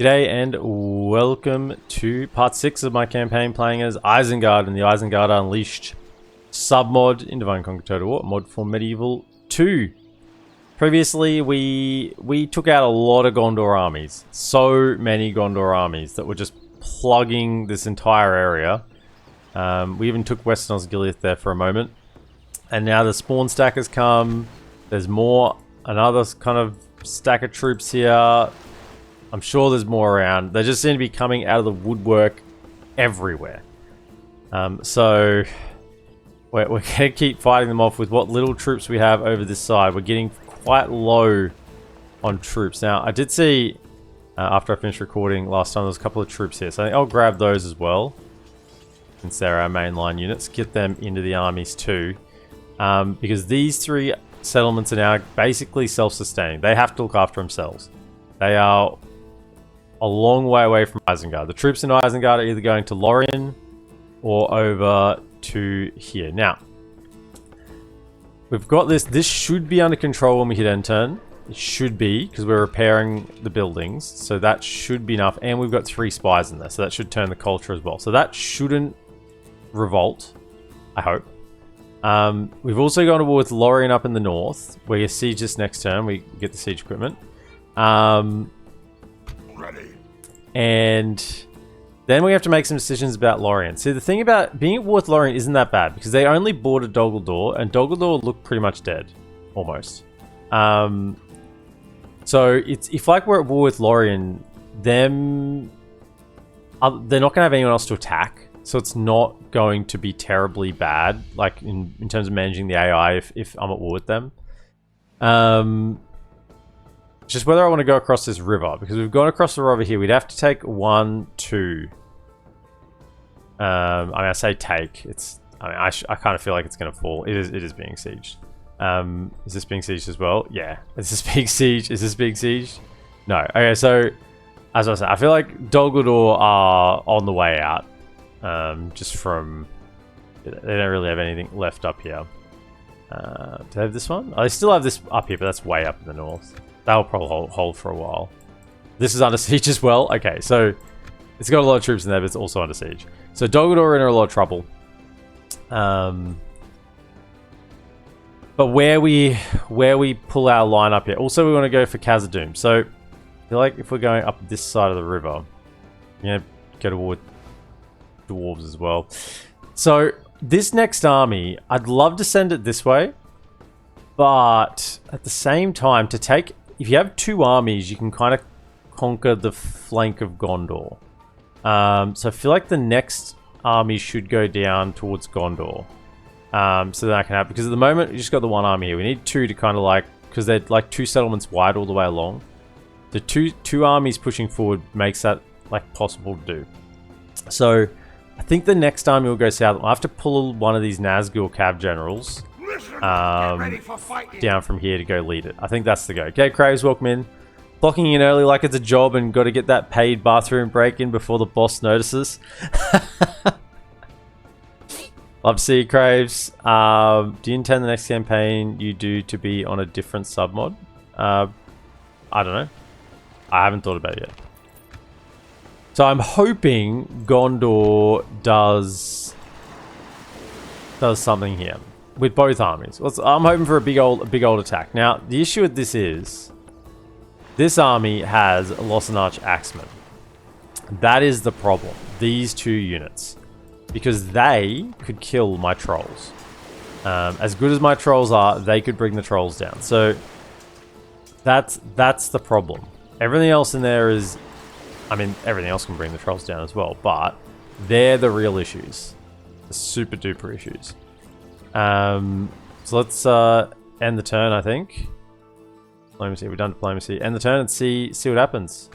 G'day and welcome to part 6 of my campaign playing as Isengard in the Isengard Unleashed submod in Divine Conquer Total War, mod for Medieval 2. Previously, we took out a lot of Gondor armies. So many Gondor armies that were just plugging this entire area. We even took Western Osgiliath there for a moment. And now the spawn stack has come. There's more, another kind of stack of troops here. I'm sure there's more around. They just seem to be coming out of the woodwork everywhere. So we're going to keep fighting them off with what little troops we have over this side. We're getting quite low on troops. Now, I did see, after I finished recording last time, there's a couple of troops here. So I think I'll grab those as well, since they're our mainline units. Get them into the armies too. Because these three settlements are now basically self-sustaining. They have to look after themselves. They are a long way away from Isengard. The troops in Isengard are either going to Lorien or over to here. Now, we've got this. This should be under control when we hit end turn. It should be, because we're repairing the buildings. So that should be enough. And we've got 3 spies in there. So that should turn the culture as well. So that shouldn't revolt, I hope. We've also gone to war with Lorien up in the north, where you siege this next turn. We get the siege equipment. Ready. And then we have to make some decisions about Lorien. See, the thing about being at war with Lorien isn't that bad, because they only boarded Dol, and Dol looked pretty much dead. Almost. So, if like we're at war with Lorien, they're not going to have anyone else to attack. So it's not going to be terribly bad, like in terms of managing the AI if I'm at war with them. Just whether I want to go across this river, because we've gone across the river here. We'd have to take 1, 2. I mean, I say take. It's. I mean, I kind of feel like it's going to fall. It is being sieged. Is this being sieged as well? Yeah. Is this being sieged? Is this being sieged? No. Okay. So, as I said, I feel like Dol are on the way out. Just from... They don't really have anything left up here. Do they have this one? Oh, they still have this up here, but that's way up in the north. That'll probably hold for a while. This is under siege as well. Okay, so it's got a lot of troops in there, but it's also under siege. So Dol are in a lot of trouble. But where we pull our line up here. Also, we want to go for Khazad-dûm. So I feel like if we're going up this side of the river, you know, go to war with dwarves as well. So this next army, I'd love to send it this way, but at the same time, to take, if you have 2 armies, you can kind of conquer the flank of Gondor. So I feel like the next army should go down towards Gondor, so that I can have, because at the moment we just got the 1 army here. We need 2 to kind of like, because they're like 2 settlements wide all the way along. The two armies pushing forward makes that like possible to do. So I think the next army will go south. I'll have to pull one of these Nazgul Cav generals down from here to go lead it. I think that's the go. Okay, Craves, welcome in. Clocking in early like it's a job and got to get that paid bathroom break in before the boss notices. Love to see you, Craves. Do you intend the next campaign you do to be on a different submod? I don't know. I haven't thought about it yet. So I'm hoping Gondor does something here with both armies. I'm hoping for a big old attack. Now the issue with this is this army has Losanarch Axemen. That is the problem. These 2 units, because they could kill my trolls. As good as my trolls are, they could bring the trolls down. So that's the problem. Everything else in there is. I mean, everything else can bring the trolls down as well, but they're the real issues. The super duper issues. So let's end the turn, I think. Diplomacy, we've done diplomacy. End the turn and see what happens.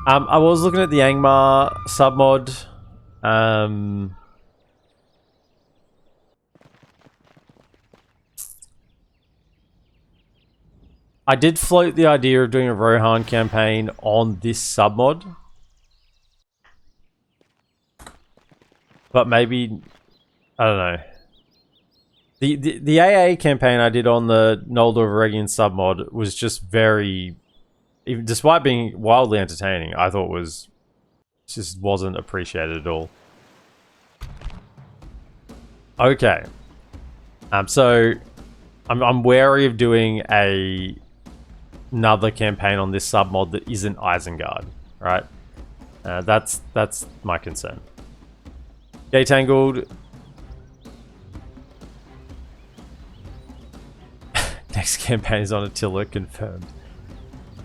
I was looking at the Angmar submod. I did float the idea of doing a Rohan campaign on this submod. But maybe, I don't know. The AA campaign I did on the Noldor Varegian submod was just very even despite being wildly entertaining, I thought just wasn't appreciated at all. Okay. So I'm wary of doing another campaign on this submod that isn't Isengard, right? That's my concern. Gay Tangled. Next campaign is on Attila, confirmed.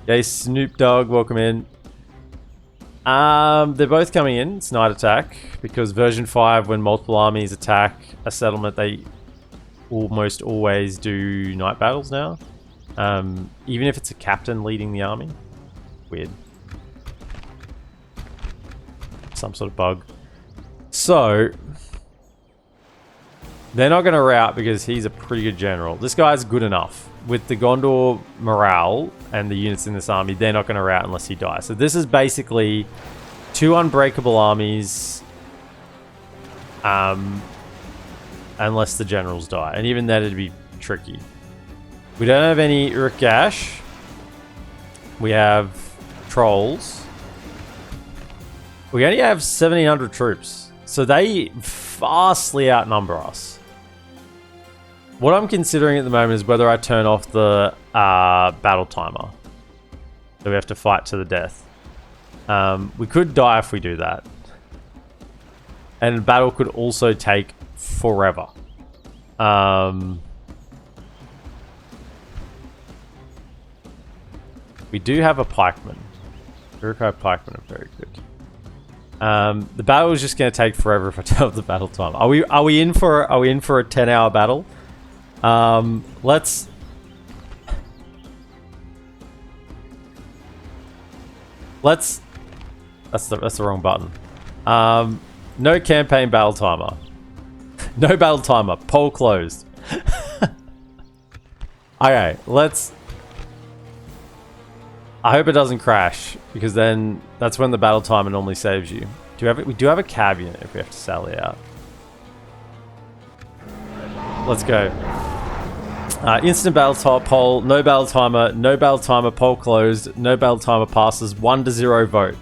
Yay, Snoop Dogg, welcome in. They're both coming in. It's night attack because version 5, when multiple armies attack a settlement, they almost always do night battles now. Even if it's a captain leading the army. Weird. Some sort of bug. So they're not going to rout because he's a pretty good general. This guy's good enough. With the Gondor morale and the units in this army, they're not going to rout unless he dies. So this is basically 2 unbreakable armies, unless the generals die. And even that, it'd be tricky. We don't have any Urukhai. We have trolls. We only have 1,700 troops. So they vastly outnumber us. What I'm considering at the moment is whether I turn off the battle timer. So we have to fight to the death. We could die if we do that. And battle could also take forever. We do have a pikeman. Urukhai pikemen are very good. The battle is just going to take forever if I turn off the battle timer. Are we in for a 10-hour battle? Let's... That's the wrong button. No campaign battle timer. No battle timer. Poll closed. Okay, let's... I hope it doesn't crash, because then that's when the battle timer normally saves you. We do have a cab unit if we have to sally out. Let's go. Instant battle poll, no battle timer, poll closed, no battle timer passes, 1-0 vote.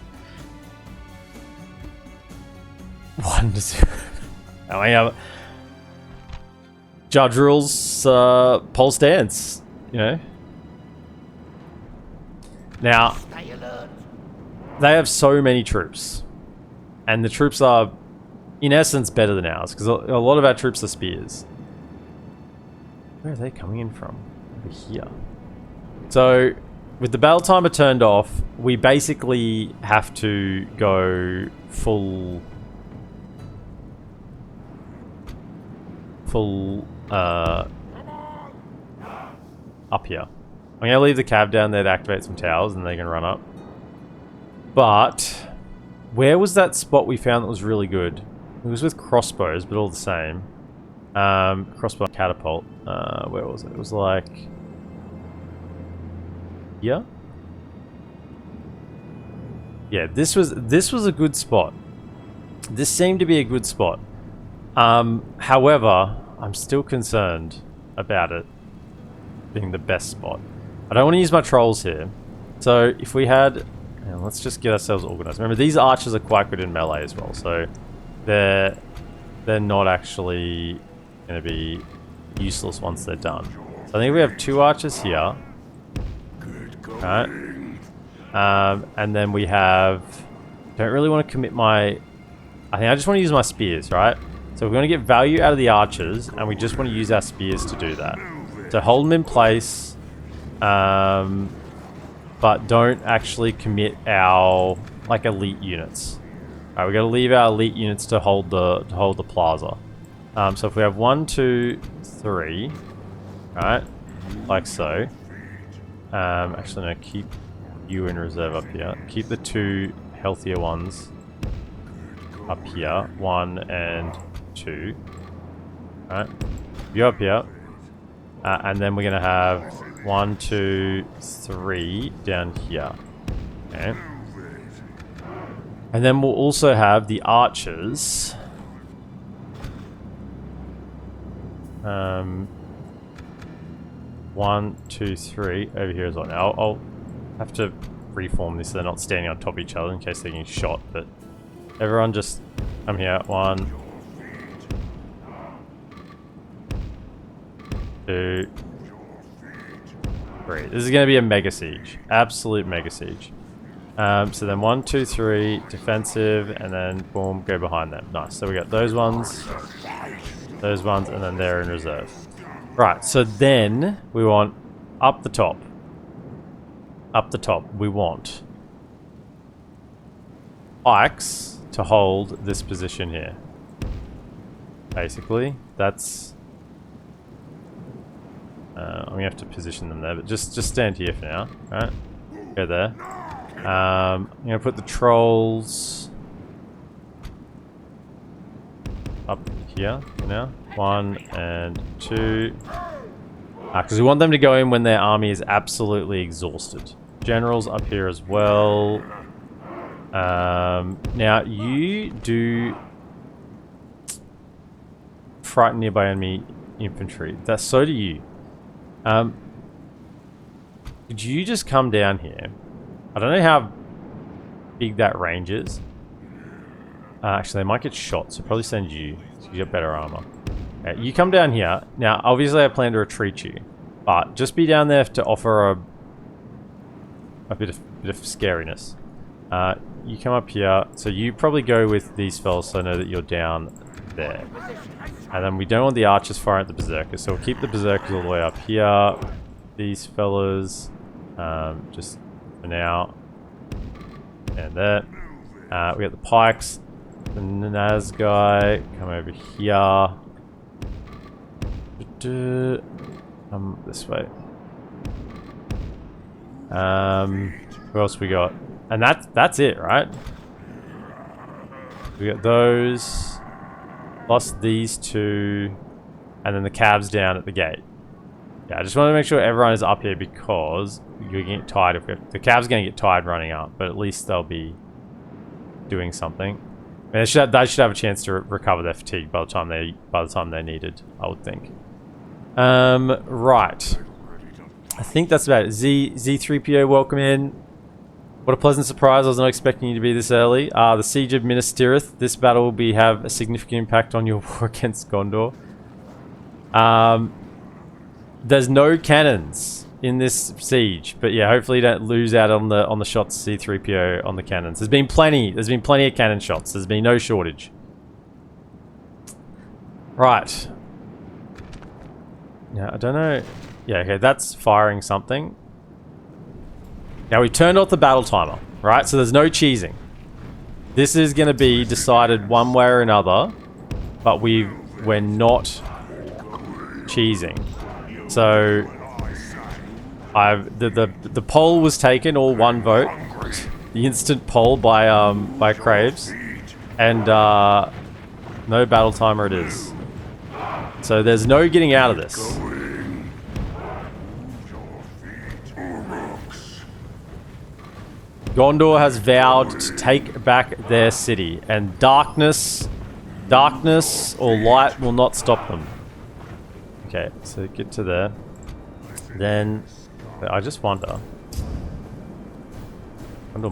1-0. I mean, judge rules, poll stands, you know. Now, they have so many troops, and the troops are, in essence, better than ours, because a lot of our troops are spears. Where are they coming in from? Over here. So, with the battle timer turned off, we basically have to go full up here. I'm going to leave the cab down there to activate some towers, and they can run up. But where was that spot we found that was really good? It was with crossbows, but all the same. Crossbow catapult. Where was it? It was like... Yeah? Yeah, this was a good spot. This seemed to be a good spot. However, I'm still concerned about it being the best spot. I don't want to use my trolls here. So if we had... let's just get ourselves organized. Remember, these archers are quite good in melee as well, so they're not actually going to be useless once they're done. So I think we have 2 archers here. Alright. And then we have... Don't really want to commit my... I think I just want to use my spears, right? So we're going to get value out of the archers, and we just want to use our spears to do that. So hold them in place. But don't actually commit our elite units. Alright, we got to leave our elite units to hold the plaza. So if we have 1, 2, 3, right, like so. Actually, no, keep you in reserve up here. Keep the 2 healthier ones up here, 1 and 2. Alright, you up here. And then we're going to have 1, 2, 3 down here. Okay. And then we'll also have the archers. 1, 2, 3 over here as well. Now, Have to reform this so they're not standing on top of each other in case they're getting shot, but everyone just come here. 1, 2, 3. This is going to be a mega siege. Absolute mega siege. So then 1, 2, 3, defensive, and then boom, go behind them. Nice. So we got those ones, and then they're in reserve. Right, so then we want up the top. Up the top, we want pikes to hold this position here. Basically, that's... I'm going to have to position them there, but just stand here for now, right? Go there. I'm going to put the trolls up here for now. 1 and 2. Because we want them to go in when their army is absolutely exhausted. Generals up here as well. Now, you do frighten nearby enemy infantry. So do you. Could you just come down here? I don't know how big that range is. Actually, they might get shot, so probably send you. So you get better armor. Okay, you come down here. Now, obviously I plan to retreat you. But just be down there to offer a bit of scariness. You come up here. So you probably go with these fellas so I know that you're down there. And then we don't want the archers firing at the berserkers. So we'll keep the berserkers all the way up here. These fellas. Just for now. And there. We got the pikes. The Nas guy. Come over here. Come this way. Who else we got? And that's it, right? We got those. Plus these two. And then the cabs down at the gate. Yeah, I just want to make sure everyone is up here because you're getting tired if the cab's going to get tired running up, but at least they'll be doing something. And they should have a chance to recover their fatigue by the time they needed, I would think. Right. I think that's about it. Z3PO, welcome in. What a pleasant surprise. I was not expecting you to be this early. The siege of Minas Tirith. This battle will have a significant impact on your war against Gondor. There's no cannons in this siege, but yeah, hopefully you don't lose out on the shots C3PO on the cannons. There's been plenty of cannon shots. There's been no shortage. Right. Yeah, I don't know. Yeah, okay, that's firing something. Now we turned off the battle timer, right? So there's no cheesing. This is going to be decided one way or another, but we're not cheesing. So the poll was taken, all one vote. The instant poll by Craves, and no battle timer it is. So there's no getting out of this. Gondor has vowed to take back their city, and darkness or light will not stop them. Okay, so get to there. Then, I just wonder. You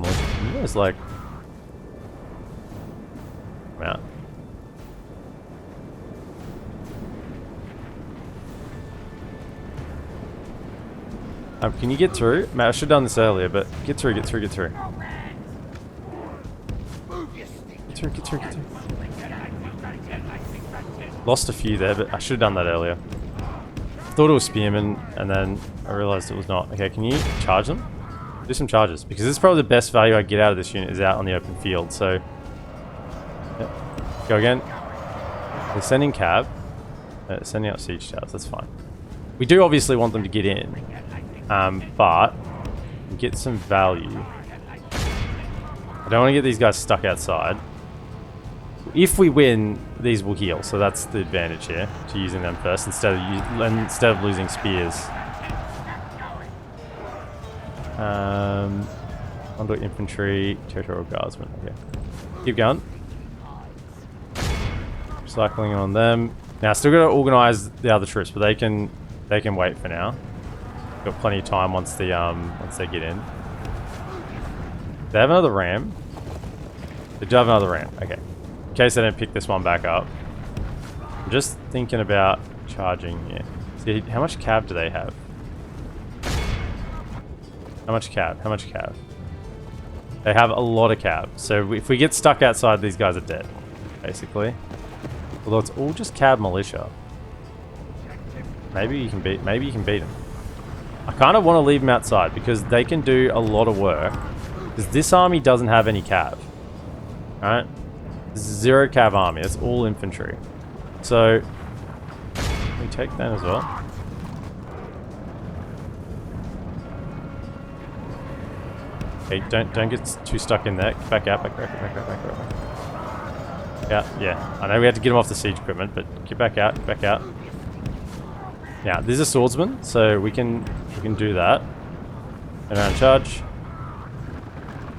guys like... Come out. Can you get through? Man, I should have done this earlier, but get through. Get through. Lost a few there, but I should have done that earlier. Thought it was spearmen, and then I realized it was not. Okay, can you charge them? Do some charges, because this is probably the best value I get out of this unit is out on the open field, so... Yep. Go again. They're sending cab. Sending out siege towers, that's fine. We do obviously want them to get in, but get some value. I don't want to get these guys stuck outside. If we win, these will heal, so that's the advantage here, to using them first instead of losing spears. Gondor infantry, territorial guardsmen. Okay, keep going. Cycling on them. Now, still got to organize the other troops, but they can wait for now. Got plenty of time once they get in. They have another ram. They do have another ram. Okay. In case they don't pick this one back up. I'm just thinking about charging here. See, how much cav do they have? How much cav? How much cav? They have a lot of cav. So if we get stuck outside, these guys are dead, basically. Although it's all just cav militia. Maybe you can beat them. I kind of want to leave them outside because they can do a lot of work. Because this army doesn't have any cav. Alright? This is 0 cav army. It's all infantry. So we take that as well. Okay, don't get too stuck in there. Back out, back out. Yeah. I know we had to get him off the siege equipment, but get back out, back out. Now, these are swordsmen, so we can do that. And around charge.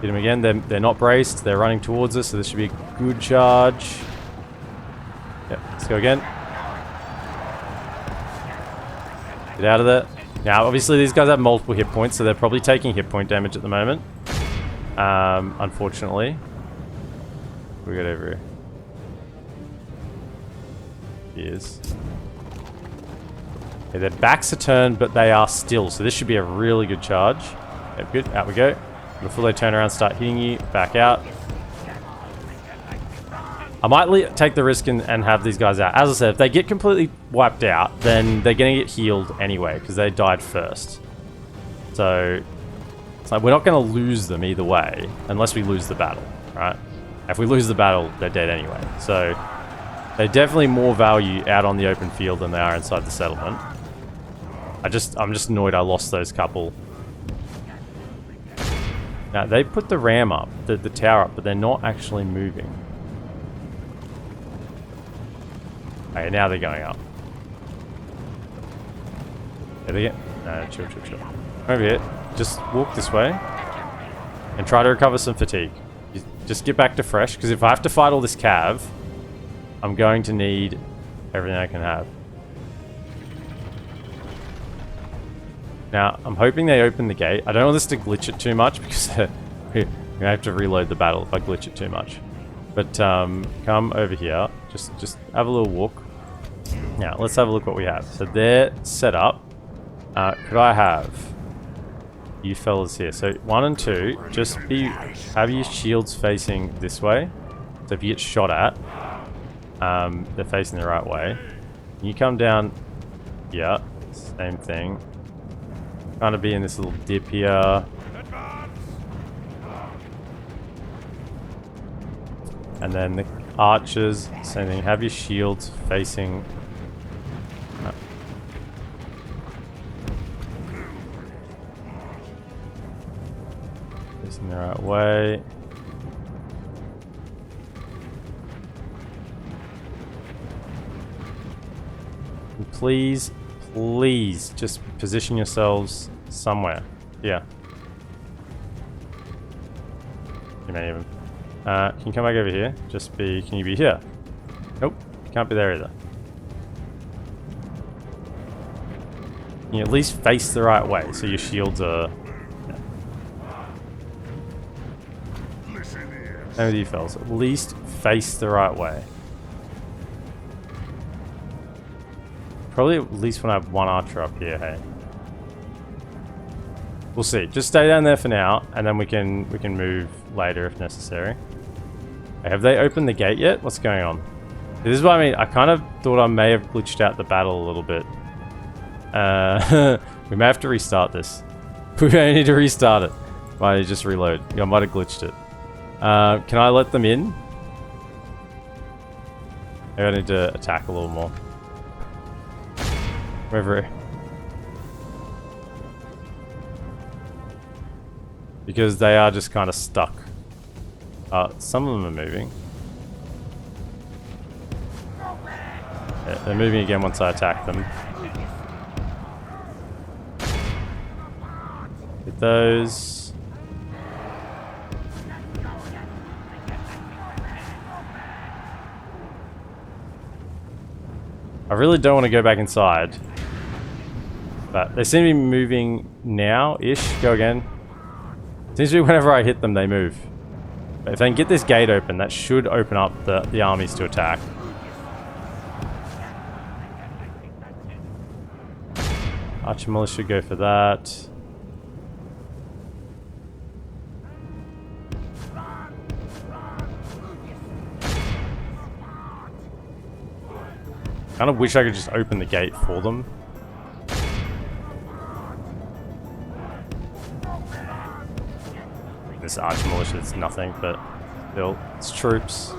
Hit them again. They're not braced. They're running towards us, so this should be a good charge. Yep, let's go again. Get out of there. Now, obviously, these guys have multiple hit points, so they're probably taking hit point damage at the moment. Unfortunately. We get over here. He is. Okay, their backs are turned, but they are still, so this should be a really good charge. Yep, good. Out we go. Before they turn around, start hitting you. Back out. I might take the risk and have these guys out. As I said, if they get completely wiped out, then they're going to get healed anyway, because they died first. So, it's like we're not going to lose them either way, unless we lose the battle, right? If we lose the battle, they're dead anyway. So, they're definitely more value out on the open field than they are inside the settlement. I'm just annoyed I lost those couple. Now, they put the ram up, the tower up, but they're not actually moving. Okay, now they're going up. There they get. Chill. Over here. Just walk this way. And try to recover some fatigue. Just get back to fresh, because if I have to fight all this cav, I'm going to need everything I can have. Now, I'm hoping they open the gate. I don't want this to glitch it too much, because we have to reload the battle if I glitch it too much. But come over here. Just have a little walk. Now, let's have a look what we have. So they're set up. Could I have you fellas here? So 1 and 2, just have your shields facing this way. So if you get shot at, they're facing the right way. You come down here, same thing. Kind of be in this little dip here. And then the archers, same thing. Have your shields facing. Facing the right way. And please, just position yourselves somewhere. Yeah. You may even. Can you come back over here? Can you be here? Nope, you can't be there either. Can you at least face the right way so your shields are... Yeah. Same with you fellas, at least face the right way. Probably at least when I have one archer up here, hey. We'll see. Just stay down there for now, and then we can move later if necessary. Have they opened the gate yet? What's going on? This is what I mean. I kind of thought I may have glitched out the battle a little bit. We may have to restart this. We may need to restart it. Might just reload. I might have glitched it. Can I let them in? Maybe I need to attack a little more. Wherever. Because they are just kind of stuck. Some of them are moving. Yeah, they're moving again once I attack them. Get those. I really don't want to go back inside. But they seem to be moving now-ish. Go again. Seems to be whenever I hit them, they move. But if they can get this gate open, that should open up the armies to attack. Archer Militia should go for that. Kind of wish I could just open the gate for them. This Archer Militia is nothing, but still, it's troops.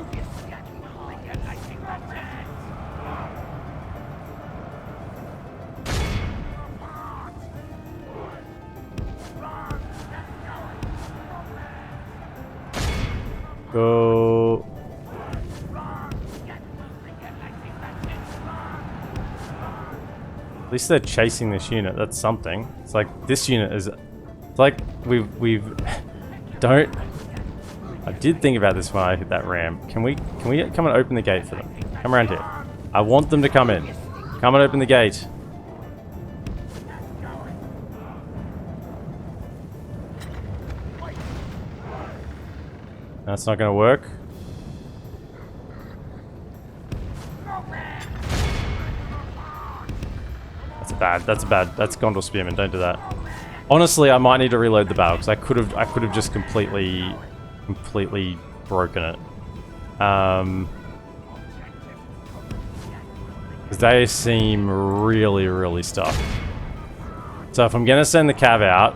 Go. At least they're chasing this unit. That's something. It's like this unit is. It's like we've don't. I did think about this when I hit that ram. Can we come and open the gate for them? Come around here. I want them to come in. Come and open the gate. That's not going to work. That's bad. That's Gondor Spearmen. Don't do that. Honestly, I might need to reload the battle because I could have just completely broken it. Because they seem really stuffed. So if I'm gonna send the cav out,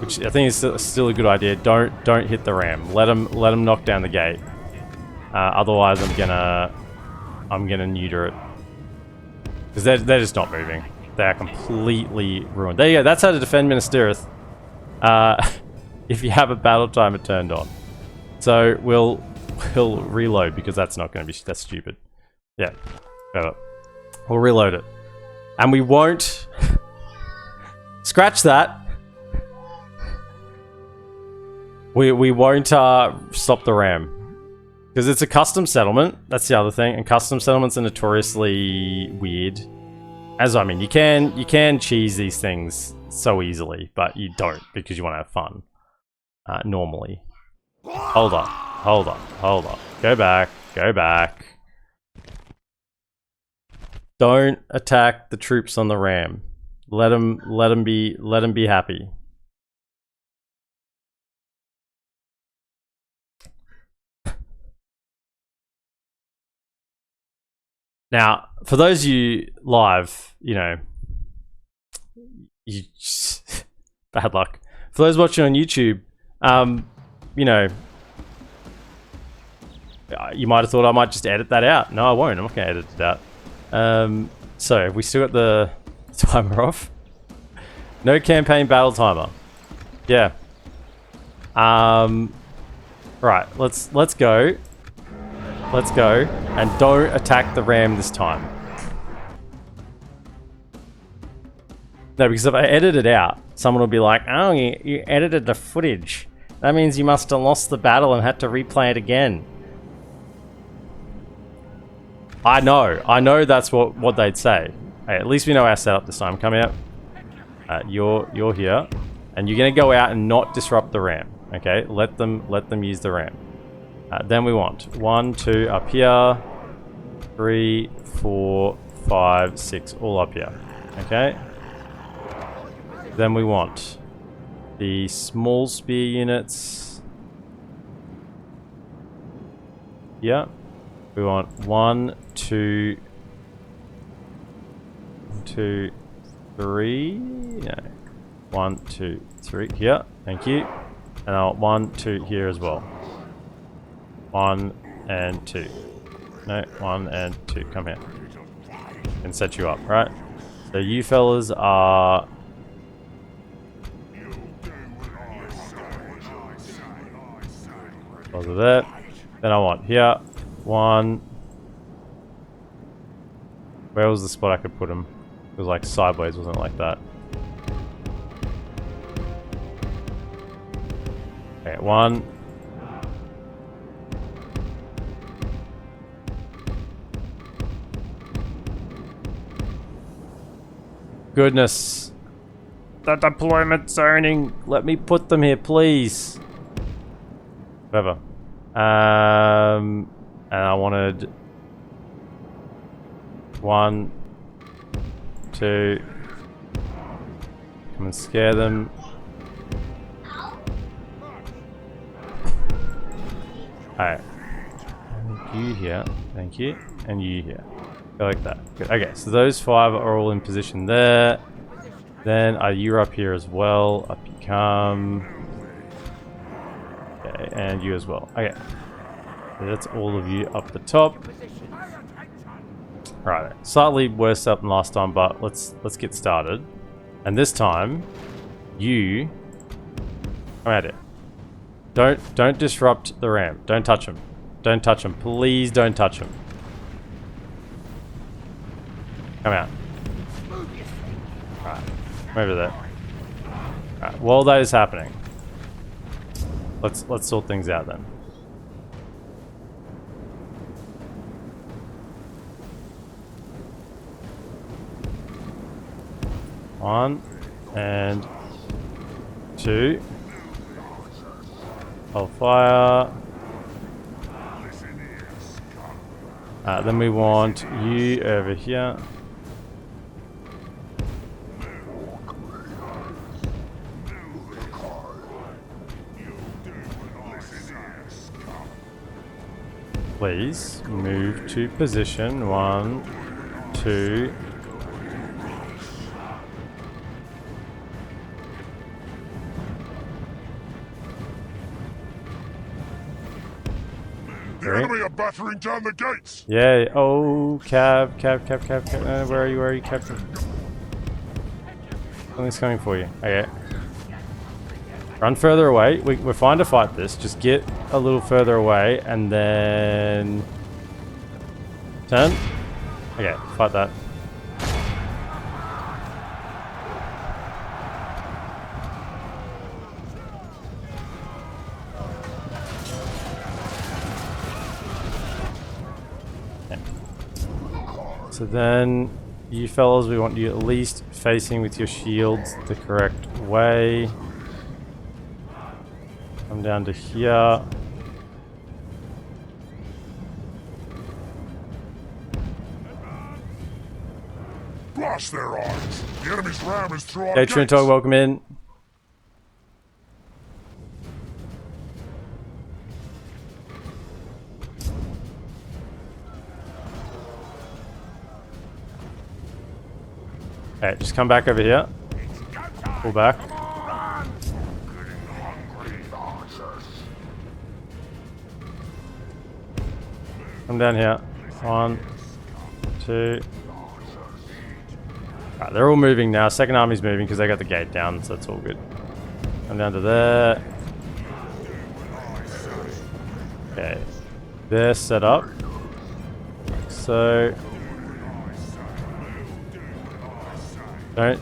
which I think is still a good idea, don't hit the ram. Let them knock down the gate. Otherwise, I'm gonna neuter it because they're just not moving. They are completely ruined. There you go. That's how to defend Minas Tirith. If you have a battle timer turned on. So we'll reload because that's not going to be that's stupid. Yeah, whatever. We'll reload it, and we won't scratch that. We won't stop the ram because it's a custom settlement. That's the other thing, and custom settlements are notoriously weird. As I mean, you can cheese these things so easily, but you don't because you want to have fun. Normally. Hold on. Go back. Don't attack the troops on the ram. Let them be happy. Now, for those of you live, you know, bad luck. For those watching on YouTube, you know, you might have thought I might just edit that out. No, I won't. I'm not going to edit it out. So, have we still got the timer off? No campaign battle timer. Yeah. Right, let's go. Let's go, and don't attack the ram this time. No, because if I edit it out, someone will be like, oh, you edited the footage. That means you must have lost the battle and had to replay it again. I know that's what they'd say. Hey, at least we know our setup this time. Come out. You're here, and you're gonna go out and not disrupt the ram. Okay, let them use the ram. Then we want 1, 2 up here, 3, 4, 5, 6, all up here. Okay. Then we want the small spear units. Yeah. We want 1, 2, 3. No. 1, 2, 3 here. Thank you. And I want 1, 2 here as well. 1 and 2. No, 1 and 2. Come here. And set you up, right? So you fellas are... Over there. Then I want here. 1. Where was the spot I could put them? It was like sideways, wasn't it? Like that. Okay, 1. Goodness. the deployment zoning. Let me put them here, please. Whatever. And I wanted 1, 2. Come and scare them. Alright. You here. Thank you. And you here. Go like that. Good. Okay, so those 5 are all in position there. Then you're up here as well. Up you come. Okay, and you as well. Okay. So that's all of you up the top. Right. Slightly worse up than last time, but let's get started. And this time, you come at it. Don't disrupt the ramp. Don't touch him. Don't touch him. Please don't touch him. Come out. Alright. Come over there. Alright. While that is happening, let's sort things out then. One and 2. Hold fire. Then we want you over here. Please move to position. 1, 2. The enemy are battering down the gates! Yeah, oh, cab. Where are you, Captain? Something's coming for you. Okay. Run further away. We're fine to fight this. Just get a little further away and then... Turn. Okay, fight that. So then, you fellas, we want you at least facing with your shields the correct way. Come down to here. Blast their arms! The enemy's ram is through our Adrian, gates! welcome in. Okay, just come back over here. Pull back. Come down here. 1, 2. Alright, they're all moving now. Second army's moving because they got the gate down, so that's all good. Come down to there. Okay. They're set up. So... don't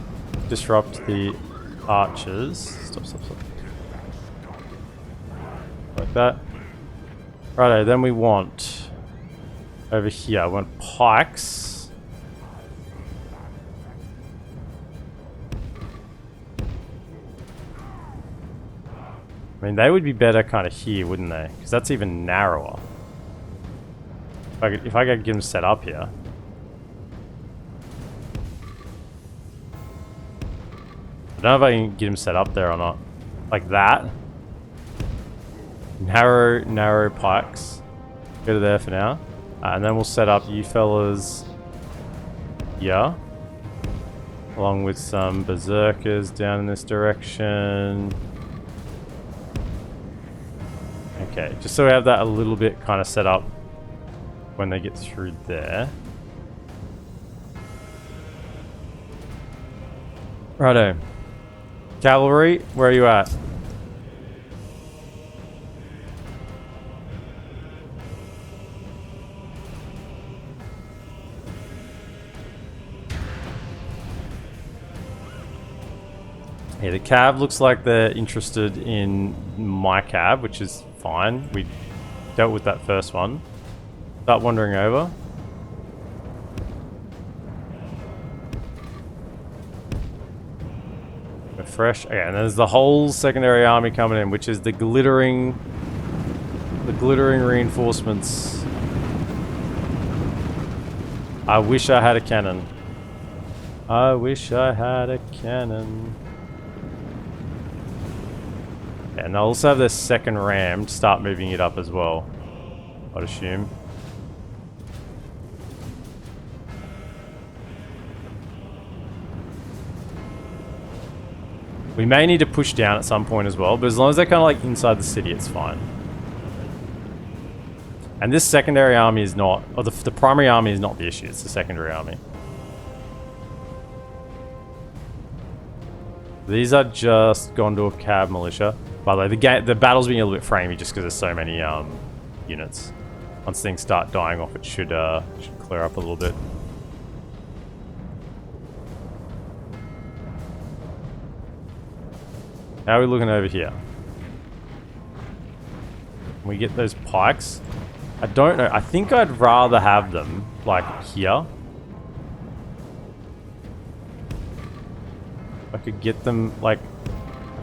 disrupt the archers. Stop. Like that. Righto, then we want... over here, we want pikes. I mean, they would be better kind of here, wouldn't they? Because that's even narrower. If I could get them set up here. I don't know if I can get him set up there or not. Like that. Narrow pikes. Go to there for now. And then we'll set up you fellas here. Along with some berserkers down in this direction. Okay, just so we have that a little bit kind of set up when they get through there. Righto. Cavalry, where are you at? Yeah, the cab looks like they're interested in my cab, which is fine. We dealt with that first one. Start wandering over. fresh. Okay, and there's the whole secondary army coming in, which is the glittering reinforcements. I wish I had a cannon. I wish I had a cannon. Yeah, and they'll also have their second ram to start moving it up as well, I'd assume. We may need to push down at some point as well, but as long as they're kind of like inside the city, it's fine. And this secondary army is not, or the primary army is not the issue, it's the secondary army. These are just Gondor Cav militia. By the way, the battle's being a little bit framey just because there's so many units. Once things start dying off, it should clear up a little bit. How are we looking over here? Can we get those pikes? I don't know. I think I'd rather have them, like, here. I could get them, like,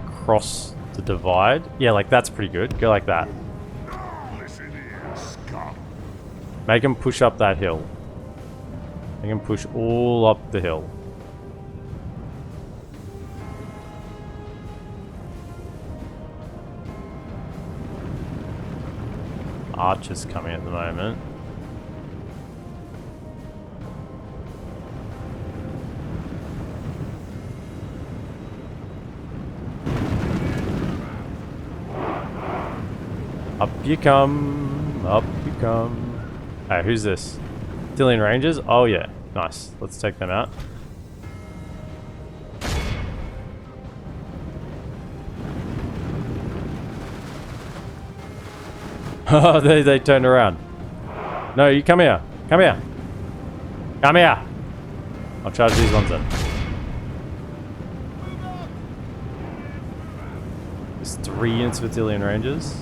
across the divide. Yeah, like, that's pretty good. Go like that. Listen here, scum. Make them push up that hill. Make them push all up the hill. Archers coming at the moment. Up you come, up you come. Hey, who's this? Dillian Rangers? Oh yeah, nice. Let's take them out. Oh, they turned around. No, you come here. Come here. Come here. I'll charge these ones in. There's 3 units of Dillian Rangers.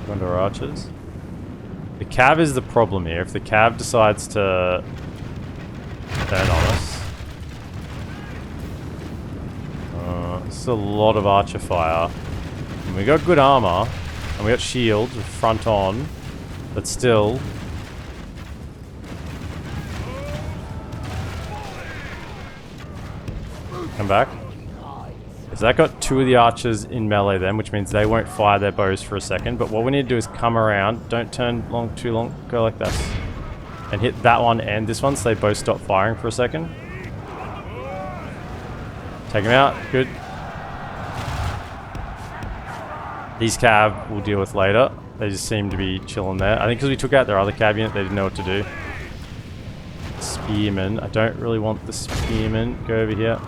Gondor Archers. The Cav is the problem here. If the Cav decides to turn on us. This is a lot of archer fire. And we got good armor, and we got shields with front on, but still. Come back. So that got 2 of the archers in melee then, which means they won't fire their bows for a second. But what we need to do is come around, don't turn too long, go like this. And hit that one and this one so they both stop firing for a second. Take them out, good. These Cav we'll deal with later. They just seem to be chilling there. I think because we took out their other Cav unit, they didn't know what to do. Spearmen. I don't really want the Spearmen. Go over here.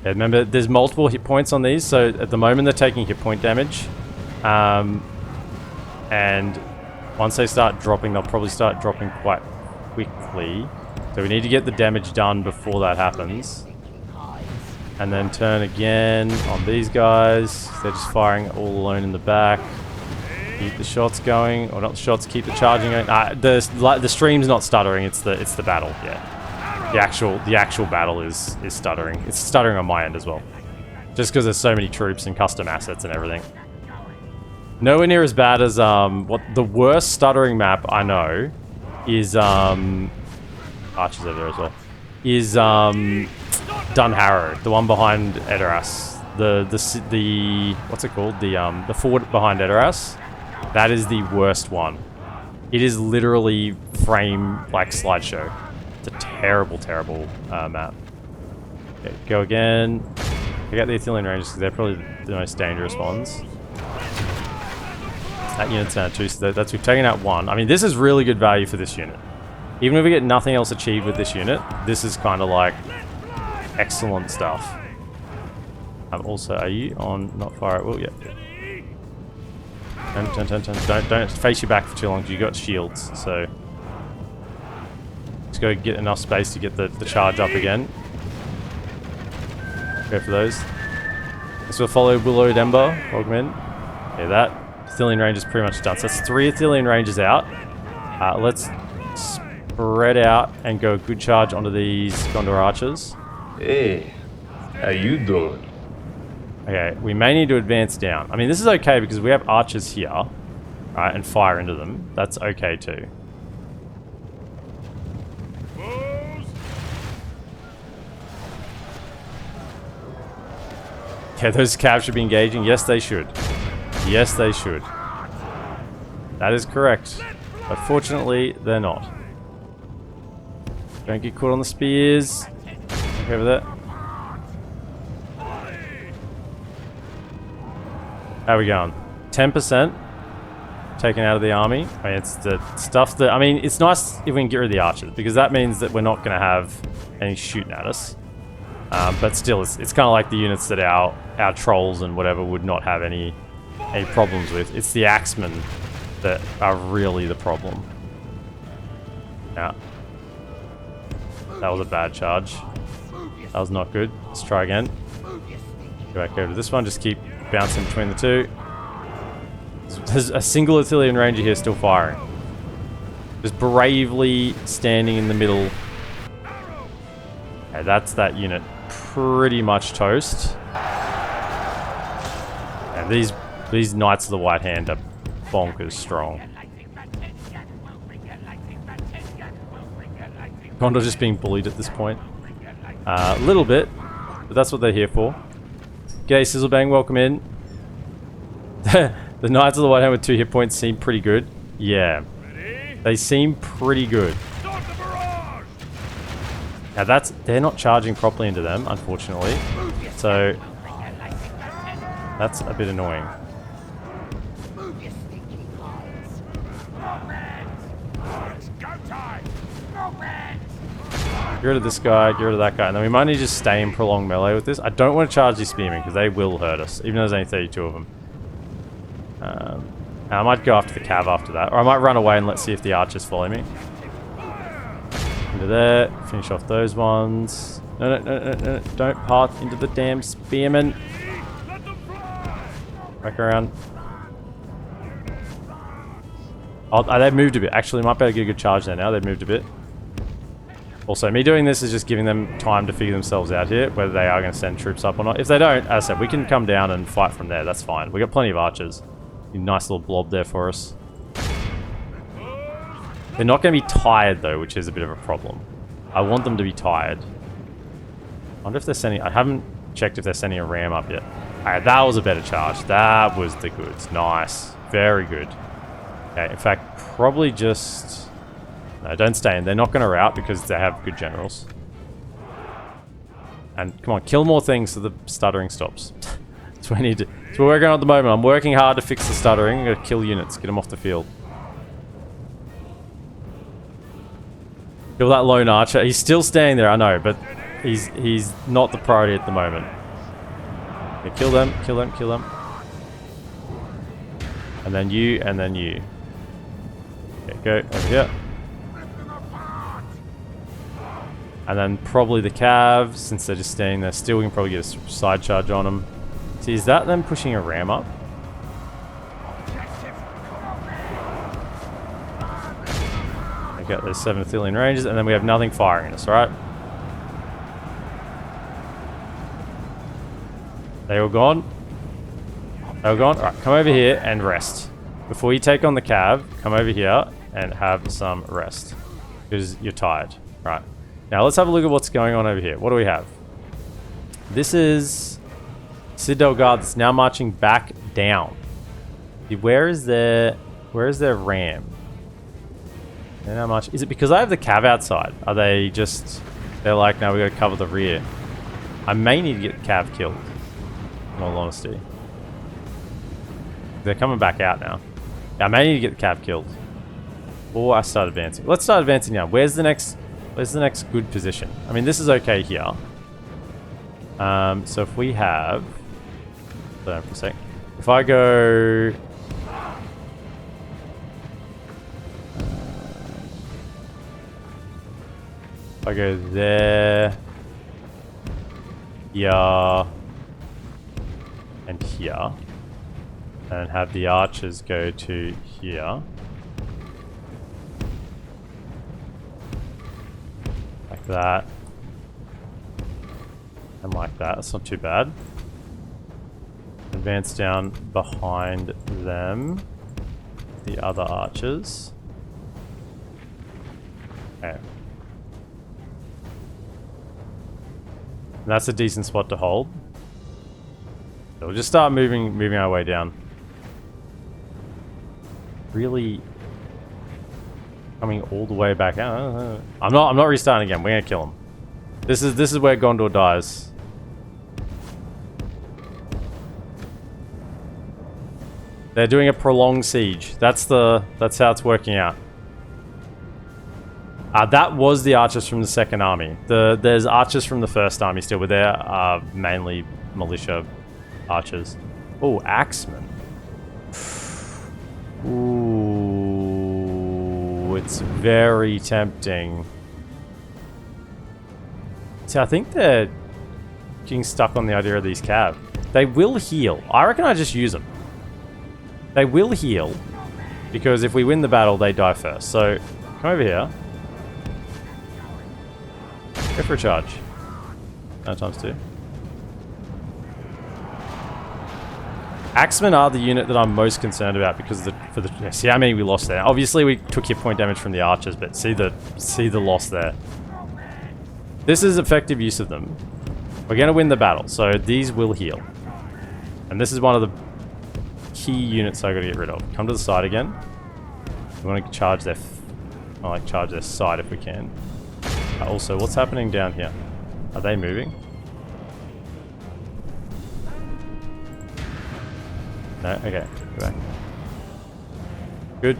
Yeah, remember, there's multiple hit points on these, so at the moment they're taking hit point damage. And once they start dropping, they'll probably start dropping quite quickly. So we need to get the damage done before that happens. And then turn again on these guys. They're just firing all alone in the back. Keep the shots going, or not the shots. Keep the charging going. The stream's not stuttering. It's the battle. Yeah, the actual battle is stuttering. It's stuttering on my end as well, just because there's so many troops and custom assets and everything. Nowhere near as bad as what the worst stuttering map I know is Archers over there as well. Is Dunharrow, the one behind Edoras. The what's it called? The fort behind Edoras. That is the worst one. It is literally frame like slideshow. It's a terrible map. Okay, go again. Pick out the Athelian Rangers because they're probably the most dangerous ones. That unit's down 2, so that's we've taken out 1. I mean, this is really good value for this unit. Even if we get nothing else achieved with this unit, this is kind of like excellent stuff. Also, are you on not fire? Oh, yeah. Turn. Don't face your back for too long because you got shields. So let's go get enough space to get the charge up again. Go for those. This will follow Willowed Ember, Augment. Yeah, that Athelian range is pretty much done. So that's 3 Athelian ranges out. Let's spread out and go a good charge onto these Gondor archers. Hey, how you doing? Okay, we may need to advance down. I mean, this is okay because we have archers here, right, and fire into them. That's okay too. Yeah, those calves should be engaging. Yes, they should. Yes, they should. That is correct. But fortunately, they're not. Don't get caught on the spears. Okay with that. How are we going? 10% taken out of the army. I mean, it's the stuff that... I mean, it's nice if we can get rid of the archers, because that means that we're not going to have any shooting at us. But still, it's kind of like the units that our trolls and whatever would not have any problems with. It's the axemen that are really the problem. Yeah. That was a bad charge. That was not good. Let's try again. Go back over to this one. Just keep bouncing between the two. There's a single Arthurian ranger here still firing. Just bravely standing in the middle. Okay, that's that unit pretty much toast. And these Knights of the White Hand are bonkers strong. Gondor just being bullied at this point. A little bit, but that's what they're here for. G'day Sizzlebang, welcome in. The Knights of the White Hand with 2 hit points seem pretty good. Yeah. They seem pretty good. Now they're not charging properly into them, unfortunately. So that's a bit annoying. Get rid of this guy, get rid of that guy, and then we might need to just stay in prolonged melee with this. I don't want to charge these spearmen because they will hurt us, even though there's only 32 of them. I might go after the cav after that, or I might run away and let's see if the archers follow me. Into there, finish off those ones. No, don't path into the damn spearmen. Back around. Oh, they've moved a bit. Actually, might be able to get a good charge there now. They've moved a bit. Also, me doing this is just giving them time to figure themselves out here, whether they are going to send troops up or not. If they don't, as I said, we can come down and fight from there. That's fine. We've got plenty of archers. A nice little blob there for us. They're not going to be tired, though, which is a bit of a problem. I want them to be tired. I wonder if they're sending... I haven't checked if they're sending a ram up yet. Alright, that was a better charge. That was the goods. Nice. Very good. Okay, in fact, probably just... No, don't stay in. They're not going to rout because they have good generals. And come on, kill more things so the stuttering stops. That's what I need to... That's what we're working on at the moment. I'm working hard to fix the stuttering. I'm going to kill units. Get them off the field. Kill that lone archer. He's still staying there, I know, but he's not the priority at the moment. Okay, kill them, kill them, kill them. And then you, and then you. Okay, go over here. And then probably the cav, since they're just staying there still, we can probably get a side charge on them. See, is that them pushing a ram up? Got those 7 Arthurian Rangers, and then we have nothing firing us, alright? They all gone? They all gone? Alright, come over here and rest. Before you take on the cav, come over here and have some rest. Because you're tired. Right. Now let's have a look at what's going on over here. What do we have? This is Citadel Guard that's now marching back down. Where is their ram? How much is it? Because I have the cav outside. Are they just... They're like, no, we gotta cover the rear. I may need to get the cav killed, in all honesty. They're coming back out now. Yeah, I may need to get the cav killed. Or I start advancing. Let's start advancing now. Where's the next good position? I mean, this is okay here. So if we have... Hold on for a sec. If I go... I go there, here, and here, and have the archers go to here. that. And like that. That's not too bad. Advance down behind them. The other archers. Okay. And that's a decent spot to hold. So we'll just start moving our way down. Really coming all the way back out. I'm not restarting again. We're gonna kill him. This is where Gondor dies. They're doing a prolonged siege. That's how it's working out. That was the archers from the second army. There's archers from the first army still, but they're mainly militia archers. Oh, axemen. Ooh, it's very tempting. See, I think they're getting stuck on the idea of these cav. They will heal. I reckon I just use them. They will heal, because if we win the battle, they die first. So, come over here. Go for a charge. No, ×2. Axemen are the unit that I'm most concerned about because see how many we lost there. Obviously, we took hit point damage from the archers, but see the loss there. This is effective use of them. We're going to win the battle, so these will heal. And this is one of the key units I got to get rid of. Come to the side again. We want to charge their side if we can. Also, what's happening down here? Are they moving? No? Okay. Go back. Good.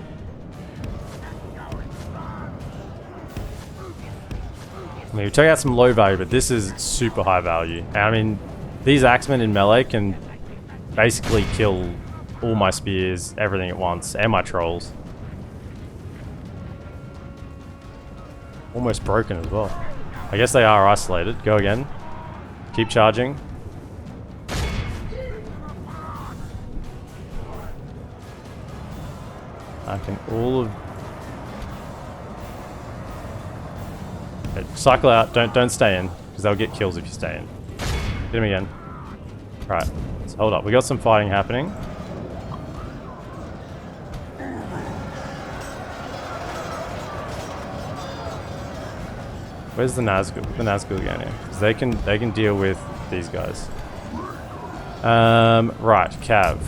I mean, we took out some low value, but this is super high value. And I mean, these axemen in melee can basically kill all my spears, everything at once, and my trolls. Almost broken as well. I guess they are isolated. Go again. Keep charging. I can all of... Okay, cycle out. Don't stay in, because they'll get kills if you stay in. Get him again. Right. So hold up. We got some fighting happening. Where's the Nazgul? The Nazgul going here? Because they can deal with these guys. Right, Cav.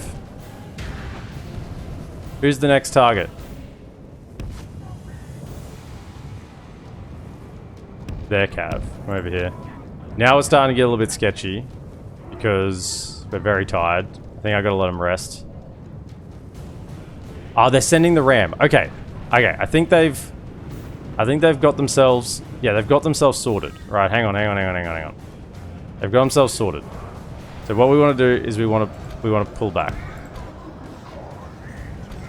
Who's the next target? There, Cav. Come over here. Now we're starting to get a little bit sketchy because we're very tired. I think I gotta let them rest. Oh, they're sending the ram. Okay. Okay, I think they've got themselves... Yeah, they've got themselves sorted. Right, hang on. They've got themselves sorted. So what we want to do is we want to pull back.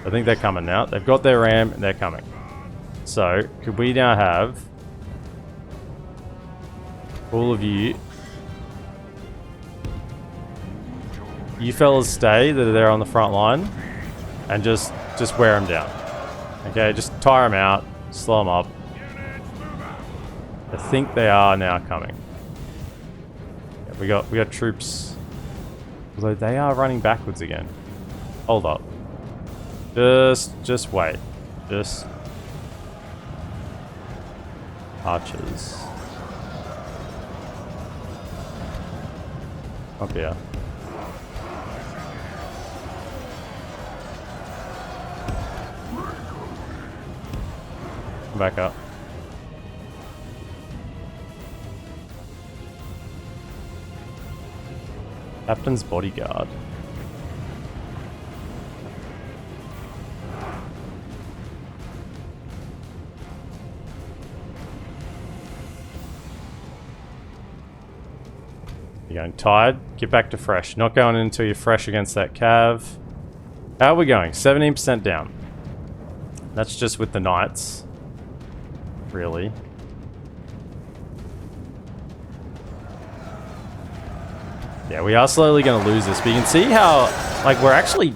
I think they're coming now. They've got their ram and they're coming. So, could we now have all of you fellas stay that are there on the front line and just wear them down. Okay, just tire them out, slow them up. I think they are now coming. Yeah, we got troops. Although they are running backwards again. Hold up. Just wait. Just archers. Up here. Come back up. Captain's bodyguard. You're going tired? Get back to fresh. Not going in until you're fresh against that cav. How are we going? 17% down. That's just with the knights. Really. Yeah, we are slowly going to lose this, but you can see how, like, we're actually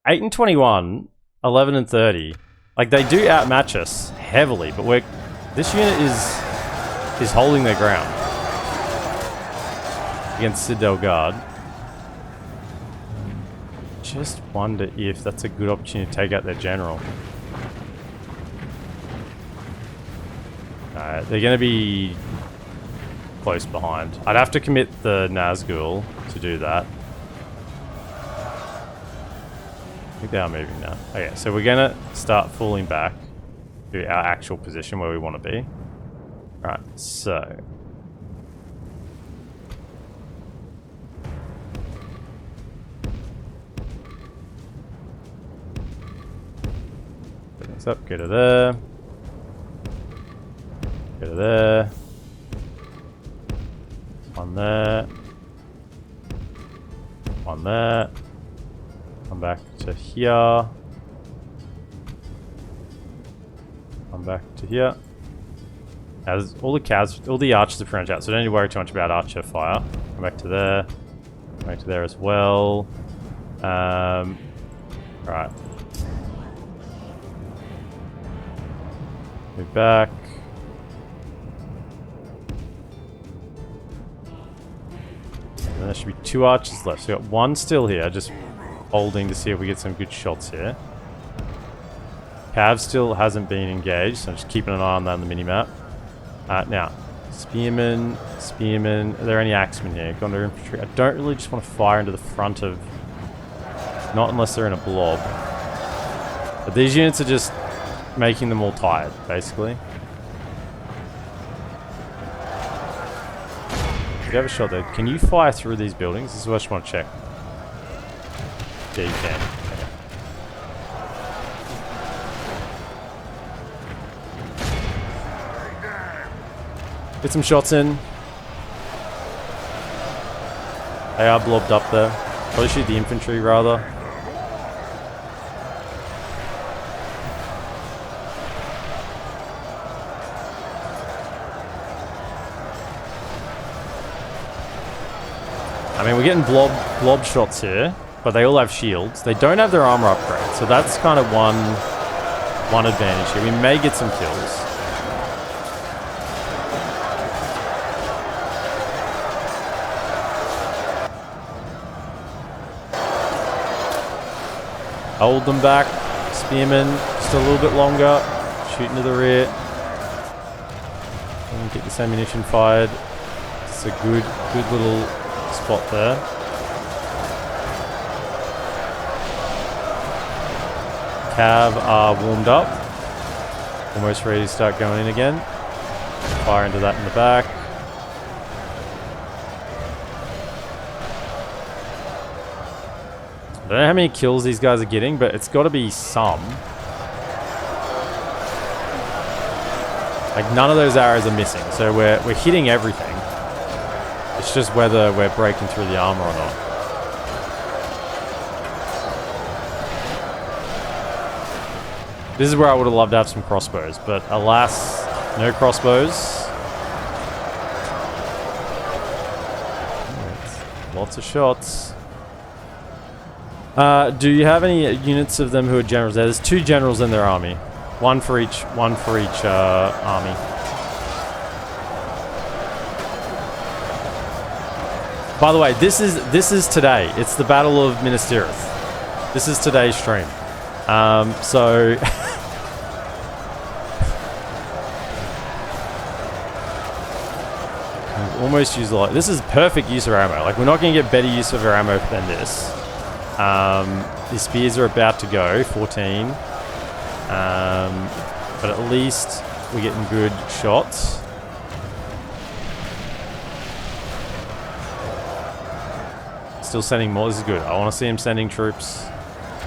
8 and 21, 11 and 30. Like, they do outmatch us heavily, but this unit is is holding their ground against Citadel Guard. Just wonder if that's a good opportunity to take out their general. Alright, they're going to be close behind. I'd have to commit the Nazgul to do that. I think they are moving now. Okay, so we're going to start falling back to our actual position where we want to be. Alright, so... Things up, go to there. Go to there. One there. One there. Come back to here. Come back to here. Now, all the archers have branched out, so don't need to worry too much about archer fire. Come back to there. Come back to there as well. Right. Move back. And there should be 2 archers left. So we got 1 still here, just holding to see if we get some good shots here. Cav still hasn't been engaged, so I'm just keeping an eye on that on the minimap. Now, spearmen. Are there any axemen here? Gondor infantry. I don't really just want to fire into the front of... Not unless they're in a blob. But these units are just making them all tired, basically. You have a shot there. Can you fire through these buildings? This is what I just want to check. Yeah, you can. Get some shots in. They are blobbed up there. Probably shoot the infantry rather. I mean, we're getting blob shots here, but they all have shields. They don't have their armor upgrade, so that's kind of one advantage here. We may get some kills. Hold them back. Spearmen, just a little bit longer. Shooting to the rear. And get this ammunition fired. It's a good little spot there. Cav are warmed up. Almost ready to start going in again. Fire into that in the back. I don't know how many kills these guys are getting, but it's got to be some. Like, none of those arrows are missing, so we're hitting everything. It's just whether we're breaking through the armor or not. This is where I would have loved to have some crossbows, but alas, no crossbows. Lots of shots. Do you have any units of them who are generals there? There's 2 generals in their army. One for each army. By the way, this is today. It's the Battle of Minas Tirith. This is today's stream. So we've almost used a lot. This is perfect use of our ammo. Like, we're not going to get better use of our ammo than this. The spears are about to go, 14. But at least we're getting good shots. Still sending more. This is good. I want to see him sending troops.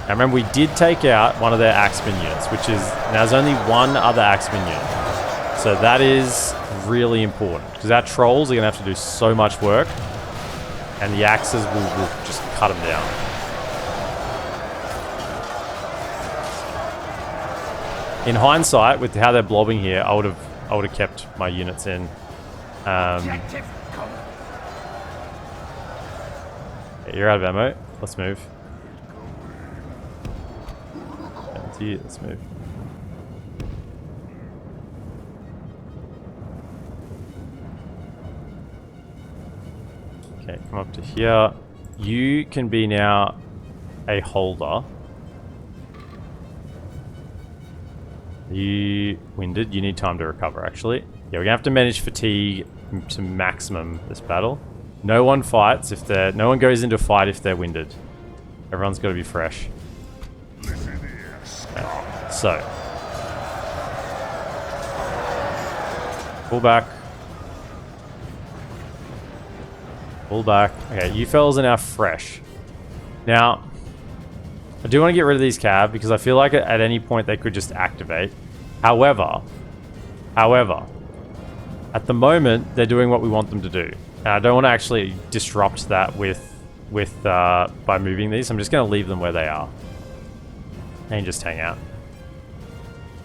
Now remember, we did take out one of their axeman units, which is... Now there's only one other axeman unit. So that is really important. Because our trolls are going to have to do so much work. And the axes will just cut them down. In hindsight, with how they're blobbing here, I would have kept my units in. You're out of ammo. Let's move. Let's move. Okay, come up to here. You can be now a holder. You winded. You need time to recover, actually. Yeah, we're gonna have to manage fatigue to maximum this battle. No one fights if they're... No one goes into a fight if they're winded. Everyone's got to be fresh. Okay, so. Pull back. Pull back. Okay, you fellas are now fresh. Now, I do want to get rid of these cab because I feel like at any point they could just activate. However, at the moment they're doing what we want them to do, and I don't want to actually disrupt that by moving these. I'm just going to leave them where they are and just hang out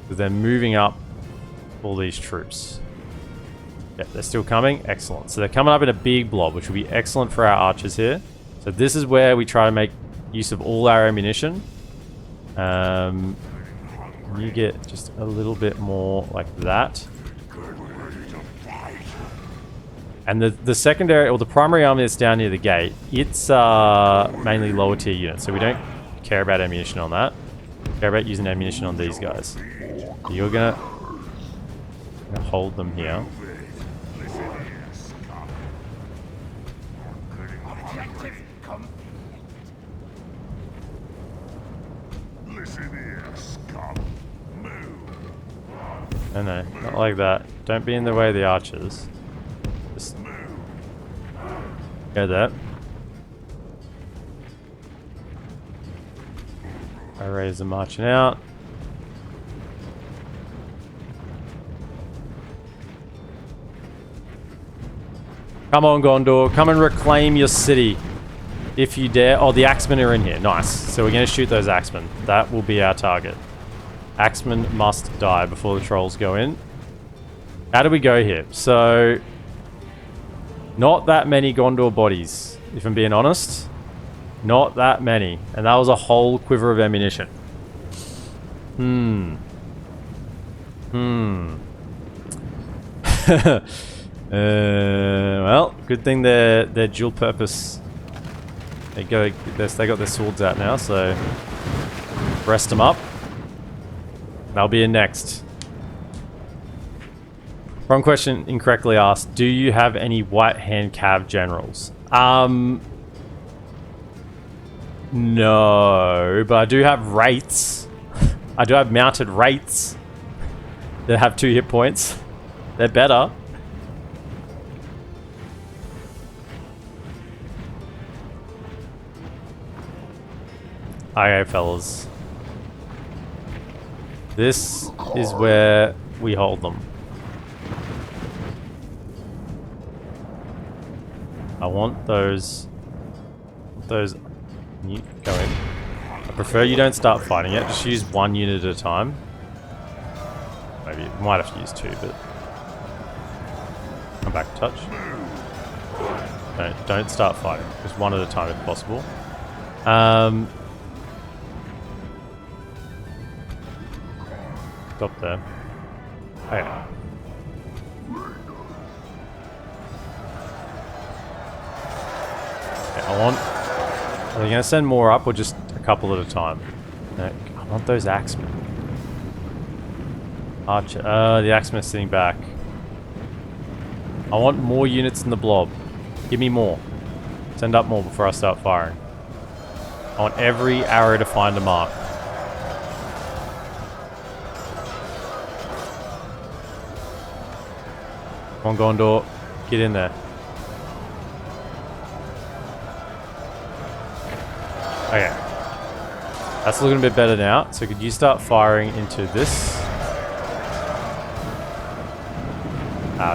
because they're moving up all these troops. Yep, they're still coming. Excellent. So they're coming up in a big blob, which will be excellent for our archers here. So this is where we try to make use of all our ammunition. You get just a little bit more like that. And the secondary, or the primary army that's down near the gate, it's mainly lower tier units, so we don't care about ammunition on that. We care about using ammunition on these guys. You're gonna hold them here. No, not like that. Don't be in the way of the archers. Just go there. Arrays are marching out. Come on, Gondor. Come and reclaim your city. If you dare. Oh, the axemen are in here. Nice. So we're going to shoot those axemen. That will be our target. Axemen must die before the trolls go in. How do we go here? So, not that many Gondor bodies, if I'm being honest. Not that many. And that was a whole quiver of ammunition. Well, good thing they're dual purpose. They got their swords out now, so rest them up. That'll be in next. Wrong question, incorrectly asked. Do you have any white hand cav generals? No, but I do have wraiths. I do have mounted wraiths that have 2 hit points. They're better. Okay, fellas. This is where we hold them. I want those you go in. I prefer you don't start fighting yet. Just use 1 unit at a time. Maybe you might have to use 2, but come back a touch. Don't start fighting. Just 1 at a time if possible. Stop there. Okay. Are they going to send more up or just a couple at a time? No, I want those axemen. Archer. The axemen are sitting back. I want more units in the blob. Give me more. Send up more before I start firing. I want every arrow to find a mark. Come on, Gondor. Get in there. Okay. That's looking a bit better now. So could you start firing into this?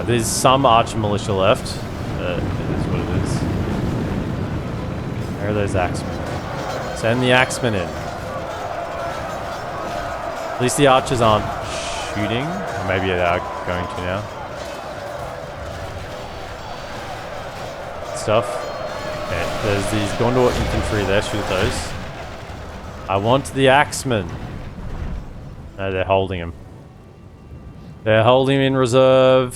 There's some archer militia left. It is what it is. Where are those axemen? Send the axemen in. At least the archers aren't shooting. Or maybe they are going to now. Stuff. Okay, there's these Gondor infantry there. Shoot those. I want the axemen. No, they're holding him. They're holding him in reserve.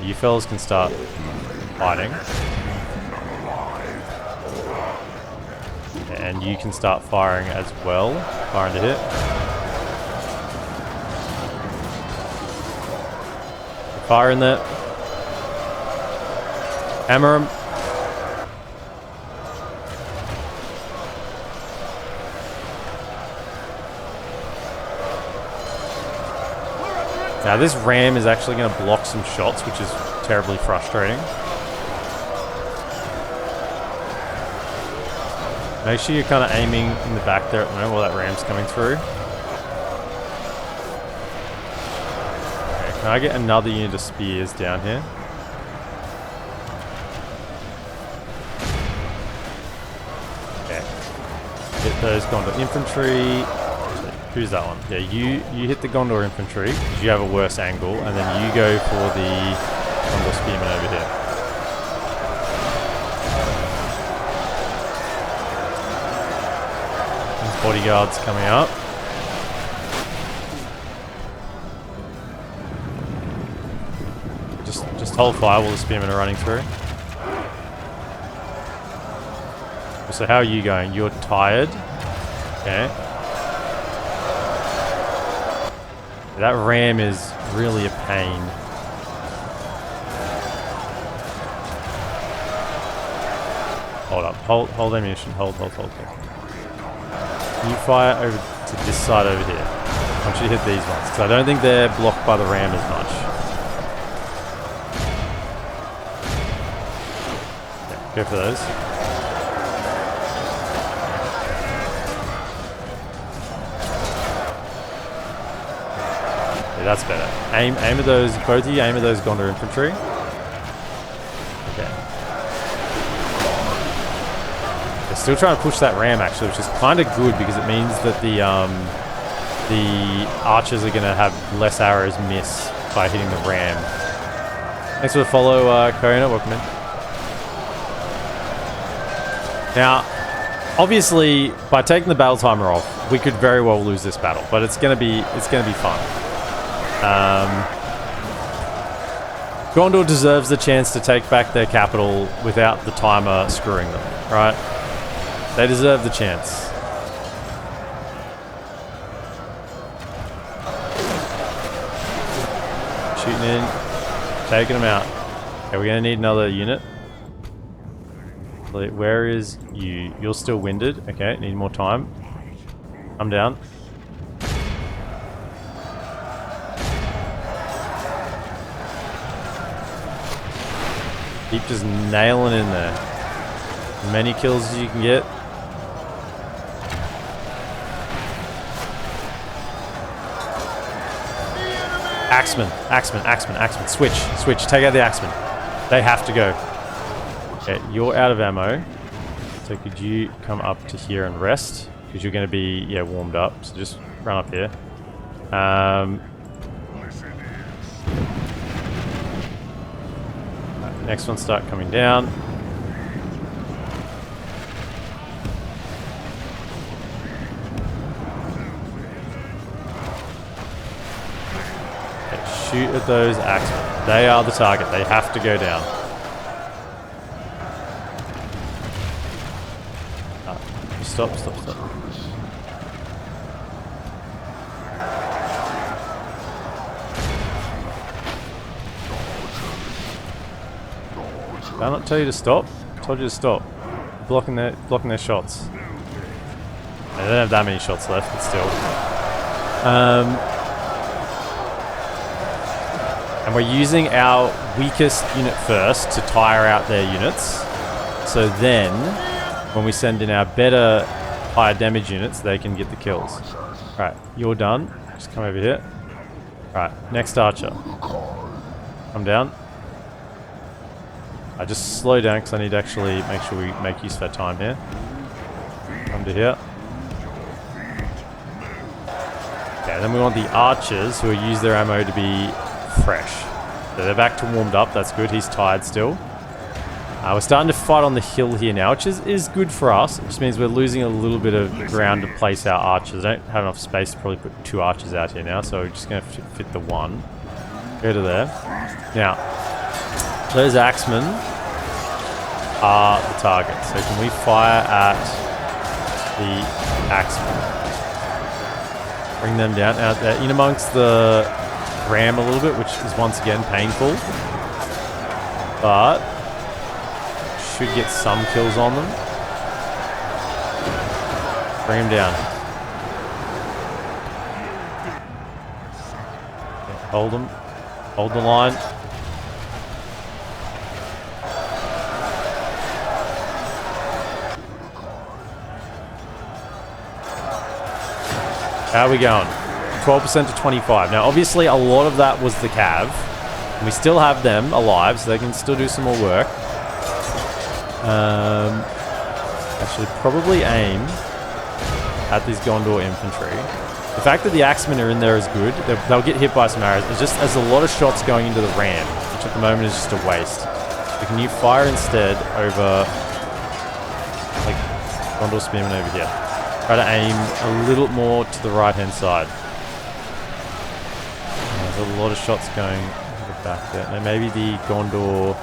You fellas can start fighting. And you can start firing as well. Firing to hit. Fire in there. Hammer him. Now this ram is actually going to block some shots, which is terribly frustrating. Make sure you're kind of aiming in the back there at the moment while that ram's coming through. Okay, can I get another unit of spears down here? Okay. Hit those Gondor infantry. Who's that one? Yeah, you hit the Gondor infantry because you have a worse angle, and then you go for the Gondor spearmen over here. These bodyguards coming up. Just hold fire while the spearmen are running through. So how are you going? You're tired. Okay. That ram is really a pain. Hold up. Hold ammunition. Hold. Can you fire over to this side over here? I want you to hit these ones, because I don't think they're blocked by the ram as much. Okay, go for those. That's better. Aim at those, both of you aim at those Gondor infantry. Okay. They're still trying to push that ram actually, which is kind of good because it means that the archers are going to have less arrows miss by hitting the ram. Thanks for the follow, Kona. Welcome in. Now, obviously, by taking the battle timer off, we could very well lose this battle, but it's going to be fun. Gondor deserves the chance to take back their capital without the timer screwing them, right? They deserve the chance. Shooting in, taking them out. Okay, we're going to need another unit. Where is you? You're still winded. Okay, need more time. I'm down. Keep just nailing in there. As many kills as you can get. Axemen. Switch. Take out the Axemen. They have to go. Okay, you're out of ammo. So could you come up to here and rest? Because you're going to be, warmed up. So just run up here. Next one start coming down. Okay, shoot at those axemen. They are the target. They have to go down. Stop. Did I not tell you to stop? I told you to stop. Blocking their shots. They don't have that many shots left, but still. And we're using our weakest unit first to tire out their units. So then, when we send in our better, higher damage units, they can get the kills. Right, you're done. Just come over here. Right, next archer. Come down. I just slow down because I need to actually make sure we make use of our time here. Come to here. Okay, then we want the archers who use their ammo to be fresh. So they're back to warmed up. That's good. He's tired still. We're starting to fight on the hill here now, which is good for us. It just means we're losing a little bit of ground to place our archers. I don't have enough space to probably put 2 archers out here now, so we're just going to fit the one. Go to there. Now, Those axemen are the target. So can we fire at the axemen? Bring them down. Now they're in amongst the ram a little bit, which is once again painful. But should get some kills on them. Bring them down. Okay, hold them. Hold the line. How are we going? 12% to 25. Now, obviously, a lot of that was the Cav. And we still have them alive, so they can still do some more work. Actually, probably aim at these Gondor infantry. The fact that the axemen are in there is good. They'll get hit by some arrows. It's just there's a lot of shots going into the ram, which at the moment is just a waste. So can you fire instead over, like, Gondor spearmen over here? Try to aim a little more to the right-hand side. There's a lot of shots going to the back there. Now maybe the Gondor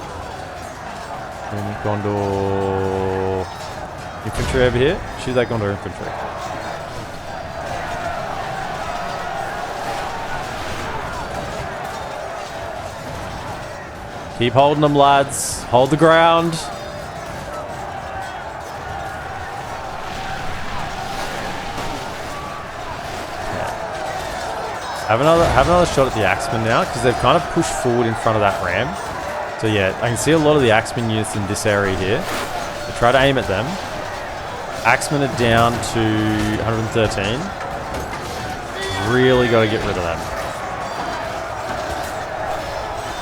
infantry over here. Shoot that Gondor infantry. Keep holding them, lads. Hold the ground. Have another shot at the axemen now, because they've kind of pushed forward in front of that ram. So yeah, I can see a lot of the axemen units in this area here. So try to aim at them. Axemen are down to 113. Really got to get rid of them.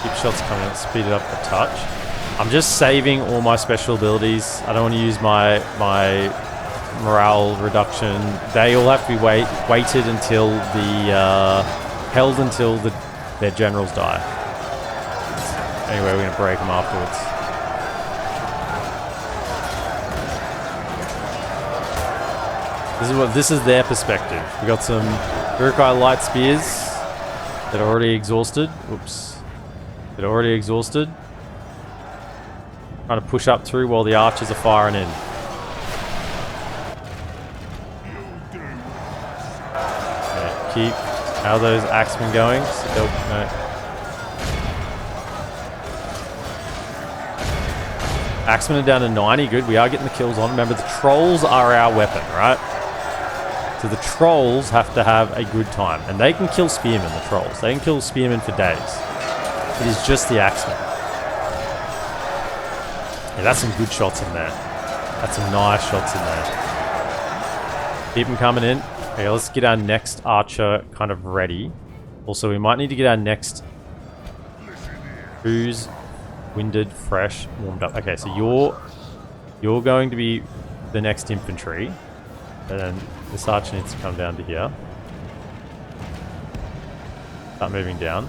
Keep shots coming out, speed it up a touch. I'm just saving all my special abilities. I don't want to use my morale reduction. They all have to be weighted until the held until their generals die. Anyway, we're going to break them afterwards. This is their perspective. We got some Urukhai light spears that are already exhausted. Oops. That are already exhausted. Trying to push up through while the archers are firing in. Okay, keep. How are those axemen going? So no. Axemen are down to 90. Good. We are getting the kills on. Remember, the trolls are our weapon, right? So the trolls have to have a good time. And they can kill spearmen, the trolls. They can kill spearmen for days. It is just the axemen. Yeah, that's some good shots in there. That's some nice shots in there. Keep them coming in. Okay, let's get our next archer kind of ready. Also, we might need to get our next who's winded, fresh, warmed up. Okay, so you're going to be the next infantry. And then this archer needs to come down to here. Start moving down.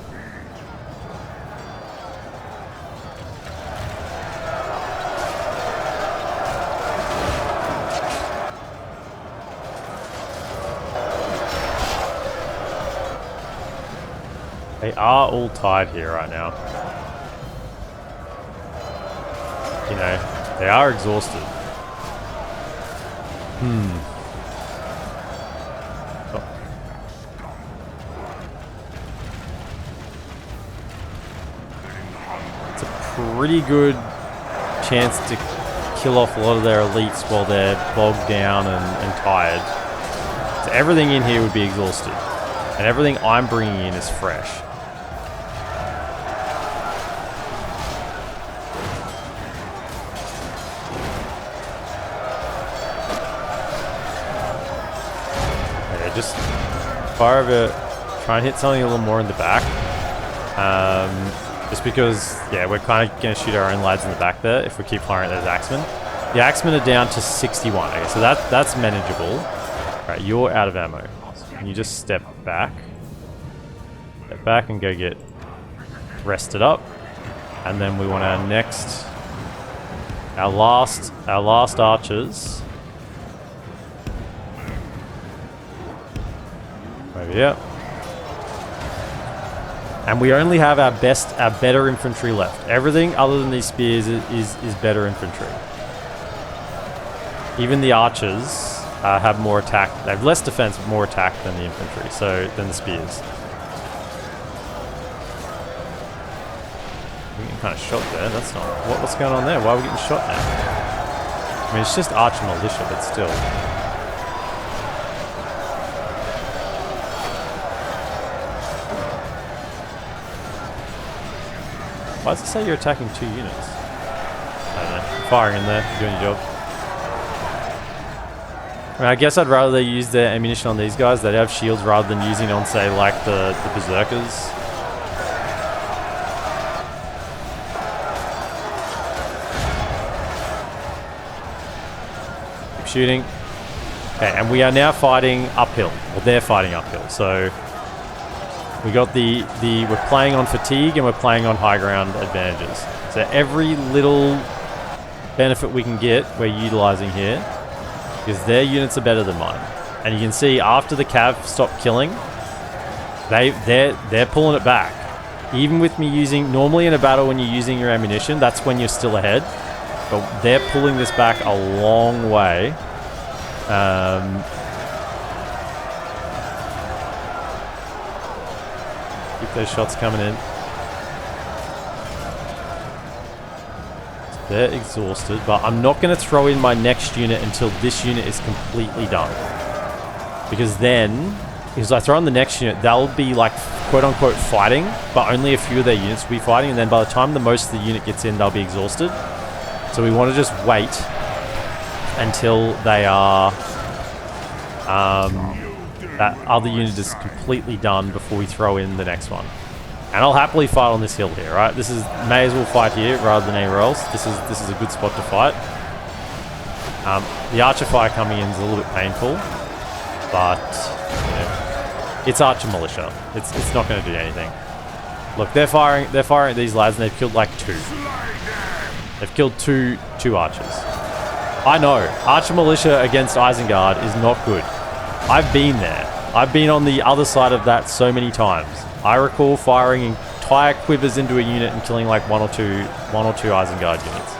They are all tied here right now. You know, they are exhausted. It's a pretty good chance to kill off a lot of their elites while they're bogged down and tired. So everything in here would be exhausted. And everything I'm bringing in is fresh. Just fire over, try and hit something a little more in the back. Just because, yeah, we're kind of going to shoot our own lads in the back there if we keep firing at those axemen. The axemen are down to 61. Okay, so that's manageable. Alright, you're out of ammo. So can you just step back? Step back and go get rested up. And then we want our next, our last archers. Over here. And we only have our better infantry left. Everything other than these spears is better infantry. Even the archers have more attack. They have less defense, but more attack than the infantry. So than the spears. We're getting kind of shot there. That's not what's going on there. Why are we getting shot now? I mean, it's just archer militia, but still. Why does it say you're attacking 2 units? I don't know. Firing in there, doing your job. I mean, I guess I'd rather they use their ammunition on these guys. They'd have shields rather than using on, say, like the berserkers. Keep shooting. Okay, and we are now fighting uphill. Well, they're fighting uphill, so... We got we're playing on fatigue and we're playing on high ground advantages. So every little benefit we can get, we're utilizing here. Because their units are better than mine. And you can see after the cav stop killing, they're pulling it back. Even with me using, normally in a battle when you're using your ammunition, that's when you're still ahead. But they're pulling this back a long way. Keep those shots coming in. So they're exhausted, but I'm not going to throw in my next unit until this unit is completely done. Because then, if I throw in the next unit, they'll be like quote-unquote fighting, but only a few of their units will be fighting, and then by the time the most of the unit gets in, they'll be exhausted. So we want to just wait until they are... that other unit is completely done before we throw in the next one. And I'll happily fight on this hill here, right? This is, may as well fight here rather than anywhere else. This is a good spot to fight. The archer fire coming in is a little bit painful, but you know, it's archer militia. It's not going to do anything. Look, they're firing at these lads, and they've killed like 2. They've killed two archers. I know, archer militia against Isengard is not good. I've been there. I've been on the other side of that so many times. I recall firing entire quivers into a unit and killing like one or two Isengard units.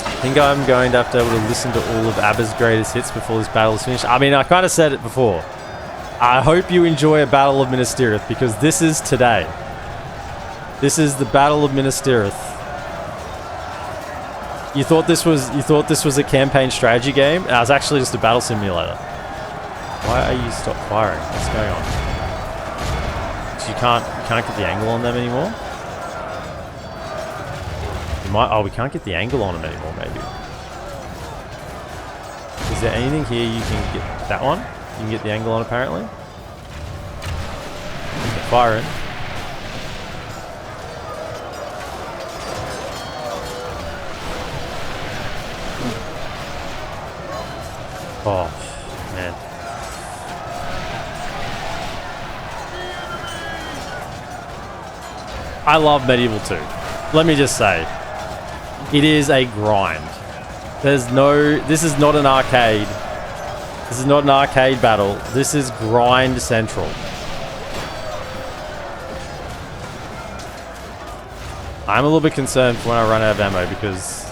I think I'm going to have to be able to listen to all of Abba's greatest hits before this battle is finished. I mean, I kind of said it before. I hope you enjoy a Battle of Minas Tirith, because this is today. This is the Battle of Minas Tirith. You thought this was a campaign strategy game? It was actually just a battle simulator. Why are you stop firing? What's going on? So you can't get the angle on them anymore? We can't get the angle on them anymore, maybe. Is there anything here you can get? That one? You can get the angle on, apparently. Firing. Oh, man. I love Medieval 2. Let me just say, it is a grind. This is not an arcade. This is not an arcade battle. This is grind central. I'm a little bit concerned for when I run out of ammo, because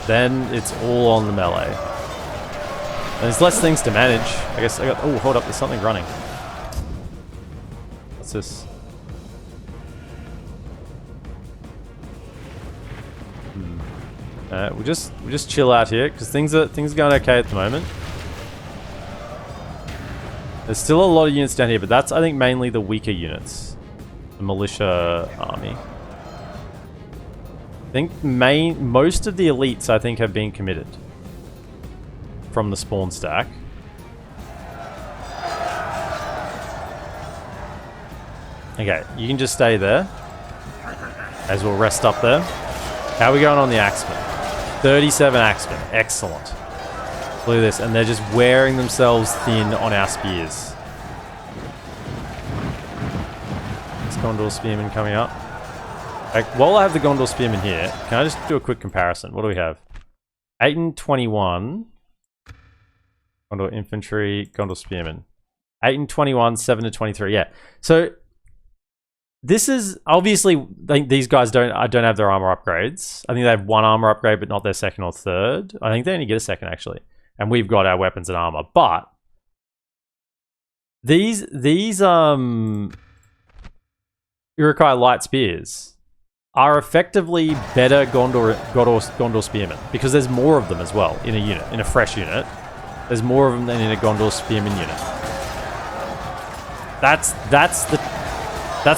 then it's all on the melee. And there's less things to manage. I guess I got... Oh, hold up. There's something running. What's this? We'll just chill out here, because things are going okay at the moment. There's still a lot of units down here, but that's, I think, mainly the weaker units. The militia army. I think most of the elites, I think, have been committed from the spawn stack. Okay, you can just stay there. As we'll rest up there. How are we going on the axemen? 37 axemen. Excellent. Look at this, and they're just wearing themselves thin on our spears. This Gondor spearman coming up. While I have the Gondor spearman here, can I just do a quick comparison? What do we have? 8 and 21. Gondor infantry, Gondor spearmen. 8 and 21, 7 to 23. Yeah. So this is obviously these guys don't have their armor upgrades. I think they have one armor upgrade, but not their second or third. I think they only get a second actually. And we've got our weapons and armor. But these Urukhai light spears are effectively better Gondor spearmen because there's more of them as well in a unit, in a fresh unit. There's more of them than in a Gondor spearman unit. That's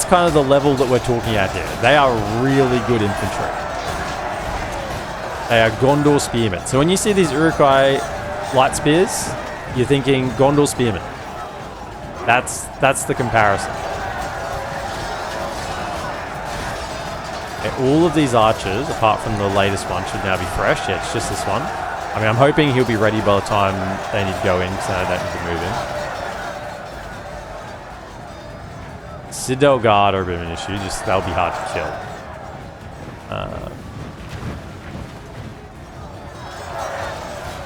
kind of the level that we're talking at here. They are really good infantry. They are Gondor spearmen. So when you see these Urukhai light spears, you're thinking Gondor spearmen. That's the comparison. Okay, all of these archers, apart from the latest one, should now be fresh. Yeah, it's just this one. I mean, I'm hoping he'll be ready by the time they need to go in, so they don't need to move in. Citadel Guard are a bit of an issue. Just they'll be hard to kill.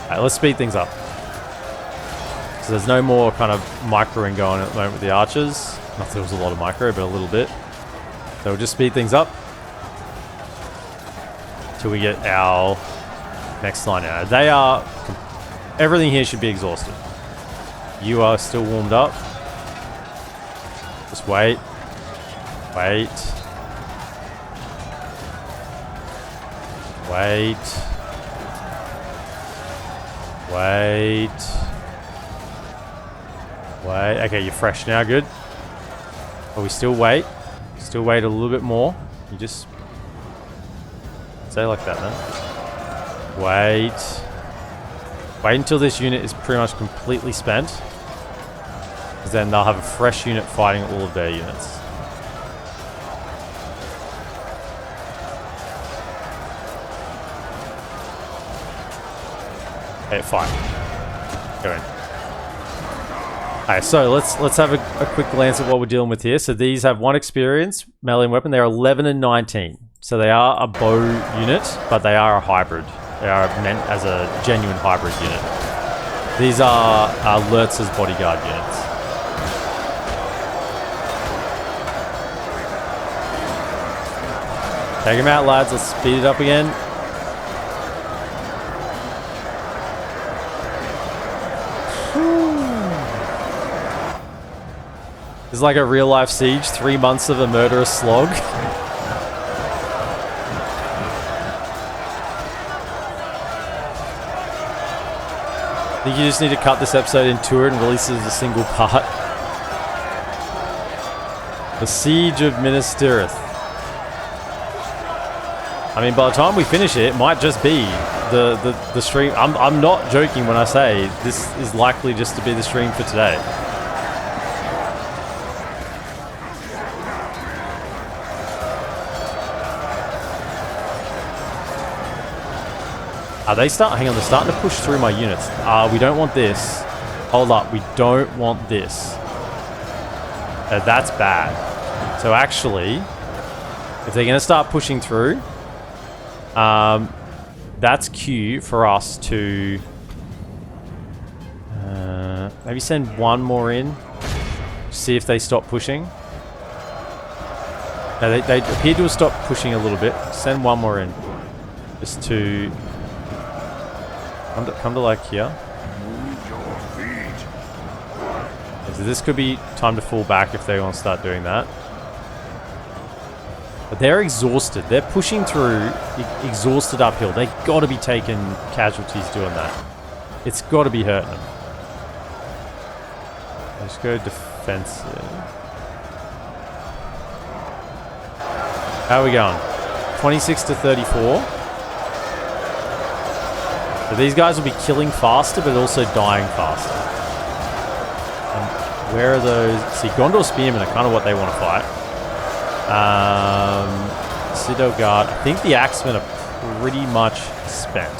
Alright, let's speed things up. So there's no more kind of microing going at the moment with the archers. Not that there was a lot of micro, but a little bit. So we'll just speed things up till we get our next line out. They are... Everything here should be exhausted. You are still warmed up. Just wait. Wait. Wait. Wait. Wait. Okay, you're fresh now. Good. But we still wait. Still wait a little bit more. You just... Say like that, then. Wait. Wait until this unit is pretty much completely spent. Because then they'll have a fresh unit fighting all of their units. Okay, fine. Go in. Alright, so let's have a quick glance at what we're dealing with here. So these have 1 experience, melee weapon. They're 11 and 19. So they are a bow unit, but they are a hybrid. They are meant as a genuine hybrid unit. These are Lurtz's bodyguard units. Take him out, lads. Let's speed it up again. It's like a real life siege. 3 months of a murderous slog. I think you just need to cut this episode in two and release it as a single part. The Siege of Minas Tirith. I mean, by the time we finish it, it might just be the stream. I'm not joking when I say this is likely just to be the stream for today. They're starting to push through my units. We don't want this. Hold up, we don't want this. That's bad. So actually, if they're going to start pushing through, that's cue for us to maybe send one more in. See if they stop pushing. No, they appear to have stopped pushing a little bit. Send one more in. Just to... Come to like here. So this could be time to fall back if they want to start doing that. But they're exhausted. They're pushing through exhausted uphill. They got to be taking casualties doing that. It's got to be hurting them. Let's go defensive. How are we going? 26 to 34. So these guys will be killing faster, but also dying faster. And where are those? See, Gondor Spearmen are kind of what they want to fight. Citadel Guard. I think the Axemen are pretty much spent.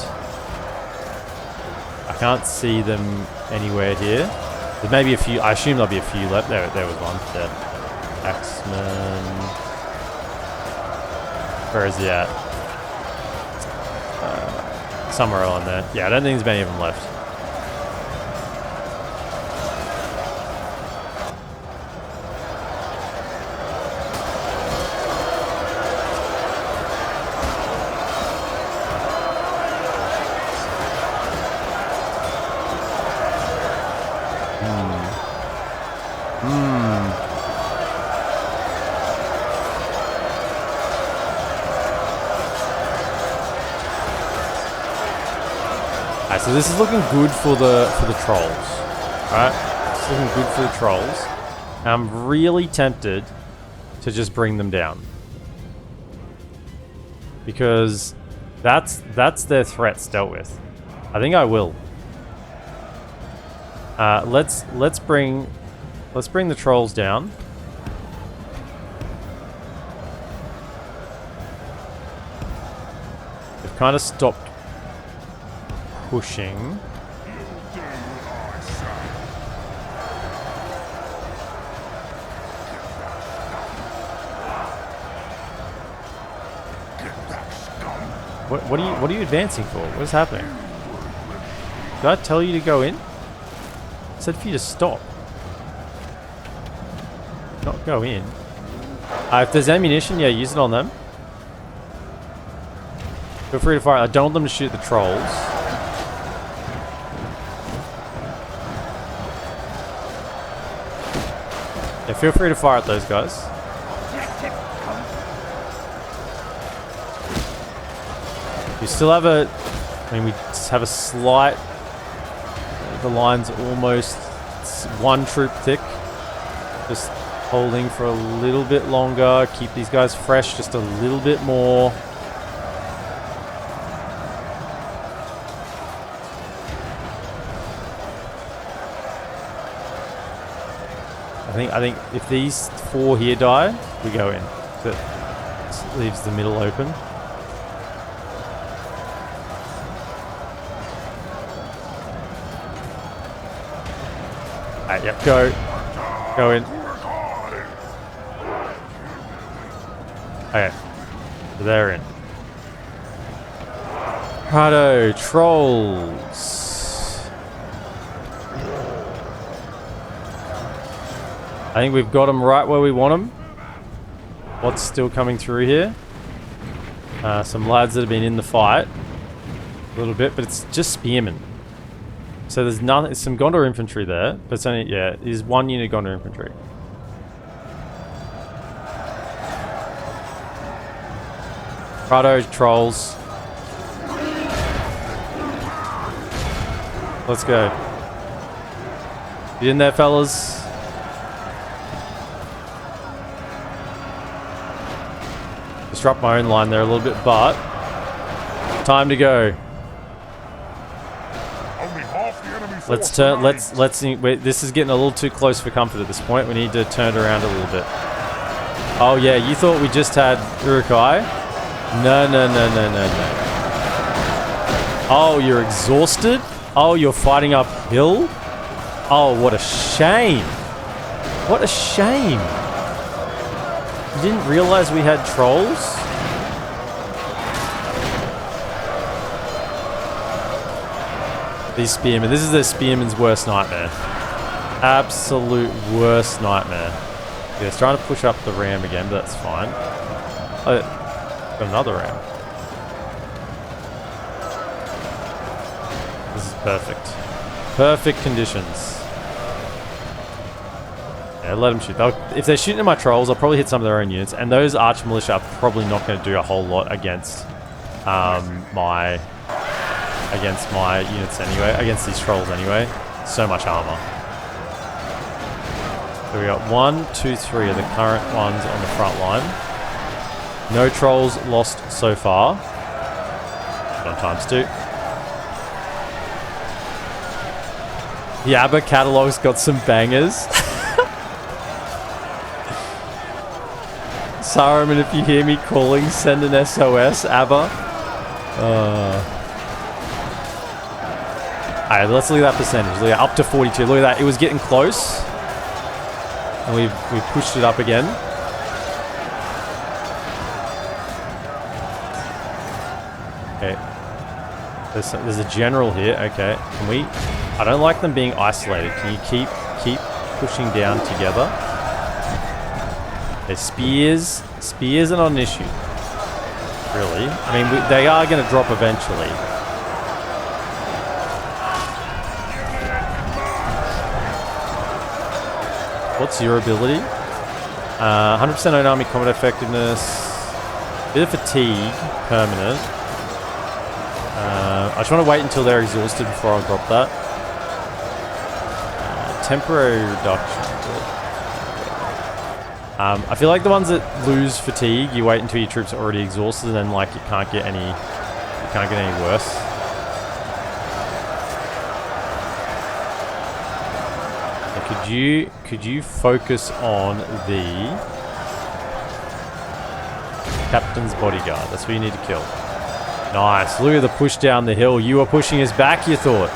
I can't see them anywhere here. There may be a few. I assume there'll be a few left. There was one. There. Axemen. Where is he at? Somewhere on there. Yeah, I don't think there's many of them left. Alright, so this is looking good for the trolls. Alright, this is looking good for the trolls. And I'm really tempted to just bring them down. Because that's their threats dealt with. I think I will. Let's bring the trolls down. They've kind of stopped pushing. What are you advancing for? What is happening? Did I tell you to go in? I said for you to stop. Not go in. If there's ammunition, yeah, use it on them. Feel free to fire. I don't want them to shoot the trolls. Yeah, feel free to fire at those guys. We still have a... I mean, we just have a slight... The line's almost one troop thick. Just holding for a little bit longer. Keep these guys fresh just a little bit more. I think if these 4 here die, we go in. That leaves the middle open. Alright, yep, go. Go in. Okay. So they're in. Righto, trolls. I think we've got them right where we want them. What's still coming through here? Some lads that have been in the fight. A little bit, but it's just spearmen. So there's nothing, some Gondor infantry there, but it's only, yeah, it is 1 unit Gondor infantry. Righto, trolls. Let's go. Get in there, fellas. Disrupt my own line there a little bit, but time to go. Let's turn. Let's. Wait, this is getting a little too close for comfort at this point. We need to turn it around a little bit. Oh yeah, you thought we just had Urukhai? No. Oh, you're exhausted? Oh, you're fighting uphill? Oh, what a shame! What a shame! You didn't realize we had trolls? These spearmen. This is the spearman's worst nightmare. Absolute worst nightmare. Yeah, it's trying to push up the ram again, but that's fine. Oh, got another ram. This is perfect. Perfect conditions. Yeah, let them shoot. If they're shooting at my trolls, I'll probably hit some of their own units, and those arch militia are probably not going to do a whole lot against my units anyway, against these trolls anyway. So much armor. So we got 1, 2, 3 of the current ones on the front line. No trolls lost so far. On ×2. The ABBA catalog's got some bangers. Saruman, if you hear me calling, send an SOS, ABBA. Alright, let's look at that percentage. Look at up to 42. Look at that. It was getting close. And we pushed it up again. Okay. There's a general here. Okay. Can we... I don't like them being isolated. Can you keep pushing down together? Okay, spears. Spears are not an issue. Really. I mean, they are going to drop eventually. What's your ability? 100% own army combat effectiveness. Bit of fatigue, permanent. I just want to wait until they're exhausted before I drop that. Temporary reduction. I feel like the ones that lose fatigue, you wait until your troops are already exhausted, and then like it can't get any worse. Could you focus on the captain's bodyguard? That's what you need to kill. Nice. Look at the push down the hill. You were pushing us back, you thought.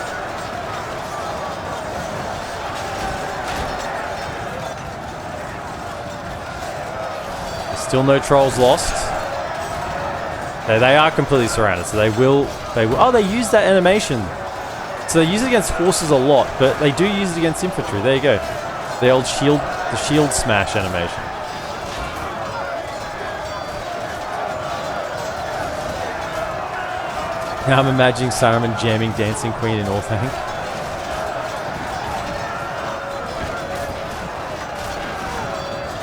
There's still no trolls lost. They are completely surrounded, so they will. Oh, they use that animation. So they use it against horses a lot, but they do use it against infantry. There you go. The old shield smash animation. Now I'm imagining Saruman jamming Dancing Queen in Orthanc.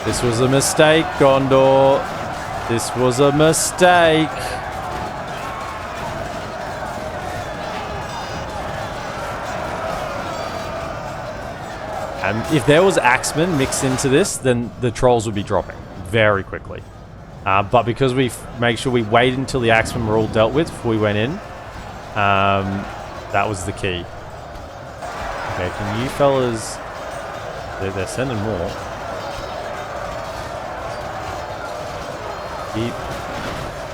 This was a mistake, Gondor. This was a mistake. If there was axemen mixed into this, then the trolls would be dropping very quickly. But because we make sure we waited until the axemen were all dealt with before we went in, that was the key. Okay, can you fellas... They're sending more.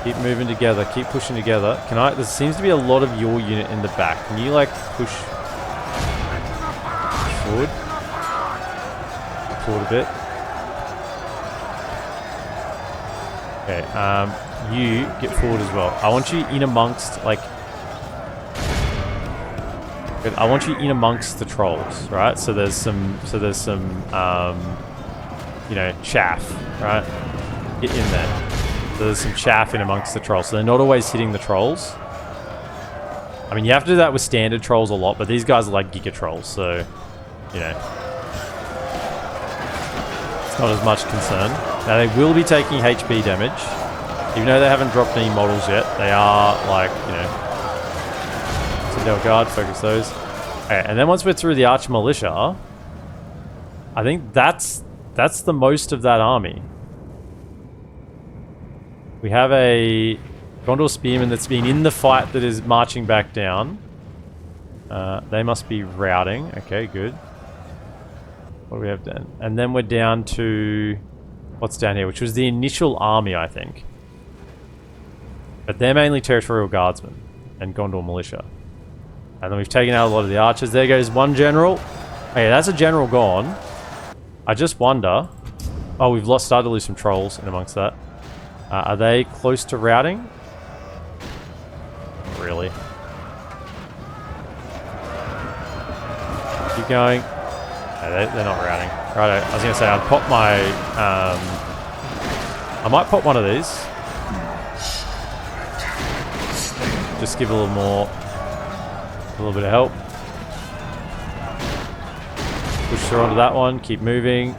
Keep moving together. Keep pushing together. There seems to be a lot of your unit in the back. Can you, like, push forward? Forward a bit. Okay, you get forward as well. I want you in amongst, like... Good. I want you in amongst the trolls, right? So there's some, you know, chaff, right? Get in there. So there's some chaff in amongst the trolls. So they're not always hitting the trolls. I mean, you have to do that with standard trolls a lot, but these guys are like giga trolls, so, you know. It's not as much concern. Now, they will be taking HP damage. Even though they haven't dropped any models yet, they are, like, you know... Citadel Guard, focus those. Okay, and then once we're through the Archer Militia, I think that's the most of that army. We have a Gondor Spearman that's been in the fight that is marching back down. They must be routing. Okay, good. What do we have done? And then we're down to... What's down here? Which was the initial army, I think. But they're mainly Territorial Guardsmen and Gondor Militia. And then we've taken out a lot of the archers. There goes one general. Okay, that's a general gone. I just wonder... Oh, we've started to lose some trolls in amongst that. Are they close to routing? Not really. Keep going. No, they're not routing. Right, I was going to say, I'd pop my... I might pop one of these. Just give a little more... A little bit of help. Push through onto that one. Keep moving.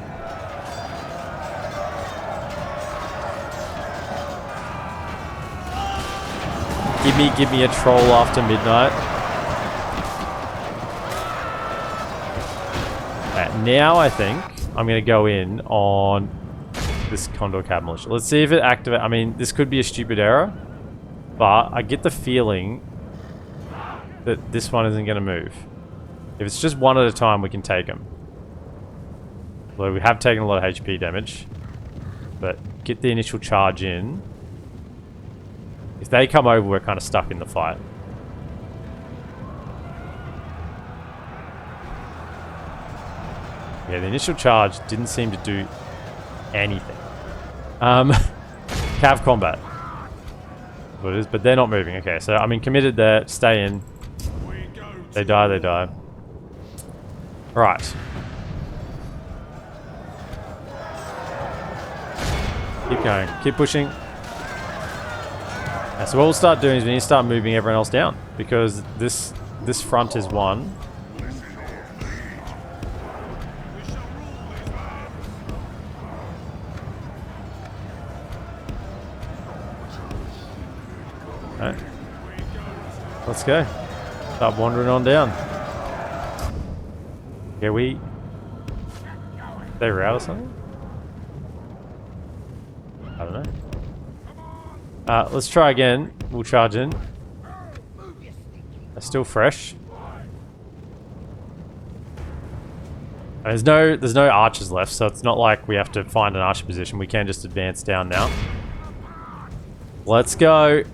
Give me a troll after midnight. Now I think I'm going to go in on this Gondor Cab Militia. Let's see if it activates. I mean, this could be a stupid error, but I get the feeling that this one isn't going to move. If it's just one at a time, we can take them. Although we have taken a lot of HP damage. But get the initial charge in. If they come over, we're kind of stuck in the fight. Yeah, the initial charge didn't seem to do anything. Cav combat. What it is, but they're not moving. Okay, so I mean, committed there. Stay in. They die, they die. Right. Keep going. Keep pushing. And so what we'll start doing is we need to start moving everyone else down. Because this front is one. let's go. Start wandering on down. Yeah, they route or something? I don't know. Let's try again. We'll charge in. They're still fresh. And there's no archers left, so it's not like we have to find an archer position. We can just advance down now. Let's go.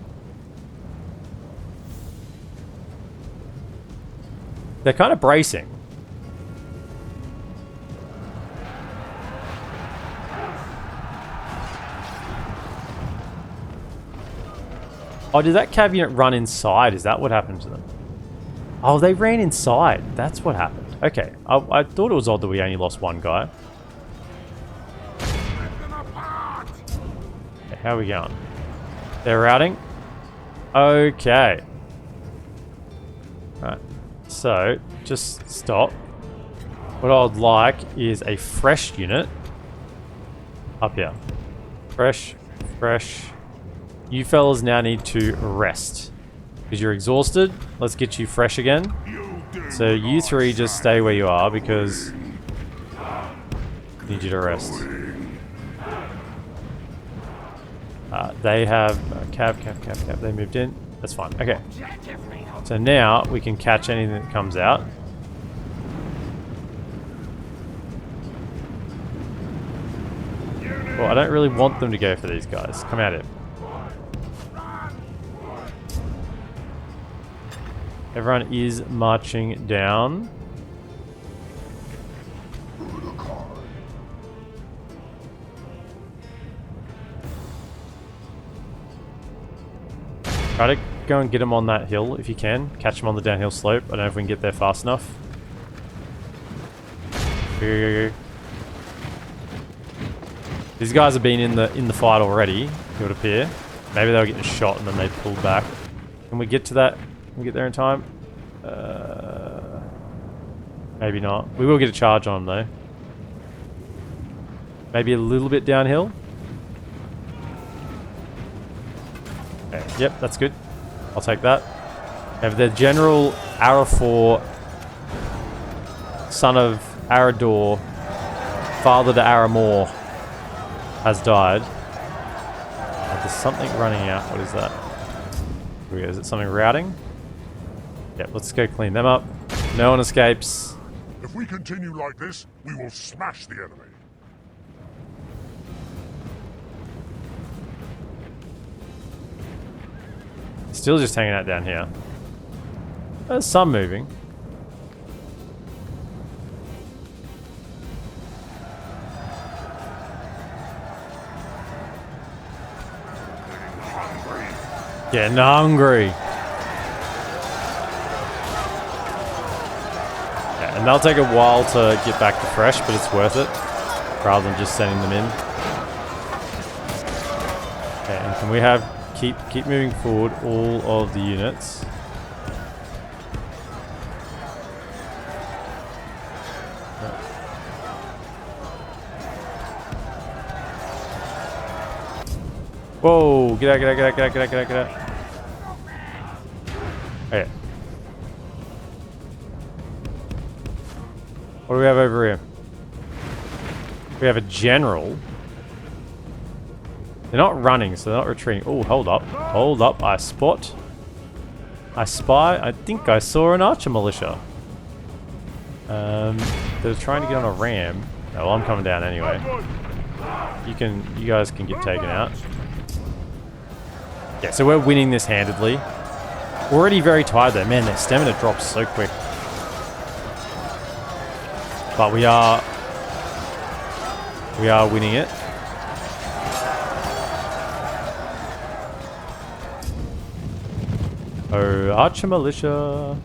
They're kind of bracing. Oh, did that cav unit run inside? Is that what happened to them? Oh, they ran inside. That's what happened. Okay. I thought it was odd that we only lost one guy. Okay, how are we going? They're routing. Okay. Right. So, just stop. What I'd like is a fresh unit. Up here. Fresh. You fellas now need to rest. Because you're exhausted. Let's get you fresh again. So you three just stay where you are because I need you to rest. They have cav. They moved in. That's fine. Okay. So now we can catch anything that comes out. Well, I don't really want them to go for these guys. Come at it. Everyone is marching down. Try to go and get them on that hill if you can. Catch them on the downhill slope. I don't know if we can get there fast enough. Go. These guys have been in the fight already, it would appear. Maybe they were getting shot and then they pulled back. Can we get to that? Can we get there in time? Maybe not. We will get a charge on them though. Maybe a little bit downhill. Okay. Yep, that's good. I'll take that. Have the General Arafor, son of Arador, father to Aramor, has died. There's something running out. What is that? Is it something routing? Yeah, let's go clean them up. No one escapes. If we continue like this, we will smash the enemy. Still just hanging out down here. There's some moving. Getting hungry. Yeah, and they'll take a while to get back to fresh, but it's worth it. Rather than just sending them in. Okay, and can we have keep moving forward all of the units. Whoa! Get out! Okay. What do we have over here? We have a general. They're not running, so they're not retreating. Oh, hold up. Hold up. I spy. I think I saw an archer militia. They're trying to get on a ram. Oh, well, I'm coming down anyway. You guys can get taken out. Yeah, so we're winning this handedly. Already very tired though. Man, their stamina drops so quick. But we are winning it. Oh, archer militia.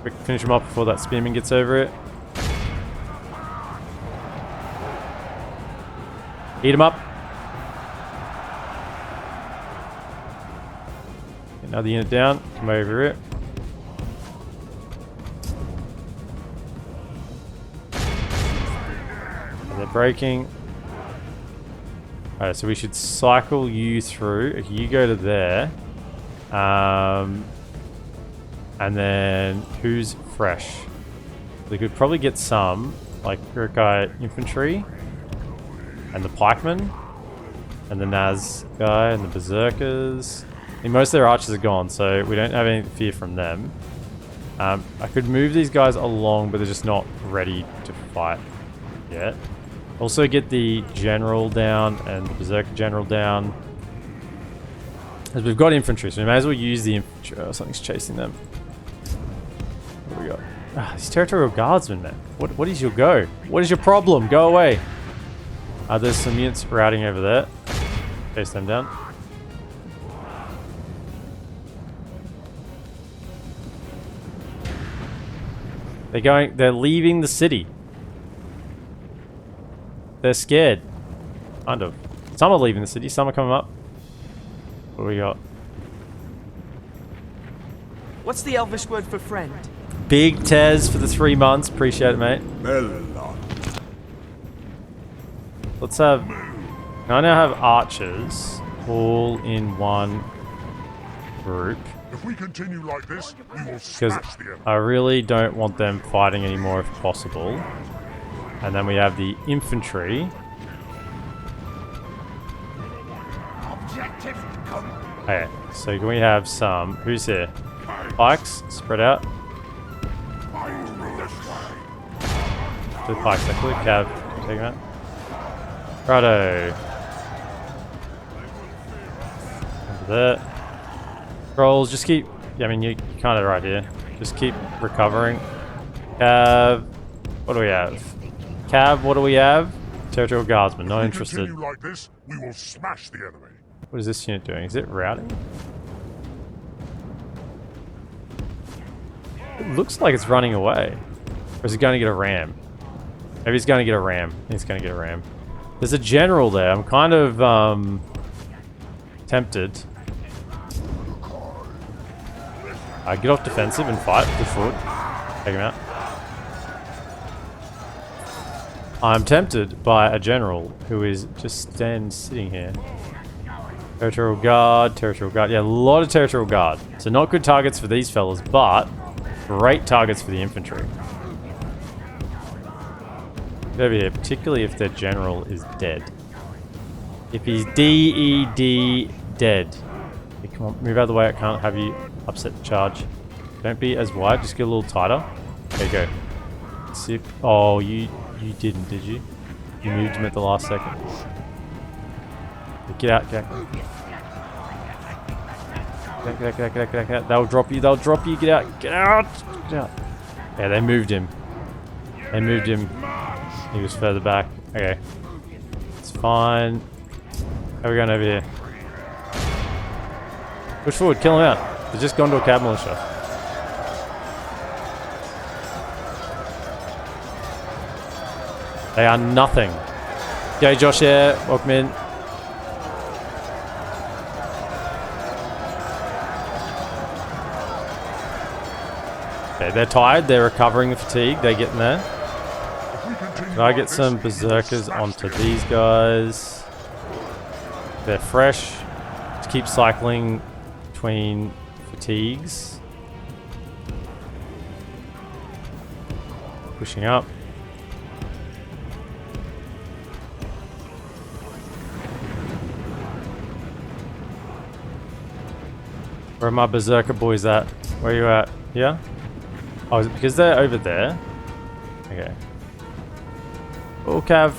Quick, finish him up before that spearman gets over it. Eat him up. Get another unit down. Come over it. They're breaking. Alright, so we should cycle you through. Okay, you go to there. And then who's fresh? We could probably get some, like Urukhai infantry, and the pikemen, and the Naz guy, and the berserkers. I mean, most of their archers are gone, so we don't have any fear from them. I could move these guys along, but they're just not ready to fight yet. Also get the general down and the berserker general down. Because we've got infantry, so we may as well use the infantry. Oh, something's chasing them. What do we got? Ah, these territorial guardsmen, man. What is your go? What is your problem? Go away. There's some units routing over there. Chase them down. They're leaving the city. They're scared. Kind of. Some are leaving the city, some are coming up. What do we got? What's the Elvish word for friend? Big Tez for the 3 months. Appreciate it, mate. Let's have... I now have archers all in one group. If we continue like this, we will Because smash the enemy. I really don't want them fighting anymore if possible. And then we have the infantry. Okay, so can we have some... Who's here? Pikes, spread out. The pikes, actually. Cav, take them out. Righto. Over there. Rolls, just keep... Yeah, I mean, you're kind of right here. Just keep recovering. Cav... What do we have? Cav, what do we have? Territorial Guardsman, not interested. If we continue like this, we will smash the enemy. What is this unit doing? Is it routing? It looks like it's running away. Or is it going to get a ram? Maybe it's going to get a ram. I think it's going to get a ram. There's a general there. I'm kind of tempted. Get off defensive and fight. Good forward. Take him out. I'm tempted by a general who is just sitting here. Territorial guard, territorial guard. Yeah, a lot of territorial guard. So not good targets for these fellas, but great targets for the infantry. Get over here, particularly if their general is dead. If he's DED dead. Okay, come on, move out of the way. I can't have you upset the charge. Don't be as wide, just get a little tighter. There you go. Let's see if, oh, you didn't, did you? You moved him at the last second. Get out, get out. Get out. They'll drop you, get out, get out, get out. Yeah, they moved him. They moved him. He was further back. Okay. It's fine. How are we going over here? Push forward, kill him out. They're just Gondor Cab Militia. They are nothing. G'day Josh here, welcome in. Okay, they're tired, they're recovering the fatigue, they're getting there. Can I get some berserkers onto these guys? They're fresh. Just keep cycling between fatigues. Pushing up. Where are my berserker boys at? Where are you at? Here? Oh, is it because they're over there? Okay. Oh, Cav.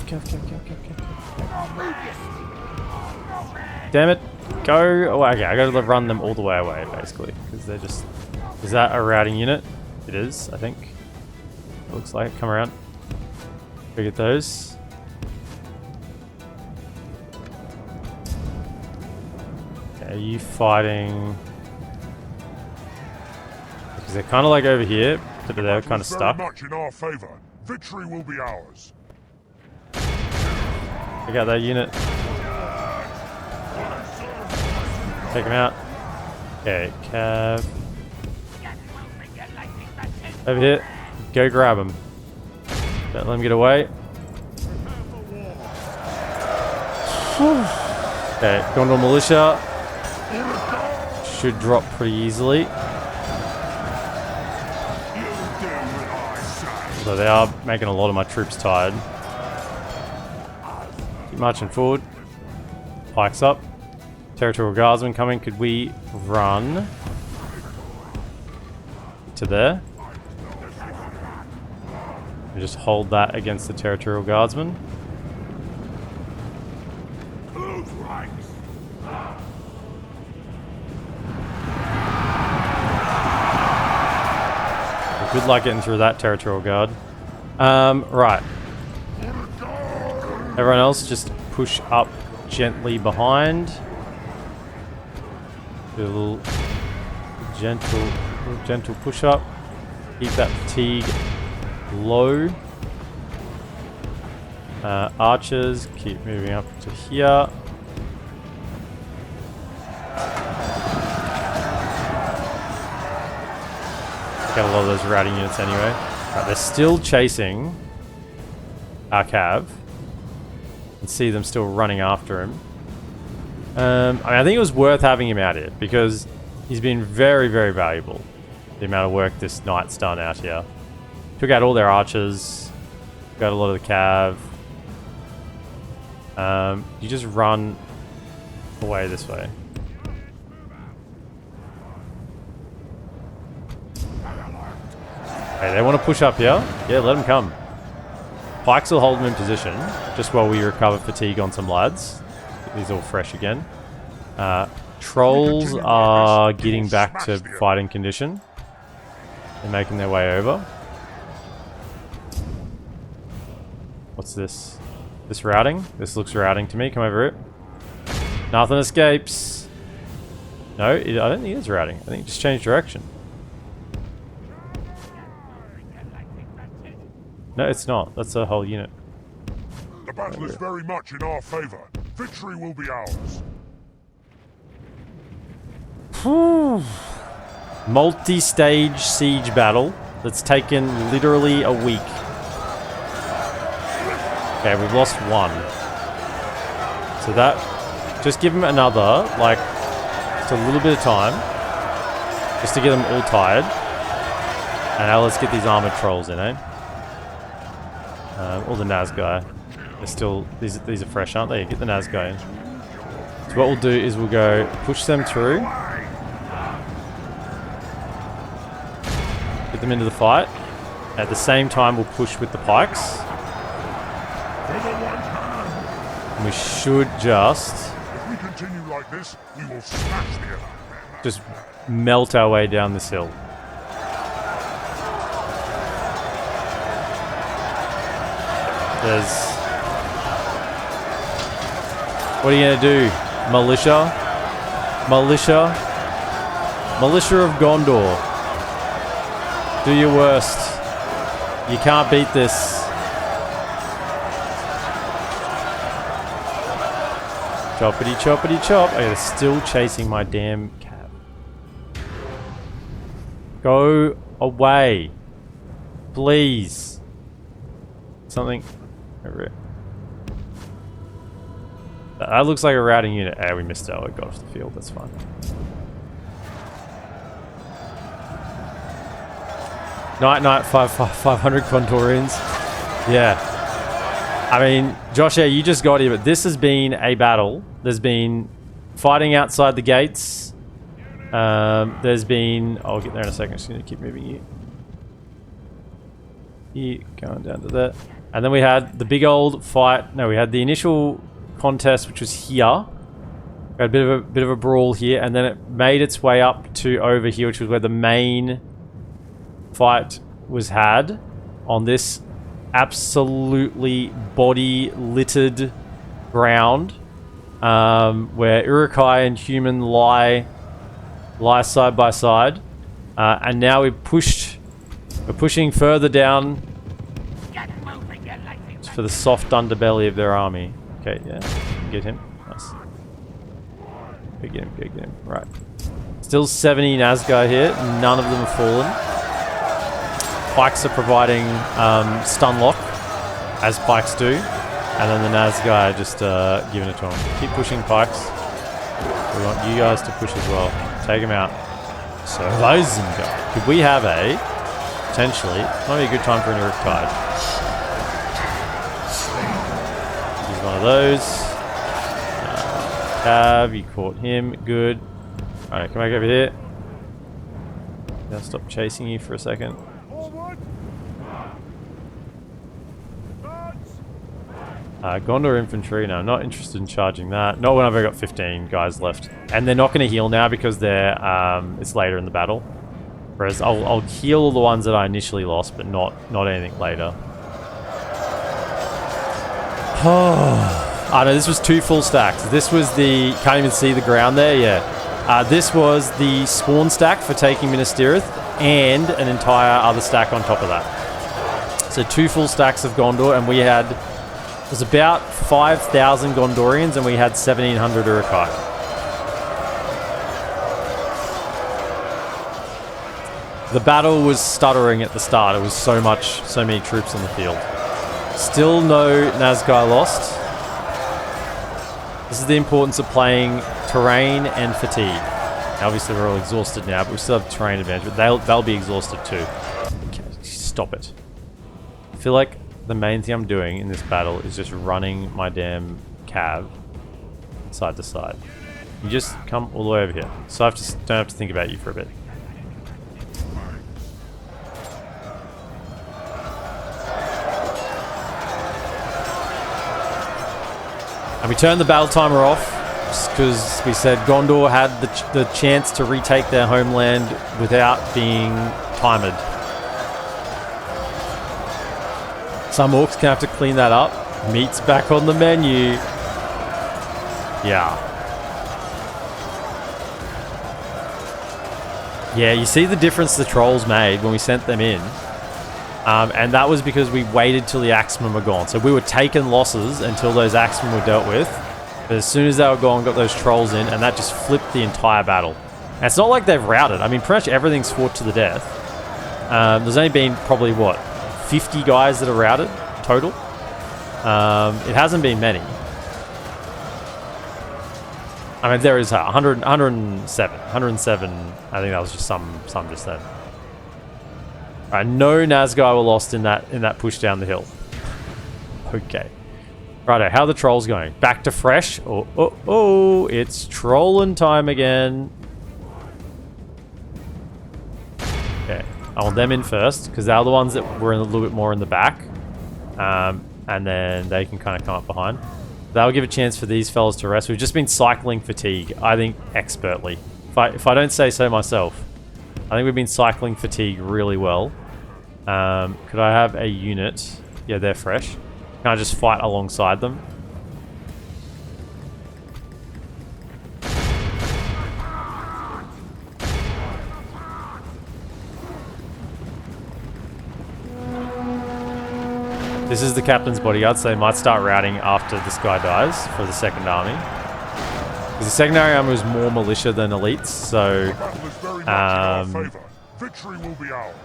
Damn it. Go. Oh, okay, I gotta run them all the way away, basically. Because they're just... Is that a routing unit? It is, I think. It looks like. Come around. Go get those. Okay, are you fighting... Because they're kind of like over here, but they're kind of stuck. Very much in our favor. Victory will be ours. Check out that unit. Take him out. Okay, Cav. Over here. Go grab him. Don't let him get away. Okay, Gondor Militia should drop pretty easily. So they are making a lot of my troops tired. Keep marching forward. Pikes up. Territorial Guardsmen coming. Could we run to there? And just hold that against the Territorial Guardsmen. Good luck getting through that Territorial Guard. Right. Everyone else just push up gently behind. Do a little gentle push up. Keep that fatigue low. Archers, keep moving up to here. Got a lot of those routing units anyway. Right, they're still chasing our cav. And see them still running after him. I mean, I think it was worth having him out here because he's been very, very valuable. The amount of work this knight's done out here. Took out all their archers. Got a lot of the cav. You just run away this way. Hey, they want to push up here? Yeah, let them come. Pikes will hold them in position just while we recover fatigue on some lads. Get these all fresh again. Trolls are getting back to fighting condition. They're making their way over. What's this? This routing? This looks routing to me. Come over it. Nothing escapes. No, I don't think it's routing. I think it just changed direction. No, it's not. That's a whole unit. The battle is very much in our favor. Victory will be ours. Multi-stage siege battle that's taken literally a week. Okay, we've lost one. So that... Just give them another, like, just a little bit of time. Just to get them all tired. And now let's get these armored trolls in, eh? Or the Nazgai. They're still... These are fresh, aren't they? Get the Nazgai in. So what we'll do is we'll go push them through. Get them into the fight. At the same time, we'll push with the pikes. And we should just... If we continue like this, we will smash the enemy. Just melt our way down this hill. There's... What are you gonna do? Militia? Militia? Militia of Gondor. Do your worst. You can't beat this. Choppity choppity chop. Oh, they're still chasing my damn cab. Go away. Please. Something over here. That looks like a routing unit. Ah, we missed it. Oh, it got off the field. That's fine. Night, 500 Gondorians. Yeah. I mean, Josh, yeah, you just got here, but this has been a battle. There's been fighting outside the gates. There's been... I'll get there in a second. I'm just going to keep moving you. Here, going down to there. And then we had the big old fight. No, we had the initial contest, which was here. We had a bit of a brawl here, and then it made its way up to over here, which was where the main fight was had on this absolutely body littered ground, where Urukhai and human lie side by side, and now we're pushing further down for the soft underbelly of their army. Okay, yeah, get him. Nice. Go get him. Right. Still 70 Nazgûl here. None of them have fallen. Pikes are providing stun lock, as pikes do. And then the Naz guy just giving it to him. Keep pushing pikes. We want you guys to push as well. Take him out. So Isengard. Could we have a potentially might be a good time for an Urukhai. He's one of those. Cav, you caught him. Good. Alright, come back over here. I'll stop chasing you for a second. Gondor infantry. No, I'm not interested in charging that. Not when I've only got 15 guys left. And they're not going to heal now because they're it's later in the battle. Whereas I'll heal all the ones that I initially lost, but not anything later. Oh no, this was 2 full stacks. This was the... Can't even see the ground there? Yeah. This was the spawn stack for taking Minas Tirith and an entire other stack on top of that. So 2 full stacks of Gondor, and we had... It was about 5,000 Gondorians, and we had 1,700 Urukhai. The battle was stuttering at the start. It was so many troops on the field. Still no Nazgûl lost. This is the importance of playing terrain and fatigue. Now, obviously, we're all exhausted now, but we still have terrain advantage. But they'll be exhausted too. Okay, stop it. I feel like the main thing I'm doing in this battle is just running my damn cav side to side. You just come all the way over here. So I don't have to think about you for a bit. And we turned the battle timer off just because we said Gondor had the chance to retake their homeland without being timed. Some orcs can have to clean that up. Meat's back on the menu. Yeah. Yeah, you see the difference the trolls made when we sent them in. And that was because we waited till the axemen were gone. So we were taking losses until those axemen were dealt with. But as soon as they were gone, got those trolls in, and that just flipped the entire battle. And it's not like they've routed. I mean, pretty much everything's fought to the death. There's only been probably, what, 50 guys that are routed total. It hasn't been many. I mean, there is 107. 107. I think that was just some just then. Alright, no Nazgûl were lost in that push down the hill. Okay. Righto, how are the trolls going? Back to fresh? Oh, it's trolling time again. Okay. I want them in first, because they're the ones that were a little bit more in the back. And then they can kind of come up behind. That'll give a chance for these fellas to rest. We've just been cycling fatigue, I think, expertly. If I don't say so myself. I think we've been cycling fatigue really well. Could I have a unit? Yeah, they're fresh. Can I just fight alongside them? This is the captain's bodyguard, so they might start routing after this guy dies for the second army. Because the secondary army was more militia than elites, so... Victory will be ours.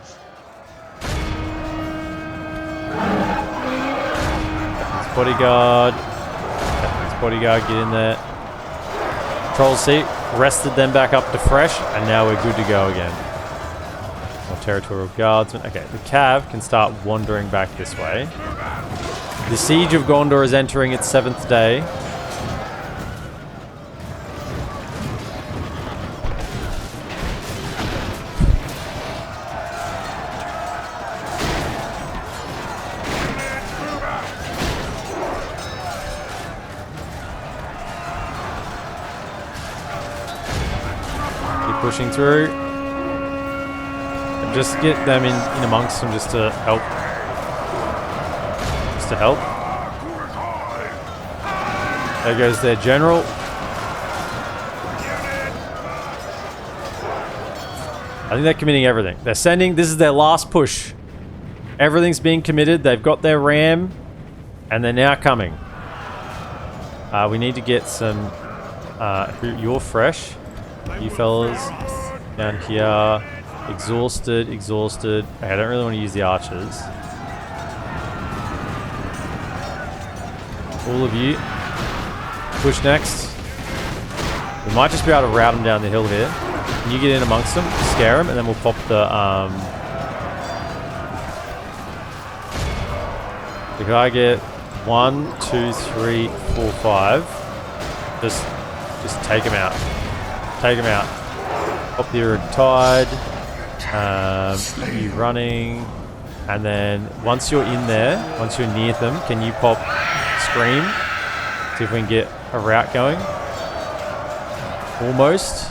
Captain's bodyguard, get in there. Trolls see, rested them back up to fresh, and now we're good to go again. More territorial guardsmen. Okay, the cav can start wandering back this way. The siege of Gondor is entering its 7th day. Pushing through. And just get them in amongst them just to help. There goes their general. I think they're committing everything. They're sending, this is their last push. Everything's being committed. They've got their ram and they're now coming. We need to get some, you're fresh. You fellas down here, exhausted. Okay, I don't really want to use the archers. All of you. Push next. We might just be able to route them down the hill here. Can you get in amongst them, scare them, and then we'll pop the guy get 1, 2, 3, 4, 5. Just take him out. Take him out. Pop the tide. You running. And then once you're in there, once you're near them, can you pop Scream? See if we can get a route going. Almost.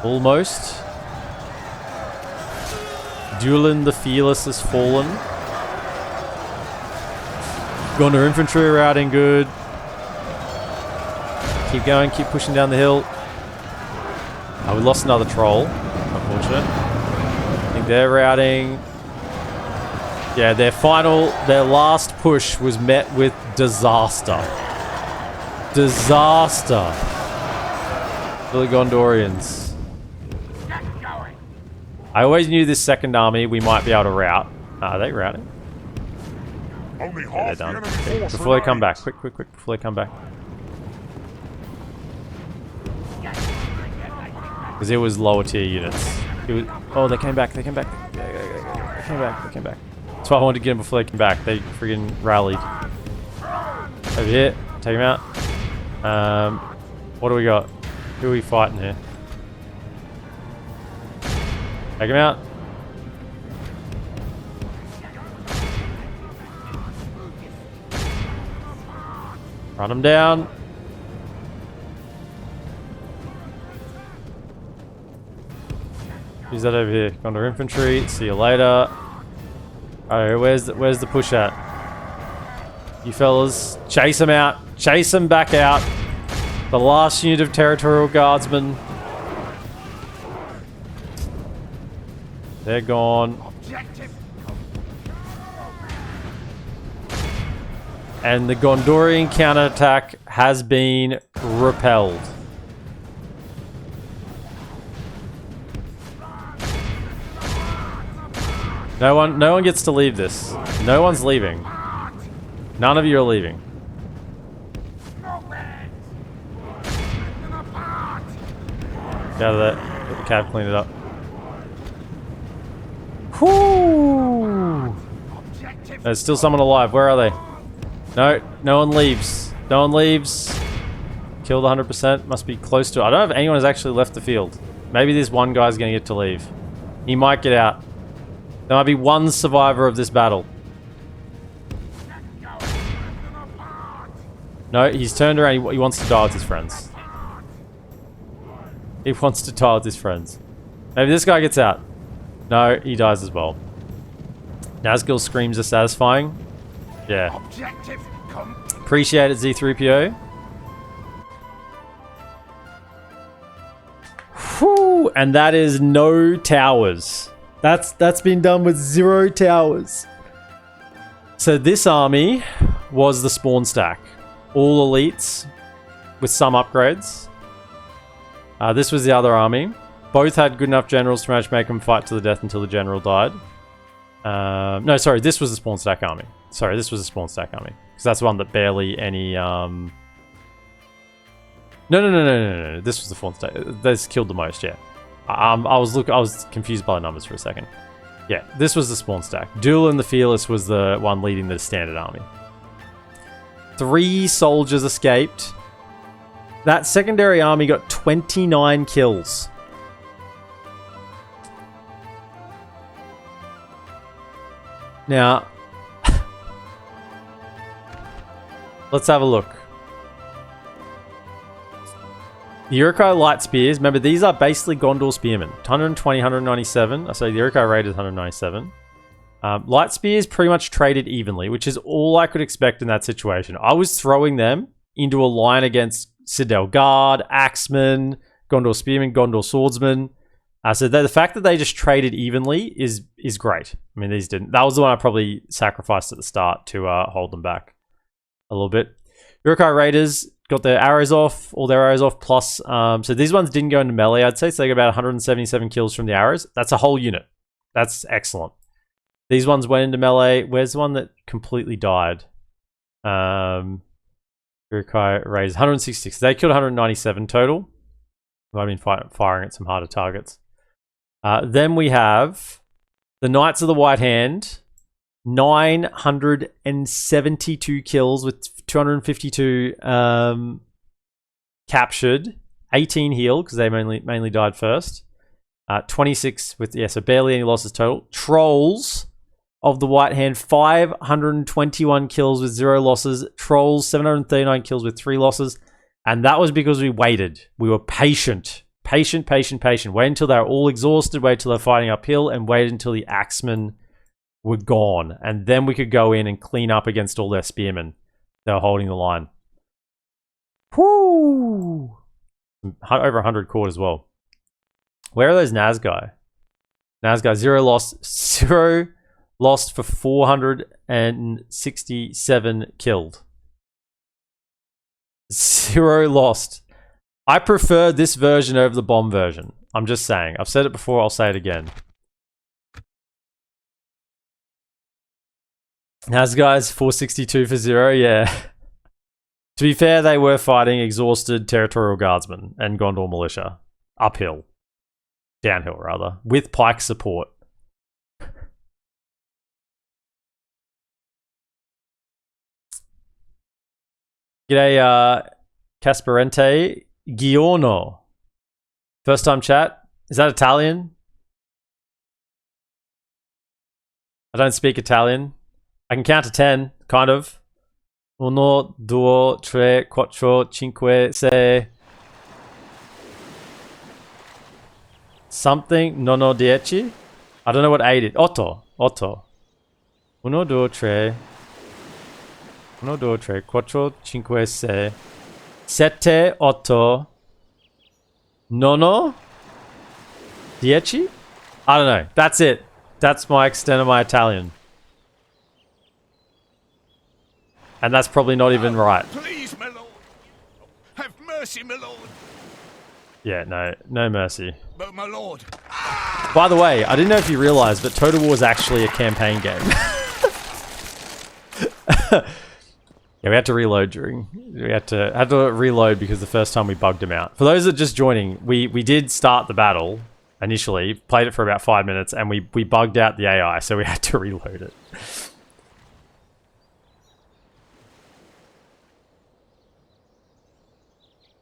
Almost. Duelin the Fearless has fallen. Gondor infantry routing good. Keep going, keep pushing down the hill. We lost another troll. Unfortunate. I think they're routing. Yeah, their last push was met with disaster. Disaster. For the Gondorians. I always knew this second army we might be able to route. Are they routing? Only Yeah, half they're the done. enemy Okay, force before they come remains. back. Quick, before they come back. Because it was lower tier units. Oh, they came back. They came back. They came back. That's why I wanted to get them before they came back. They friggin' rallied. Over here. Take them out. What do we got? Who are we fighting here? Take him out. Run him down. Who's that over here? Gondor infantry. See you later. Alright, where's the push at? You fellas, chase him out. Chase him back out. The last unit of territorial guardsmen. They're gone. And the Gondorian counterattack has been repelled. No one gets to leave this. No one's leaving. None of you are leaving. Get out of there. Let the cab clean it up. Whoo! There's still someone alive. Where are they? No one leaves. No one leaves. Killed 100%. Must be close to it. I don't know if anyone has actually left the field. Maybe this one guy's going to get to leave. He might get out. There might be one survivor of this battle. No, he's turned around. He wants to die with his friends. He wants to die with his friends. Maybe this guy gets out. No, he dies as well. Nazgul screams are satisfying. Yeah. Appreciate it, Z3PO. Whew, and that is no towers. That's been done with 0 towers. So this army was the spawn stack. All elites with some upgrades. This was the other army. Both had good enough generals to manage to make them fight to the death until the general died. No, sorry, this was the spawn stack army. Sorry, this was the spawn stack army. Because that's the one that barely any... No. This was the spawn stack. This killed the most, yeah. I was confused by the numbers for a second. Yeah, this was the spawn stack. Duelin the Fearless was the one leading the standard army. 3 soldiers escaped. That secondary army got 29 kills. Now, let's have a look. The Urukhai Light Spears, remember these are basically Gondor Spearmen. 120, 197. So the Urukhai Raiders 197. Light Spears pretty much traded evenly, which is all I could expect in that situation. I was throwing them into a line against Citadel Guard, Axemen, Gondor Spearmen, Gondor Swordsmen. So the fact that they just traded evenly is great. I mean, these didn't. That was the one I probably sacrificed at the start to hold them back a little bit. Urukhai Raiders got their arrows off, all their arrows off, plus... so these ones didn't go into melee, I'd say. So they got about 177 kills from the arrows. That's a whole unit. That's excellent. These ones went into melee. Where's the one that completely died? Urukhai raised 166. They killed 197 total. I've been firing at some harder targets. Then we have the Knights of the White Hand. 972 kills with 252 captured. 18 healed because they mainly died first. 26 with, so barely any losses total. Trolls of the White Hand, 521 kills with 0 losses. Trolls, 739 kills with 3 losses. And that was because we waited. We were patient. Patient. Wait until they were all exhausted. Wait until they're fighting uphill. And wait until the axemen were gone. And then we could go in and clean up against all their spearmen. They were holding the line. Whoo! Over 100 cord as well. Where are those Nazgai? Nazgai, 0 lost. 0 lost for 467 killed. 0 lost. I prefer this version over the bomb version. I'm just saying. I've said it before, I'll say it again. Nazgai's 462 for 0, yeah. To be fair, they were fighting exhausted territorial guardsmen and Gondor militia. Uphill. Downhill, rather. With pike support. G'day, Casperente Giorno. First time chat. Is that Italian? I don't speak Italian. I can count to 10, kind of. 1, 2, 3, 4, 5, 6. Something. No, 10. I don't know what 8 is. 8. 1, 2, 3. 1, 2, 3, 4, 5, 6. 7, 8. 9. 10? I don't know. That's it. That's my extent of my Italian. And that's probably not even right. Please, my lord. Have mercy, my lord. Yeah, no mercy. But my lord. By the way, I didn't know if you realized, but Total War is actually a campaign game. Yeah, we had to reload had to reload because the first time we bugged him out. For those that are just joining, we did start the battle initially, played it for about 5 minutes, and we bugged out the AI, so we had to reload it.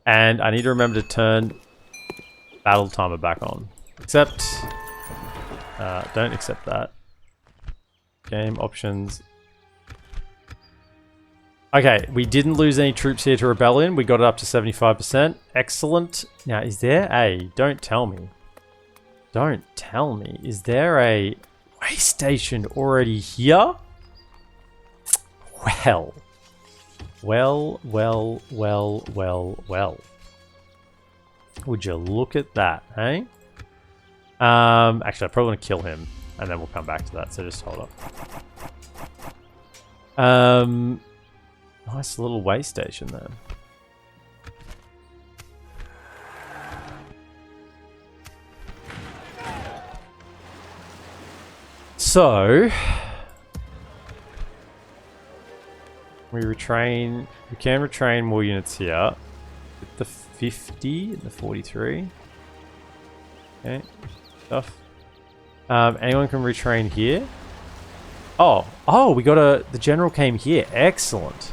And I need to remember to turn battle timer back on. Accept. Don't accept that. Game options. Okay, we didn't lose any troops here to rebellion. We got it up to 75%. Excellent. Now, is there a... Don't tell me. Don't tell me. Is there a way station already here? Well. Would you look at that, eh? Actually, I probably want to kill him, and then we'll come back to that, so just hold up. Nice little way station there. So... we can retrain more units here. With the 50 and the 43. Okay, stuff. Anyone can retrain here? Oh, we got the general came here. Excellent.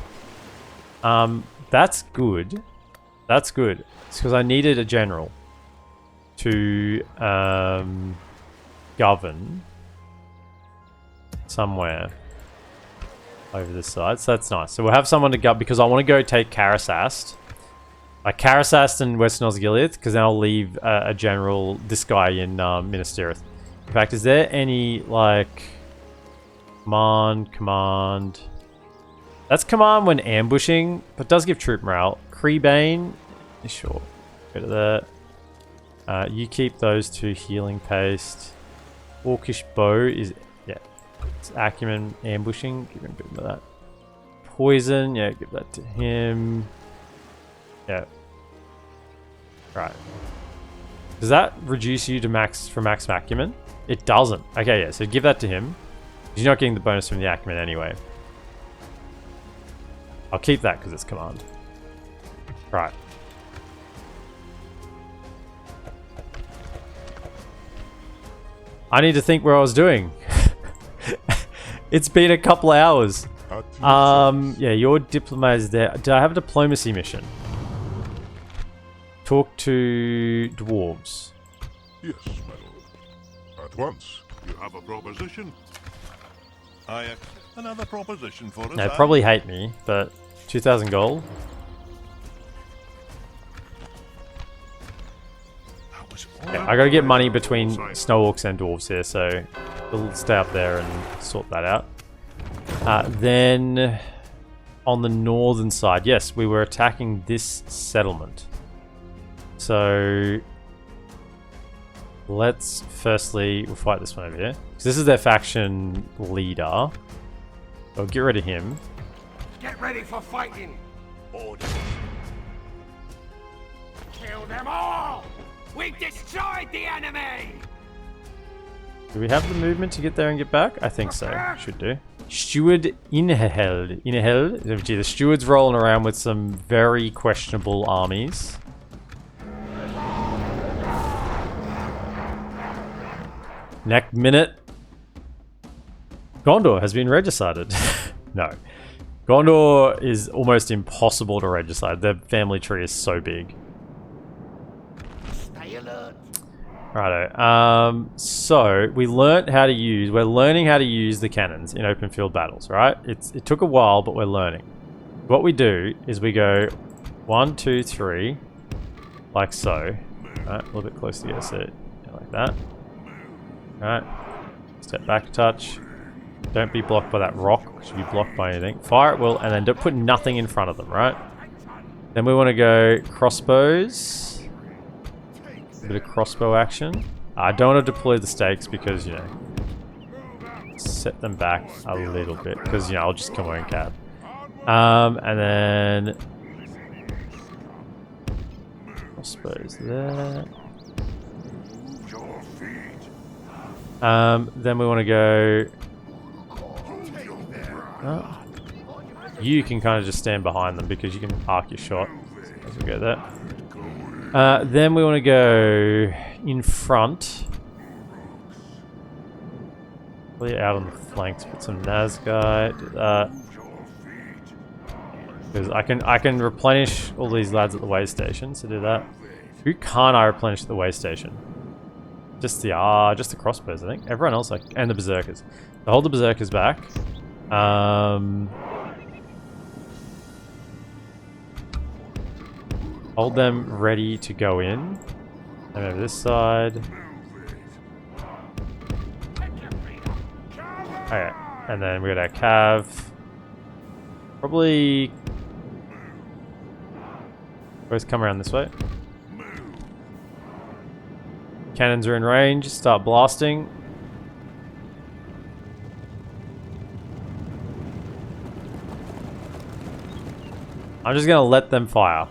That's good. That's good. It's because I needed a general to govern somewhere over this side, so that's nice. So we'll have someone to go, because I want to go take Karasast. Like Karasast and Western Osgiliath, because then I'll leave a general, this guy in Minas Tirith. In fact, is there any, like, command? That's command when ambushing, but does give troop morale. Creebane, sure. Go to that. You keep those 2 healing paste. Orcish bow is... It's acumen ambushing. Give him a bit of that. Poison. Yeah, give that to him. Yeah. Right. Does that reduce you to max acumen? It doesn't. Okay, yeah. So give that to him. You're not getting the bonus from the acumen anyway. I'll keep that because it's command. Right. I need to think where I was doing. It's been a couple of hours. Yeah, your diplomat is there. Do I have a diplomacy mission? Talk to dwarves. Yes, my lord. At once. You have a proposition? I another proposition for us. They probably hate me, but 2,000 gold. Yeah, I gotta get money between snow orcs and dwarves here, so we'll stay up there and sort that out. Then on the northern side, yes, we were attacking this settlement. So let's firstly, we'll fight this one over here. So this is their faction leader. So get rid of him. Get ready for fighting! Order. Kill them all! We've destroyed the enemy! Do we have the movement to get there and get back? I think so. Should do. Steward Inheld. Inheld? Gee, the steward's rolling around with some very questionable armies. Next minute. Gondor has been regicided. No. Gondor is almost impossible to regicide. Their family tree is so big. Stay alert. Righto. So we learnt how to use. We're learning how to use the cannons in open field battles, right? It took a while, but we're learning. What we do is we go 1, 2, 3, like so. Right, a little bit closer to get us it, like that. Right. Step back a touch. Don't be blocked by that rock. Should be blocked by anything. Fire at will, and then don't put nothing in front of them, right? Then we want to go crossbows. A bit of crossbow action. I don't want to deploy the stakes because, you know, set them back a little bit because, you know, I'll just come over and cab. And then crossbows there. Then we want to go. Oh. You can kind of just stand behind them because you can arc your shot as we go there. Then we want to go in front. Probably out on the flanks, put some Nazgûl, do that. Because I can replenish all these lads at the way station, so do that. Who can't I replenish at the way station? Just the crossbows, I think. Everyone else, like, and the berserkers. So hold the berserkers back. Hold them ready to go in. And over this side. Okay, and then we got our cav. Probably both come around this way. Cannons are in range, start blasting. I'm just gonna let them fire.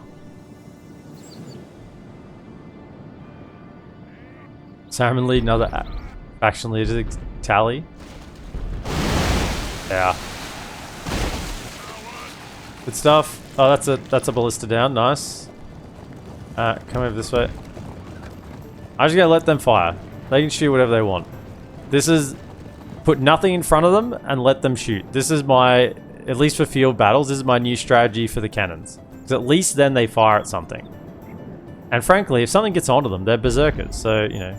Saruman lead another faction leader tally. Yeah. Good stuff. Oh, that's a ballista down. Nice. Come over this way. I'm just gonna let them fire. They can shoot whatever they want. This is put nothing in front of them and let them shoot. This is my, at least for field battles, this is my new strategy for the cannons. Because at least then they fire at something. And frankly, if something gets onto them, they're berserkers. So, you know.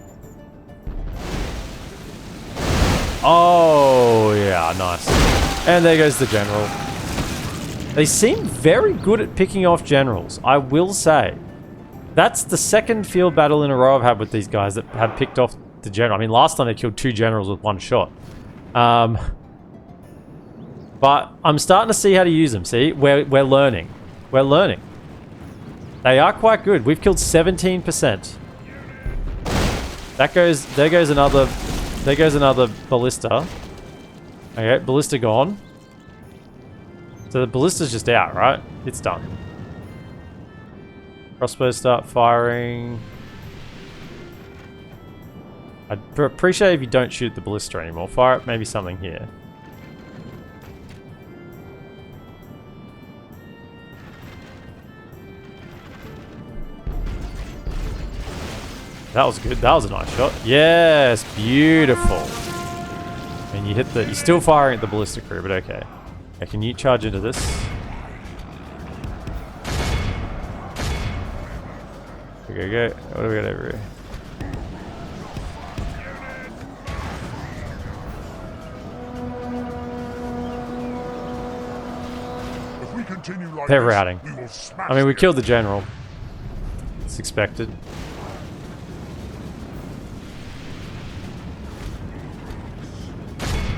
Oh, yeah, nice. And there goes the general. They seem very good at picking off generals, I will say. That's the second field battle in a row I've had with these guys that have picked off the general. I mean, last time they killed 2 generals with 1 shot. But I'm starting to see how to use them. See, we're learning. We're learning. They are quite good. We've killed 17%. There goes another ballista. Okay, ballista gone. So the ballista's just out, right? It's done. Crossbows start firing. I'd appreciate if you don't shoot the ballista anymore. Fire up maybe something here. That was good. That was a nice shot. Yes, beautiful. And you hit the... You're still firing at the ballistic crew, but okay. Okay, can you charge into this? Go. What do we got over here? If we continue like They're this, routing. we will smash I mean, we the killed the general. It's expected.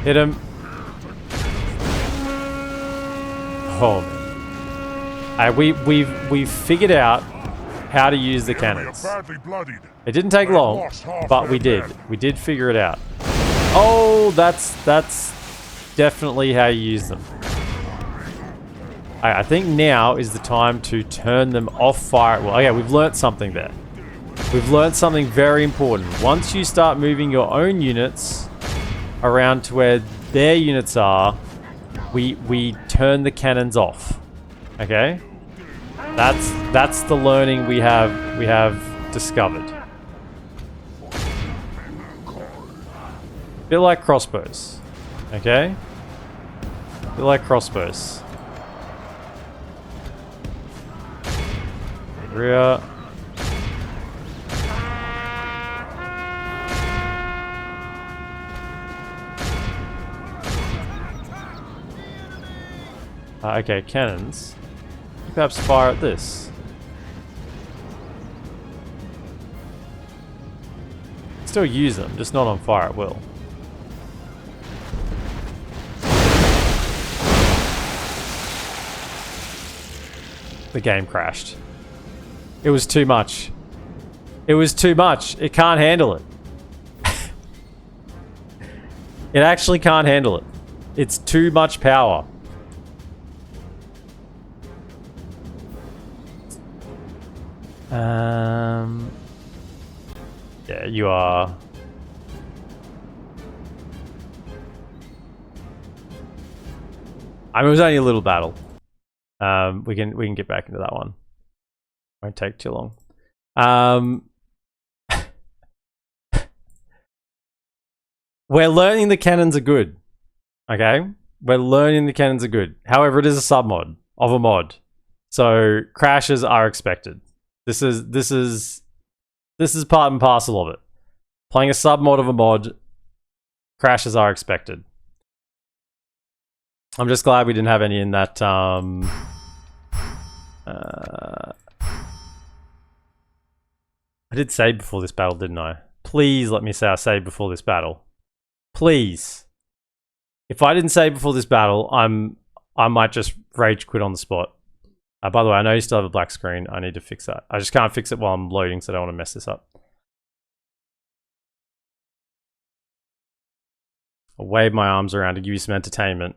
Hit him. Oh man. We've figured out how to use the enemy are cannons. badly bloodied. It didn't take They have long, lost half but their we did. men. We did figure it out. Oh, that's definitely how you use them. I think now is the time to turn them off fire. Well, okay, we've learnt something there. We've learnt something very important. Once you start moving your own units around to where their units are, we turn the cannons off. Okay? That's the learning we have discovered. Bit like crossbows. Okay? Bit like crossbows. Rear. Okay, cannons. Perhaps fire at this. Still use them, just not on fire at will. The game crashed. It was too much. It was too much. It can't handle it. It actually can't handle it. It's too much power. Yeah, you are. I mean, it was only a little battle. We can get back into that one. Won't take too long. We're learning the cannons are good. Okay? We're learning the cannons are good. However, it is a submod of a mod. So crashes are expected. This is part and parcel of it. Playing a submod of a mod, crashes are expected. I'm just glad we didn't have any in that I did save before this battle, didn't I? Please let me say I saved before this battle. Please. If I didn't save before this battle, I might just rage quit on the spot. By the way, I know you still have a black screen. I need to fix that. I just can't fix it while I'm loading, so I don't want to mess this up. I'll wave my arms around to give you some entertainment.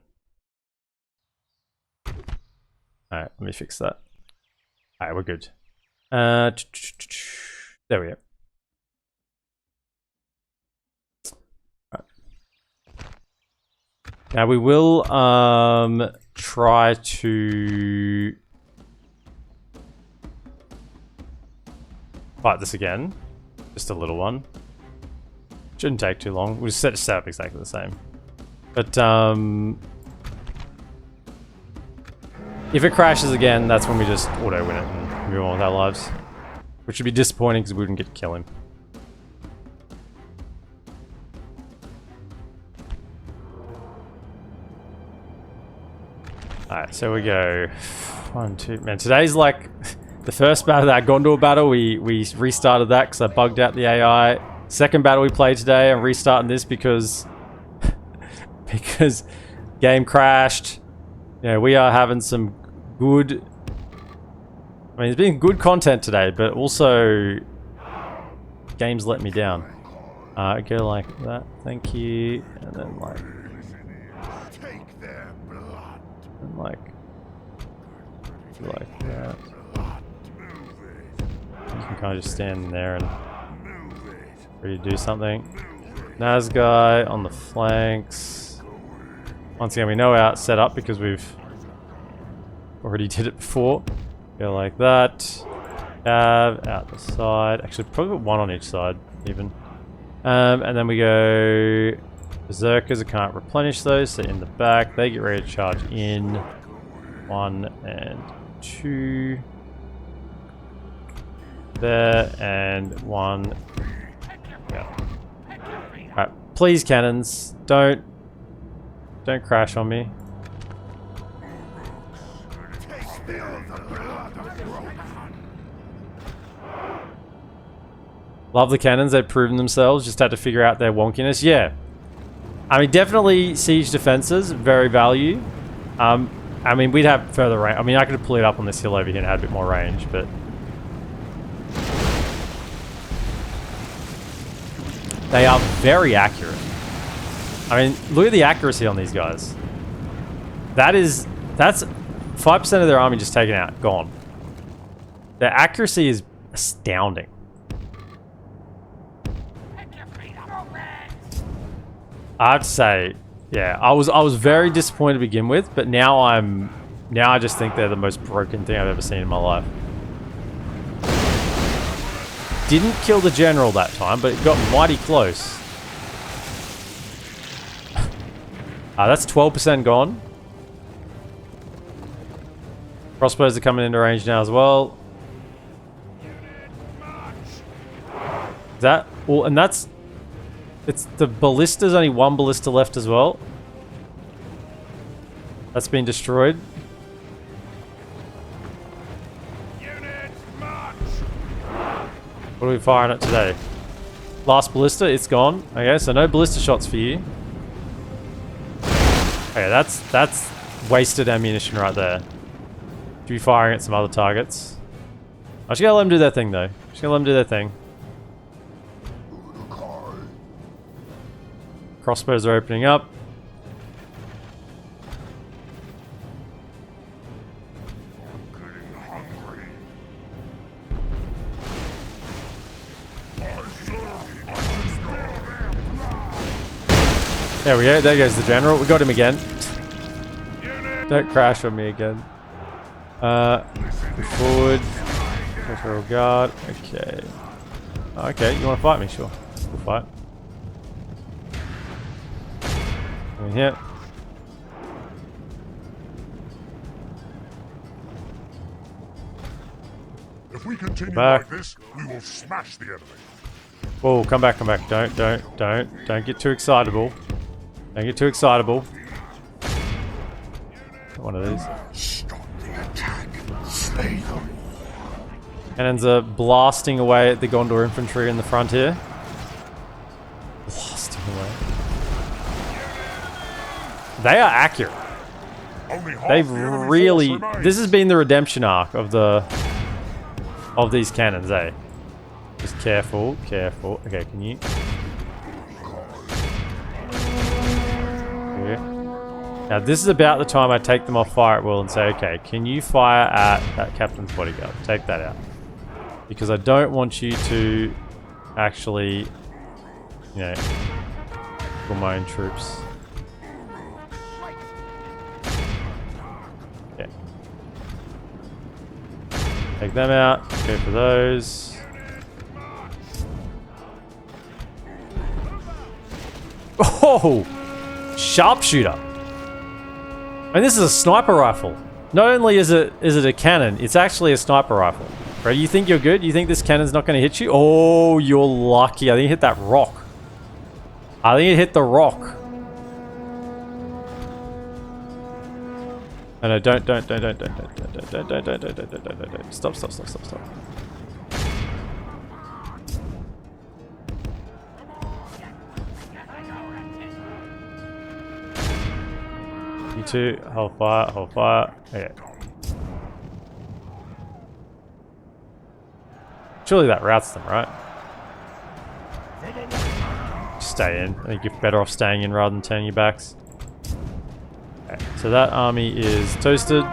Alright, let me fix that. Alright, we're good. There we go. Now we will try to fight this again. Just a little one. Shouldn't take too long. We'll set up exactly the same. But if it crashes again, that's when we just auto win it and move on with our lives. Which would be disappointing because we wouldn't get to kill him. Alright, so we go 1, 2. Man, today's like the first battle, that Gondor battle, we restarted that because I bugged out the AI. Second battle we played today, I'm restarting this because because game crashed. You know, we are having some good. I mean, it's been good content today, but also games let me down. Go like that, thank you, and then like. And like that. You can kind of just stand there and ready to do something. Naz guy on the flanks. Once again, we know our setup because we've already did it before. Go like that. Out the side. Actually, probably one on each side, even. And then we go Berserkers. I can't replenish those, so in the back. They get ready to charge in. 1 and 2. There, and 1. Yeah. Alright, please, cannons. Don't crash on me. Love the cannons, they've proven themselves, just had to figure out their wonkiness. Yeah. I mean, definitely siege defenses, very value. I mean, we'd have further range. I mean, I could have pulled it up on this hill over here and had a bit more range, but... They are very accurate. I mean, look at the accuracy on these guys. That's 5% of their army just taken out, gone. Their accuracy is astounding. I have to say, yeah, I was very disappointed to begin with, but now I just think they're the most broken thing I've ever seen in my life. Didn't kill the general that time, but it got mighty close. That's 12% gone. Crossbows are coming into range now as well. That, well, and that's... It's the ballista's only 1 ballista left as well. That's been destroyed. What are we firing at today? Last ballista, it's gone. Okay, so no ballista shots for you. Okay, that's wasted ammunition right there. Should be firing at some other targets. I just gotta let them do their thing though. Just gotta let them do their thing. Crossbows are opening up. There we go. There goes the general. We got him again. Don't crash on me again. Forward. Control guard. Okay. Okay, you want to fight me? Sure. We'll fight. In here. If we continue like this, we will smash the enemy. Whoa, come back, come back. Don't get too excitable. Don't get too excitable. One of these. Stop the attack. Slay them. Cannons are blasting away at the Gondor infantry in the front here. Blasting away. They are accurate. They've really... This has been the redemption arc of these cannons, eh? Just careful, careful. Okay, can you... Now this is about the time I take them off fire at will and say, okay, can you fire at that captain's bodyguard? Take that out. Because I don't want you to actually, you know, kill my own troops. Yeah. Take them out. Go for those. Oh! Sharpshooter! And this is a sniper rifle. Not only is it a cannon, it's actually a sniper rifle. Right? You think you're good? You think this cannon's not going to hit you? Oh, you're lucky. I think it hit that rock. I think it hit the rock. Oh no, don't. Stop. You two, hold fire. Okay. Surely that routes them, right? Stay in. I think you're better off staying in rather than turning your backs. Okay, so that army is toasted.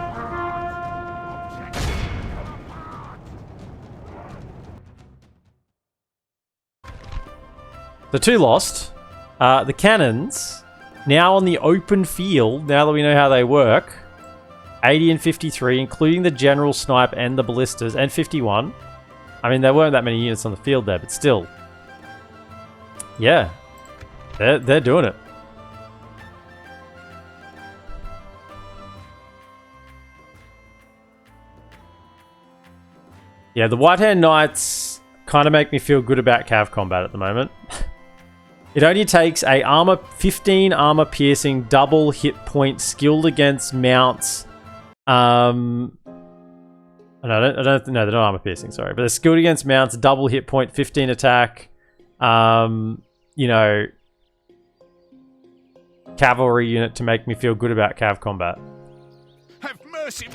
The 2 lost. The cannons, now on the open field, now that we know how they work, 80 and 53, including the general snipe and the ballistas, and 51. I mean, there weren't that many units on the field there, but still. Yeah. They're doing it. Yeah, the White Hand Knights kind of make me feel good about cav combat at the moment. It only takes a 15 armor piercing, double hit point, skilled against mounts. No, they're not armor piercing, sorry. But they're skilled against mounts, double hit point, 15 attack. You know, cavalry unit to make me feel good about cav combat. Have mercy.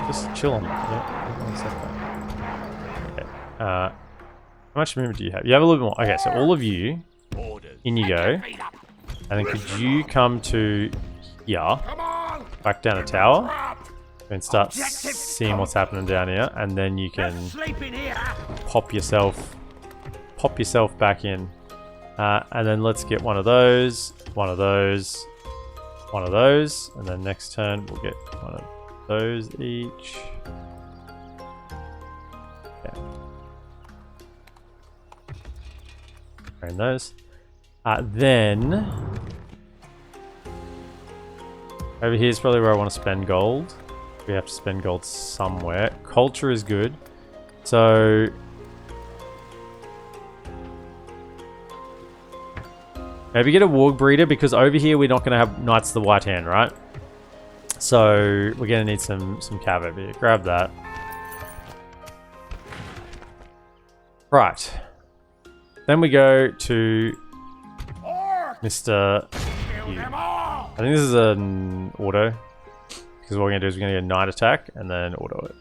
Just chill on that. Yeah, one second. Okay. How much movement do you have? You have a little bit more. Okay, so all of you, in you go. And then could you come to here, back down the tower, and start seeing what's happening down here, and then you can pop yourself back in. And then let's get one of those, one of those, one of those, and then next turn we'll get one of those each. Yeah. And those. Then over here is probably where I want to spend gold. We have to spend gold somewhere. Culture is good. So maybe get a warg breeder, because over here we're not going to have Knights of the White Hand, right? So we're going to need some cav over here. Grab that. Right. Then we go to Mr. Hugh. I think this is an auto. Because what we're going to do is we're going to get a Knight attack and then auto it.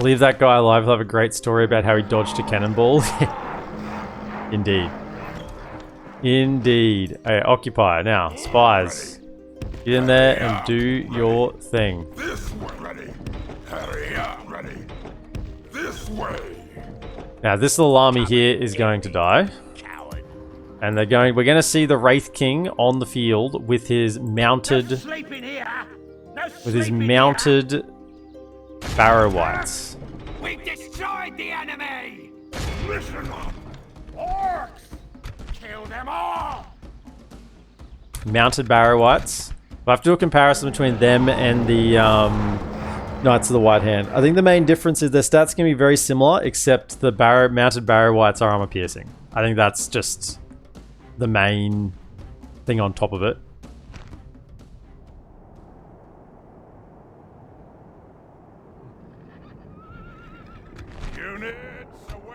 Leave that guy alive. He'll have a great story about how he dodged a cannonball. Indeed. Indeed. Okay, occupy. Now, spies. Get in there and do your thing. This way. Ready. Hurry up. Ready. This way. Now, this little army here is going to die. And we're going to see the Wraith King on the field with his mounted Barrow Whites. We've destroyed the enemy! Listen up! Orcs! Kill them all! Mounted Barrow Whites. We'll have to do a comparison between them and the Knights of the White Hand. I think the main difference is their stats can be very similar, except the mounted Barrow Whites are armor piercing. I think that's just the main thing on top of it.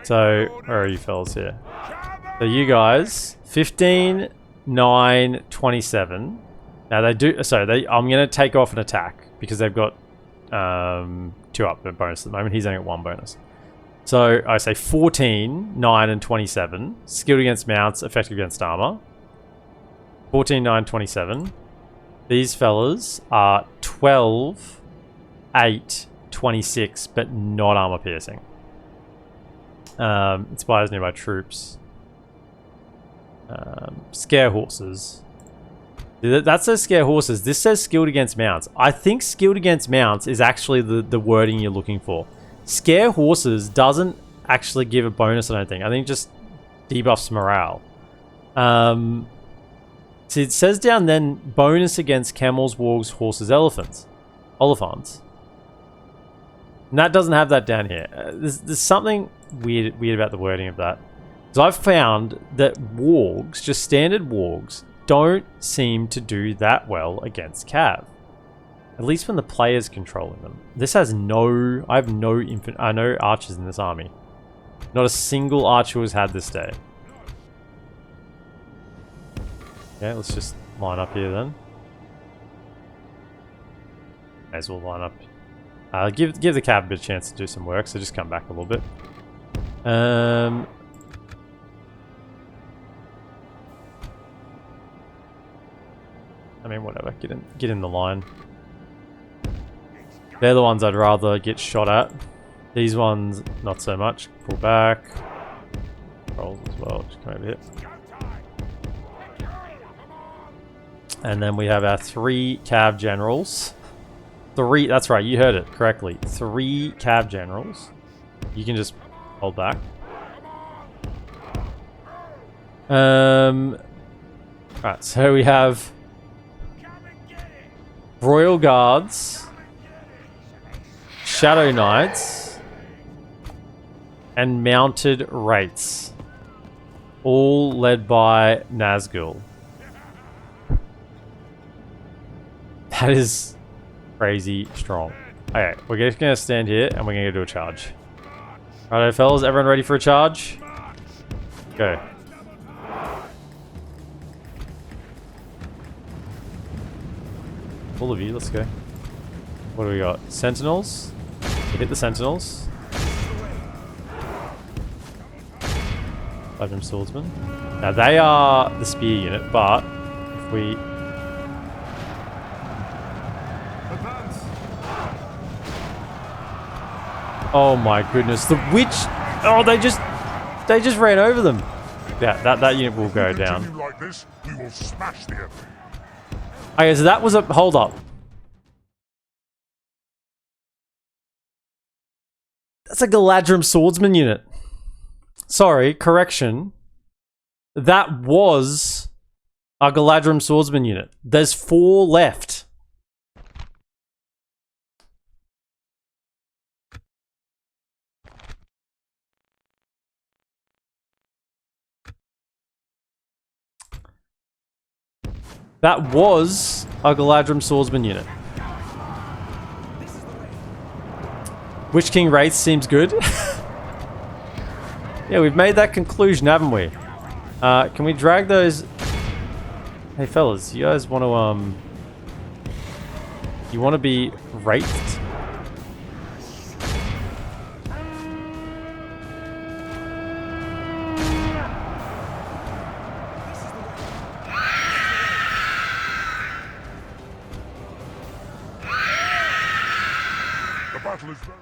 So, where are you fellas here? So you guys, 15, 9, 27. Now they do, I'm going to take off an attack because they've got 2 up bonus at the moment. He's only got 1 bonus. So I say 14, 9, and 27. Skilled against mounts, effective against armor. 14, 9, 27. These fellas are 12, 8, 26, but not armor piercing. Inspires nearby troops. Scare horses. That says scare horses. This says skilled against mounts. I think skilled against mounts is actually the wording you're looking for. Scare horses doesn't actually give a bonus, I don't think. I think it just debuffs morale. So it says down then bonus against camels, wargs, horses, elephants. Oliphants. And that doesn't have that down here. There's something weird about the wording of that. Because I've found that wargs, just standard wargs, don't seem to do that well against cav. At least when the player's controlling them. This has no... I have no no archers in this army. Not a single archer was had this day. Okay, let's just line up here then. May as well line up. Give the cav a bit of chance to do some work, so just come back a little bit. I mean, whatever. Get in the line. They're the ones I'd rather get shot at These ones, not so much. Pull back. Rolls as well. Just come over here. And then we have our 3 cav generals. 3, that's right, you heard it correctly. 3 cav generals. You can just hold back. Right, so we have Royal Guards, Shadow Knights, and Mounted Wraiths. All led by Nazgul. That is crazy strong. Okay, we're just gonna stand here and we're gonna do a charge. Righto, fellas, everyone ready for a charge? Go. All of you, let's go. What do we got? Sentinels. Hit the Sentinels. Platinum Swordsman. Now they are the spear unit, but if we... Oh my goodness, the witch! Oh, they just ran over them. Yeah, that unit will go down. Continue like this, we will smash the enemy. Okay, so that was a... Hold up. That's a Galadrim Swordsman unit. Sorry, correction. That was a Galadrim Swordsman unit. There's 4 left. That was a Galadrim Swordsman unit. Witch King Wraith seems good. Yeah, we've made that conclusion, haven't we? Can we drag those... Hey fellas, you guys want to, you want to be wraithed? The battle is very...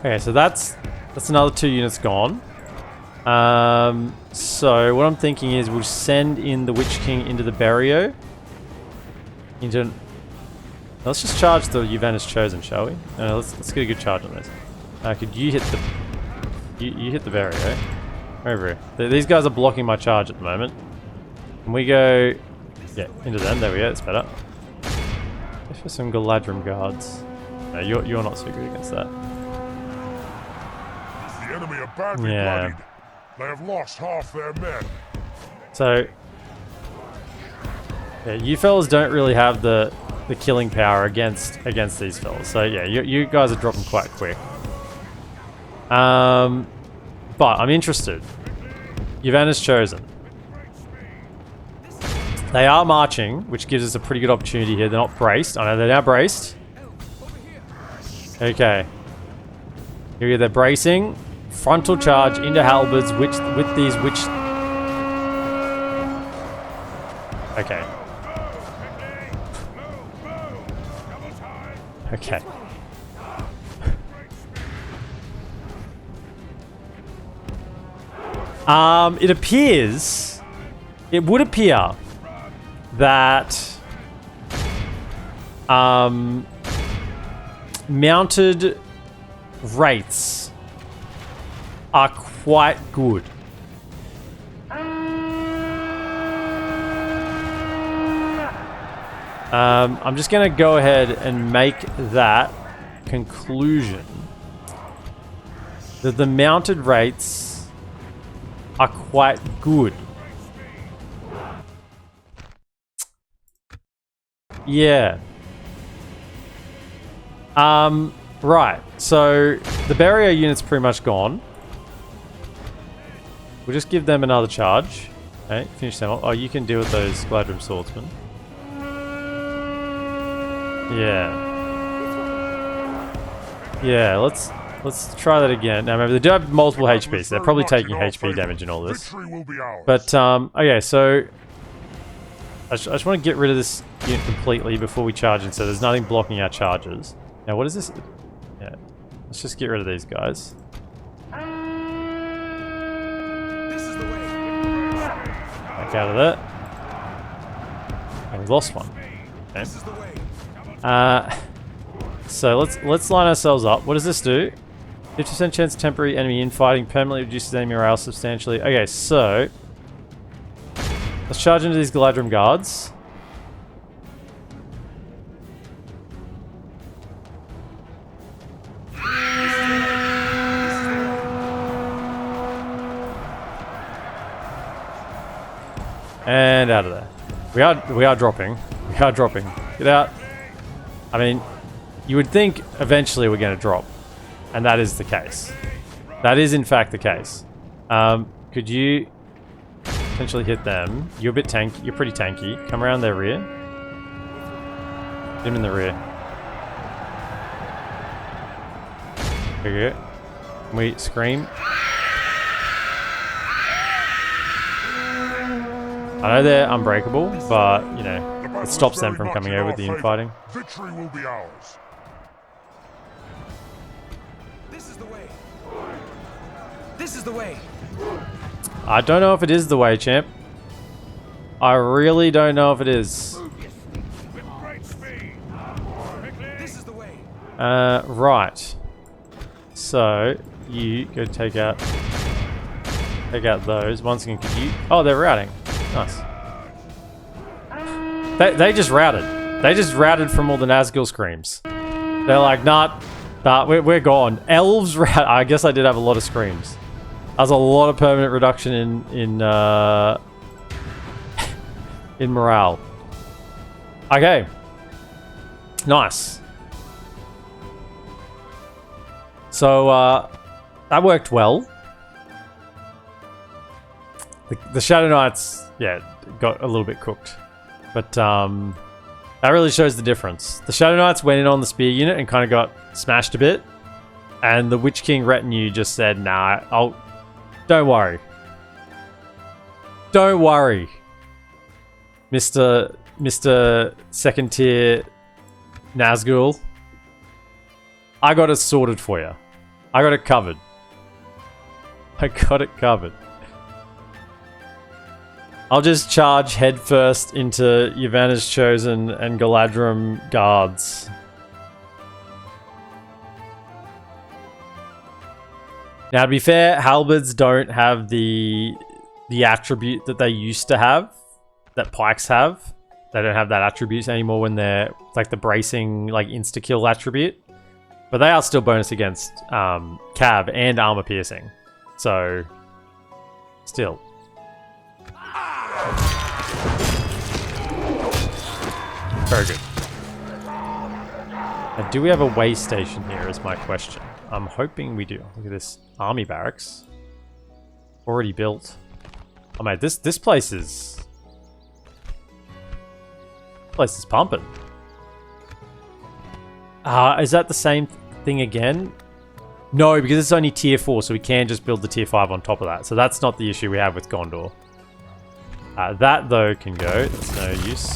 Okay, so that's another 2 units gone. So what I'm thinking is we'll send in the Witch King into the Barrio. Let's just charge the Uranus Chosen, shall we? Let's get a good charge on this. Could you hit the... You hit the Barrio. Over here. These guys are blocking my charge at the moment. Can we go... Yeah, into them. There we go. It's better. Let's for some Galadrim guards. No, you're not so good against that. The enemy are badly bloodied. They have lost half their men. So... Yeah, you fellas don't really have the killing power against these fellas. So yeah, you guys are dropping quite quick. But I'm interested. Uranus Chosen. They are marching, which gives us a pretty good opportunity here. They're not braced. I know they're now braced. Okay. Here they're bracing. Frontal charge into halberds with these witch... Okay. Okay. It appears... It would appear that... mounted wraiths are quite good. I'm just going to go ahead and make that conclusion that the mounted wraiths are quite good. Yeah. Right. So the barrier unit's pretty much gone. We'll just give them another charge. Okay, finish them off. Oh, you can deal with those Galadrim swordsmen. Yeah. Yeah, let's try that again. Now remember, they do have multiple HP, so they're probably taking HP damage in all this. But, okay, so I just want to get rid of this unit completely before we charge in, so there's nothing blocking our charges. Now, what is this? Yeah, let's just get rid of these guys. This is the way. Back out of that. And we lost one. Okay. This is the way. So let's line ourselves up. What does this do? 50% chance of temporary enemy infighting permanently reduces enemy morale substantially. Okay, so let's charge into these Galadrim guards. And out of there. We are dropping. We are dropping. Get out. I mean, you would think eventually we're going to drop. And that is the case. That is in fact the case. Could you potentially hit them? You're a bit tanky. You're pretty tanky. Come around their rear. Get them in the rear. There you go. Can we scream? I know they're unbreakable, but, you know, it stops them from coming over with the infighting. Victory will be ours. This is the way. This is the way. I don't know if it is the way, champ. I really don't know if it is. With great speed. This is the way. Right. So, you go take out those. Once again, could you... Oh, they're routing. Nice. They just routed. They just routed from all the Nazgul screams. They're like, nah, we're gone. Elves rout. I guess I did have a lot of screams. That's a lot of permanent reduction in morale. Okay. Nice. So, that worked well. The Shadow Knights, yeah, got a little bit cooked. But, that really shows the difference. The Shadow Knights went in on the spear unit and kind of got smashed a bit. And the Witch King retinue just said, nah, don't worry. Don't worry. Mr. Second Tier Nazgul. I got it sorted for you. I got it covered. I got it covered. I'll just charge headfirst into Yavanna's Chosen and Galadrim guards. Now, to be fair, halberds don't have the attribute that they used to have, that pikes have. They don't have that attribute anymore when they're like the bracing, like insta-kill attribute. But they are still bonus against cav and armor piercing. So, still. Very good. Now, do we have a way station here is my question. I'm hoping we do. Look at this army barracks. Already built. Oh mate, this place is... pumping. Is that the same thing again? No, because it's only tier 4, so we can just build the tier 5 on top of that. So that's not the issue we have with Gondor. That, though, can go. That's no use.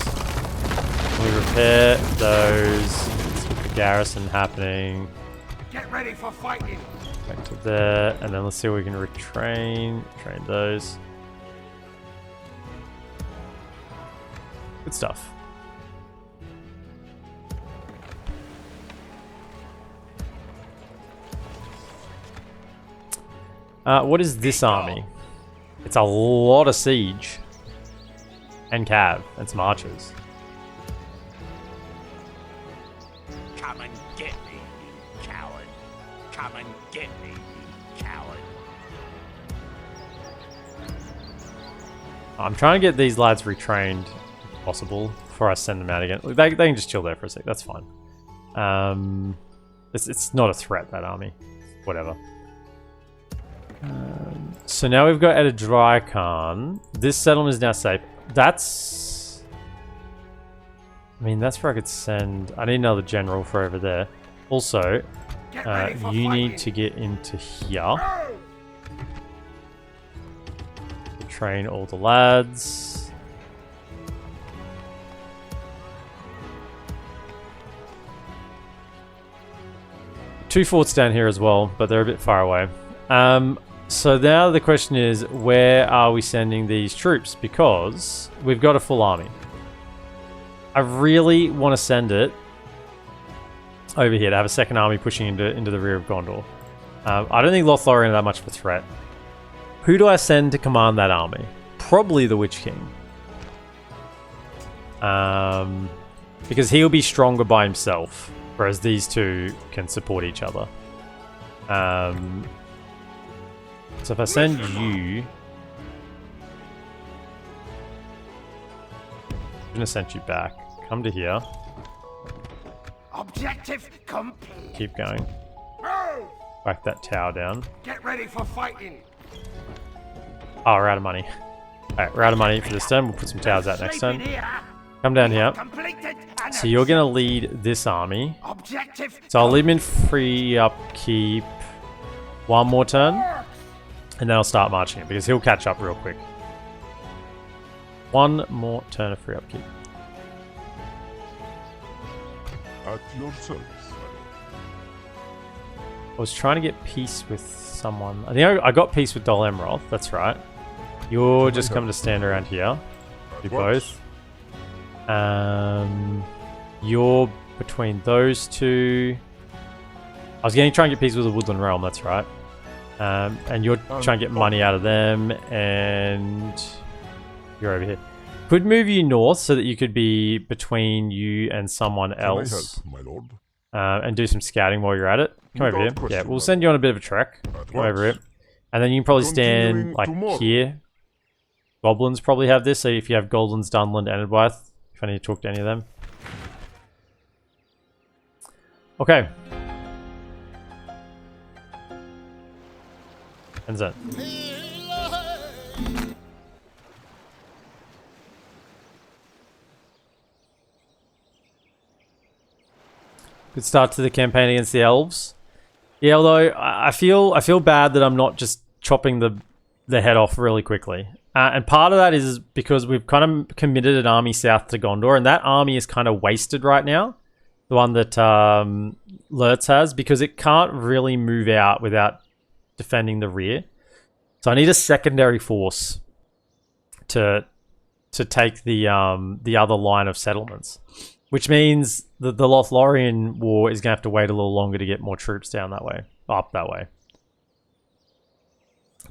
We repair those. Let's get the garrison happening. Get ready for fighting. Back to there. And then let's see if we can retrain. Train those. Good stuff. What is this army? It's a lot of siege. And cav. And some archers. Come and get me, you coward. Come and get me, you coward. I'm trying to get these lads retrained, if possible, before I send them out again. They can just chill there for a sec. That's fine. It's not a threat, that army. Whatever. So now we've got Adrian. This settlement is now safe. That's... I mean, that's where I could send... I need another general for over there. Also, you need to get into here. Train all the lads. 2 forts down here as well, but they're a bit far away. So now the question is, where are we sending these troops? Because we've got a full army. I really want to send it over here to have a second army pushing into the rear of Gondor. I don't think Lothlorien are that much of a threat. Who do I send to command that army? Probably the Witch King. Because he'll be stronger by himself, whereas these two can support each other. So if I send you... I'm going to send you back. Come to here. Objective complete. Keep going. Whack that tower down. Get ready for fighting. Oh, we're out of money. Alright, we're out of money for this turn. We'll put some towers out next turn. Come down here. So you're going to lead this army. So I'll leave him in free upkeep one more turn. And then I'll start marching him because he'll catch up real quick. One more turn of free upkeep. At your service. I was trying to get peace with someone. I think I got peace with Dol Amroth, that's right. You're just coming to stand around here. Do both. You're between those two. I was going to try and get peace with the Woodland Realm, that's right. And you're trying to get money out of them, and you're over here. Could move you north so that you could be between you and someone else. Can I help, my lord? And do some scouting while you're at it. Come over here. Question, Yeah, we'll send you on a bit of a trek. Come over here. And then you can probably stand like here. Goblins probably have this, so if you have Goblins, Dunland, and Edwyth, if I need to talk to any of them. Okay. And that. Good start to the campaign against the elves. Yeah, although I feel bad that I'm not just chopping the head off really quickly. And part of that is because we've kind of committed an army south to Gondor, and that army is kind of wasted right now. The one that Lurtz has, because it can't really move out without defending the rear. So I need a secondary force to take the other line of settlements. Which means that the Lothlorien war is going to have to wait a little longer to get more troops down that way. Up that way.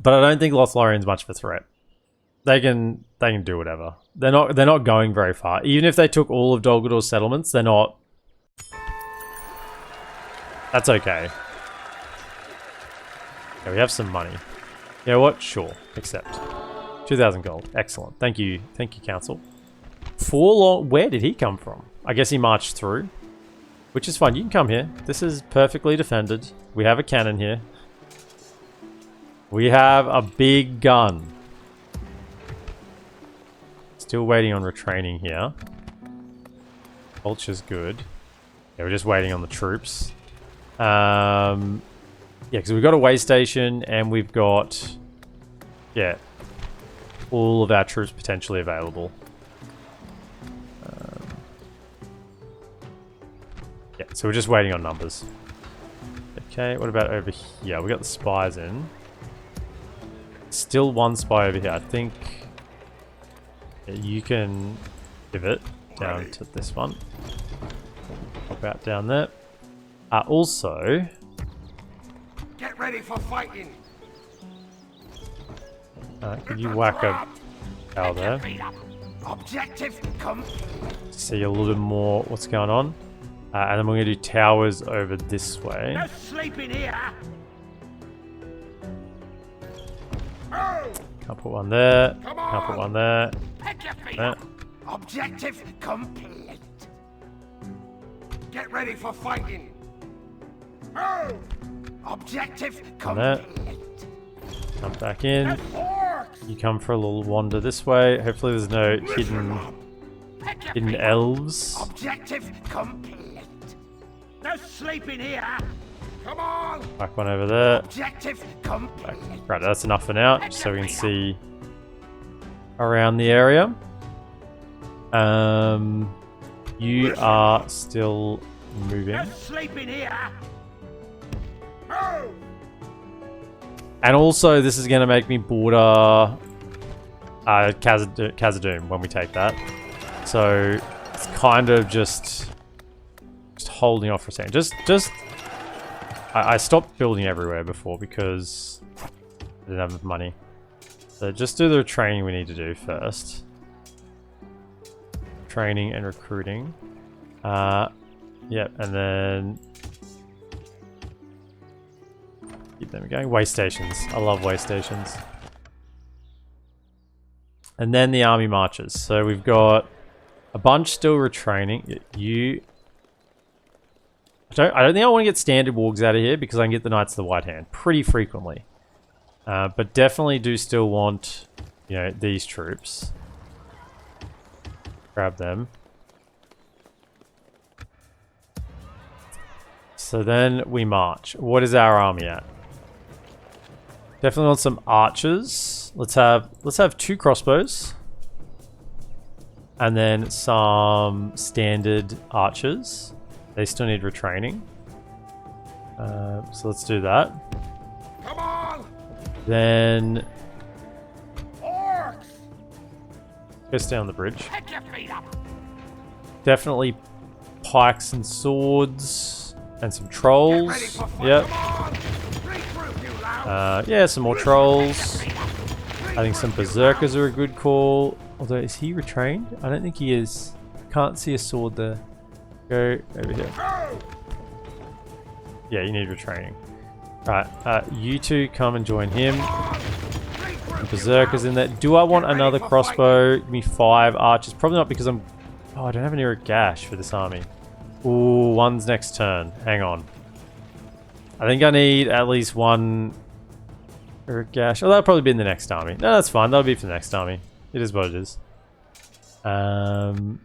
But I don't think Lothlorien's much of a threat. They can do whatever. They're not going very far. Even if they took all of Dol Guldur settlements, they're not... That's okay. Yeah, we have some money. You know what? Sure. Accept. 2,000 gold. Excellent. Thank you, council. Where did he come from? I guess he marched through. Which is fine. You can come here. This is perfectly defended. We have a cannon here. We have a big gun. Still waiting on retraining here. Culture's good. Yeah, we're just waiting on the troops. Yeah, because we've got a way station and we've got... Yeah. All of our troops potentially available. Yeah, so we're just waiting on numbers. Okay, what about over here? We got the spies in. Still one spy over here. I think you can pivot down to this one. Pop out down there. Also, get ready for fighting. could you whack a tower there? Objective complete. See a little bit more what's going on. And then we're going to do towers over this way. No sleeping here. Can't put one there. Can't put one there. There. Objective complete. Get ready for fighting. Objective complete. Come back in. You come for a little wander this way. Hopefully there's no hidden elves. Objective complete. No sleeping here. Come on. Back one over there. Objective complete. Right, that's enough for now, just so we can see around the area. You are still moving. No sleeping here. And also, this is going to make me border Khazad-dûm when we take that. So, it's kind of just holding off for a second. I stopped building everywhere before because I didn't have enough money. So just do the training we need to do first. Training and recruiting. Yep, and then keep them going. Way stations. I love way stations. And then the army marches. So we've got a bunch still retraining. I don't think I want to get standard wargs out of here because I can get the Knights of the White Hand pretty frequently. But definitely do still want, you know, these troops. Grab them. So then we march. What is our army at? Definitely want some archers. Let's have 2 crossbows. And then some standard archers. They still need retraining. So let's do that. Come on! Then Orcs! go stay on the bridge. Pick your feet up! Definitely pikes and swords and some trolls. Yep. Yeah, some more trolls. I think some berserkers are a good call. Although, is he retrained? I don't think he is. Can't see a sword there. Go over here. Yeah, you need retraining. Right, you two come and join him. And berserkers in there. Do I want another crossbow? Give me 5 archers. Probably not because I'm... Oh, I don't have any gash for this army. Ooh, one's next turn. Hang on. I think I need at least 1 gash. Oh, that'll probably be in the next army. No, that's fine. That'll be for the next army. It is what it is. We'll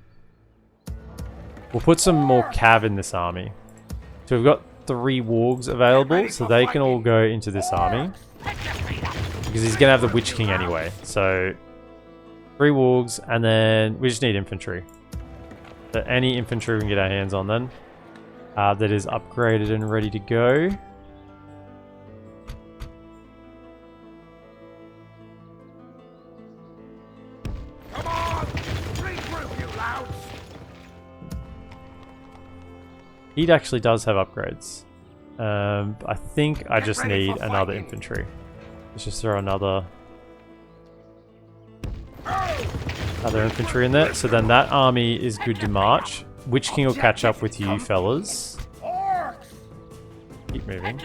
put some more cav in this army. So we've got 3 wargs available, so they can all go into this army. Because he's going to have the Witch King anyway. So 3 wargs, and then we just need infantry. So any infantry we can get our hands on then. That is upgraded and ready to go. Come on! Regroup, you louds! He actually does have upgrades. I think I just need another infantry. Let's just throw another infantry in there. So then that army is good to march. Witch King will catch up with you fellas. Keep moving.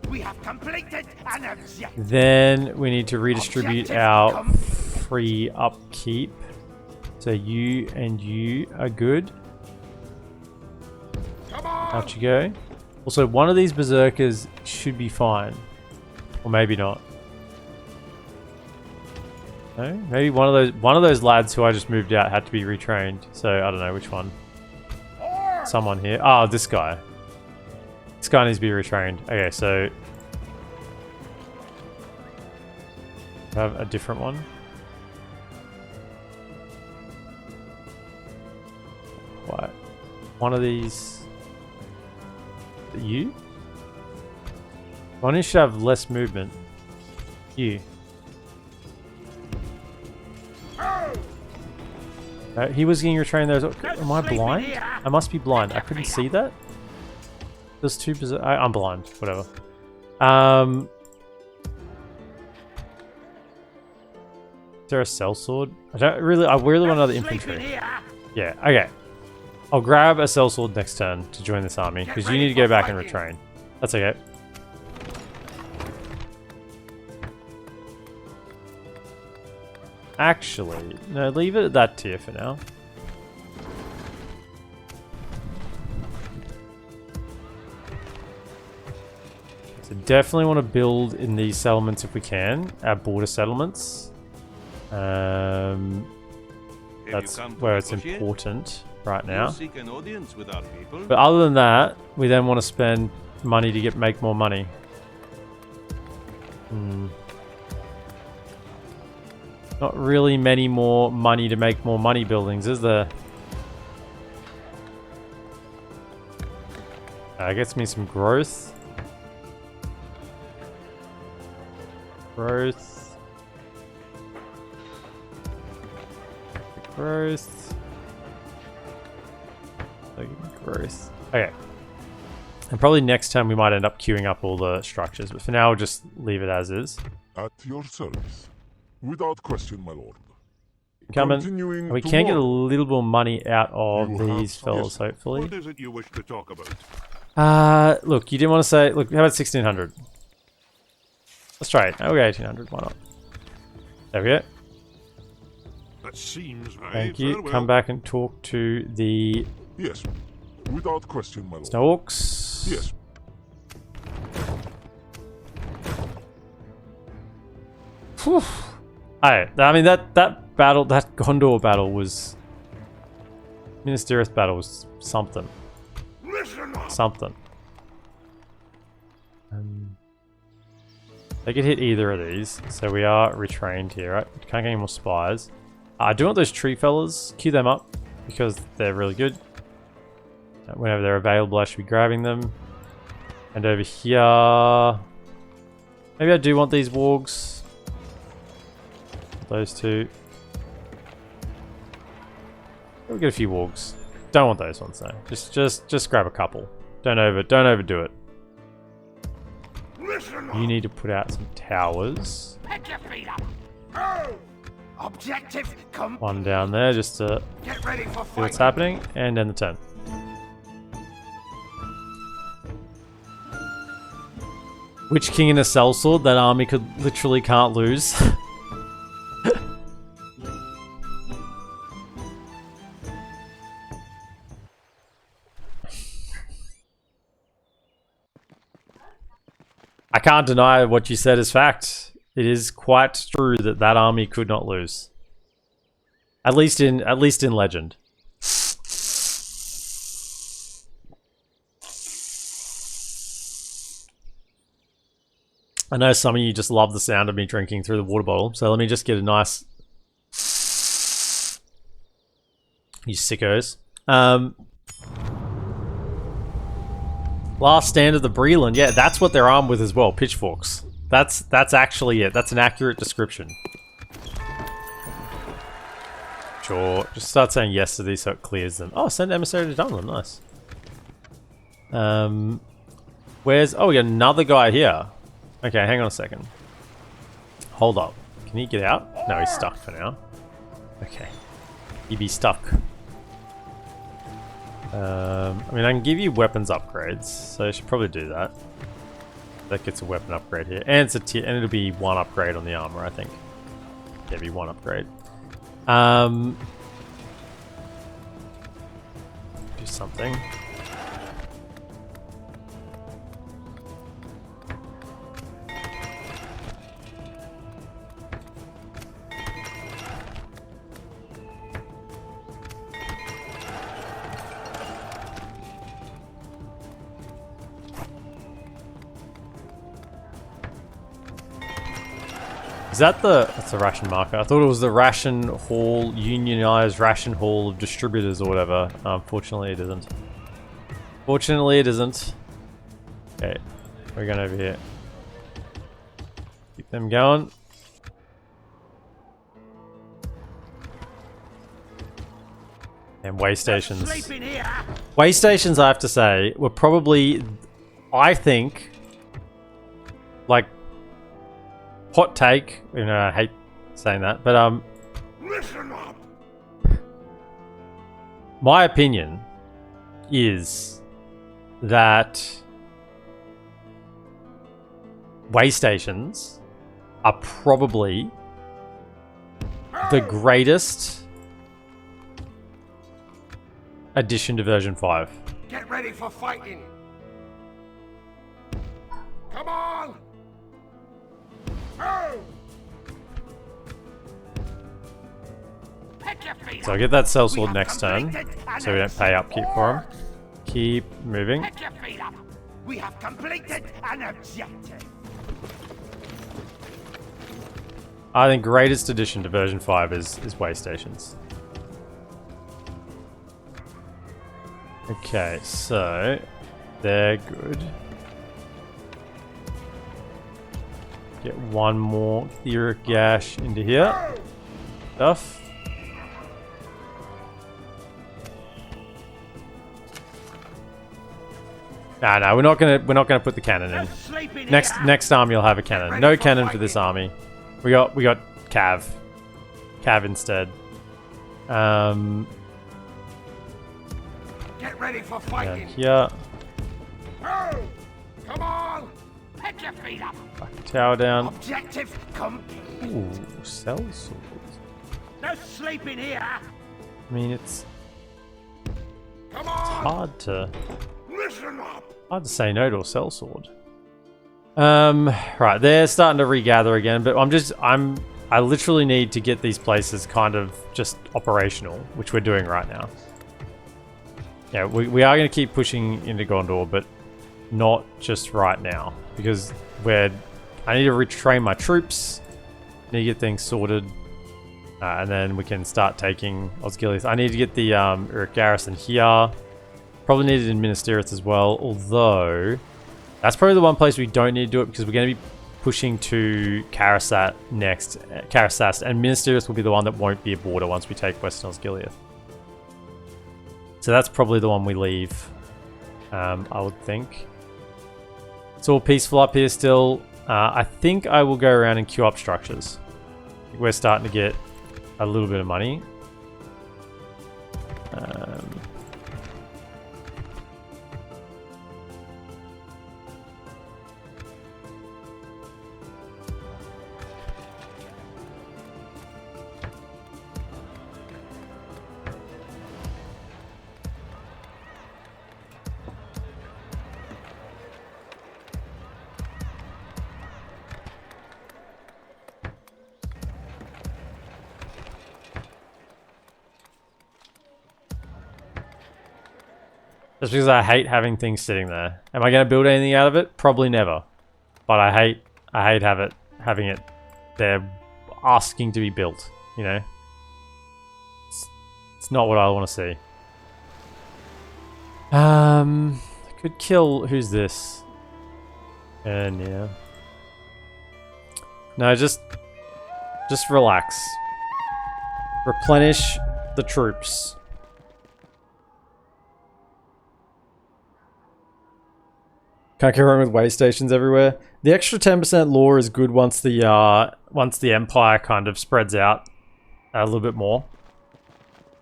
We have completed an objective. Then we need to redistribute our free upkeep. So you and you are good. Out you go. Also, one of these berserkers should be fine. Or maybe not. No? Maybe one of those lads who I just moved out had to be retrained. So I don't know which one. Someone here. Oh, this guy. This guy needs to be retrained. Okay, so I have a different one. What? One of these. You? One who should have less movement. You. He was getting retrained there. Am I blind? I must be blind. I couldn't see that. There's 2 berserk. I'm blind. Whatever. Is there a sellsword? I really want another infantry. Yeah. Okay. I'll grab a sellsword next turn to join this army because you need to go back and retrain. That's okay. Actually, no, leave it at that tier for now. So definitely want to build in these settlements if we can, our border settlements. That's where it's important right now. But other than that, we then want to spend money to make more money. Not really many more money to make more money buildings, is there? Gets me some growth. growth. Growth. Growth. Okay. And probably next time we might end up queuing up all the structures, but for now we'll just leave it as is. At your service. Without question, my lord. Coming. Continuing And we can get a tomorrow. little more money out of You these have- fellas, yes. hopefully. What is it you wish to talk about? Look, you didn't want to say, look, how about 1600? Let's try it. Oh, we got 1800, why not? There we go. That seems right. Thank you. Farewell. Come back and talk to the Yes. Without question, my lord. Snow Orcs. Yes. Whew. I mean, that battle, that Gondor battle was... Minas Tirith battle was something. Listen up. Something. They could hit either of these, so we are retrained here, right? Can't get any more spies. I do want those tree fellas. Queue them up, because they're really good. Whenever they're available, I should be grabbing them. And over here... Maybe I do want these wargs. Those two. We'll get a few wargs. Don't want those ones though. Just grab a couple. Don't overdo it. Listen You need to put out some towers. Pick your feet up. Move. Objective One down there just to Get ready for see what's fight. happening, and end the turn. Which king in a sellsword? That army could literally can't lose. I can't deny what you said is fact. It is quite true that that army could not lose. At least in legend. I know some of you just love the sound of me drinking through the water bottle, so let me just get a nice... You sickos. Last stand of the Breland. Yeah, that's what they're armed with as well. Pitchforks. That's actually it. That's an accurate description. Sure. Just start saying yes to these so it clears them. Oh, send emissary to Dunland. Nice. Where's... Oh, we got another guy here. Okay, hang on a second. Hold up. Can he get out? No, he's stuck for now. Okay. He be stuck. I mean, I can give you weapons upgrades, so I should probably do that. That gets a weapon upgrade here, and it's a and it'll be one upgrade on the armor, I think. Yeah, it'll be one upgrade. Do something. Is that that's the ration marker? I thought it was the ration hall, unionized ration hall of distributors or whatever. Unfortunately it isn't. Fortunately it isn't. Okay, we're going over here. Keep them going. And way stations. Sleeping here. Way stations, I have to say, were probably, I think, like, hot take. You know, I hate saying that, but Listen up. my opinion is that way stations are probably the greatest addition to version 5. Get ready for fighting. Come on. Move. Pick your feet So up. I'll get that We sellsword have next turn, completed an so we don't pay upkeep for him. Keep moving. Pick your feet up. We have completed an objective. I think greatest addition to version 5 is way stations. Okay, so they're good. Get one more Urukhai into here. Stuff. No, we're not gonna put the cannon in. Next army will have a cannon. No cannon for this army. We got Cav. Cav instead. Get ready for fighting. Here. Oh, come on! Pick your feet up. Tower down. Objective complete. Ooh, cell swords. No sleeping here. I mean, it's Come on! hard to Listen up. say no to a cell sword. Right, they're starting to regather again, but I literally need to get these places kind of just operational, which we're doing right now. Yeah, we are going to keep pushing into Gondor, but not just right now, because I need to retrain my troops, need to get things sorted, and then we can start taking Osgiliath. I need to get the Uruk garrison here. Probably need it in Minas Tirith as well, although that's probably the one place we don't need to do it, because we're going to be pushing to Karasat next. Karasast, and Minas Tirith will be the one that won't be a border once we take Western Osgiliath. So that's probably the one we leave, I would think. It's all peaceful up here still. I think I will go around and queue up structures. We're starting to get a little bit of money. Just because I hate having things sitting there. Am I going to build anything out of it? Probably never. But I hate having it there asking to be built, you know? It's not what I want to see. I could kill... Who's this? And yeah. No, just relax. Replenish the troops. Can't go wrong with way stations everywhere. The extra 10% lore is good once the Empire kind of spreads out a little bit more.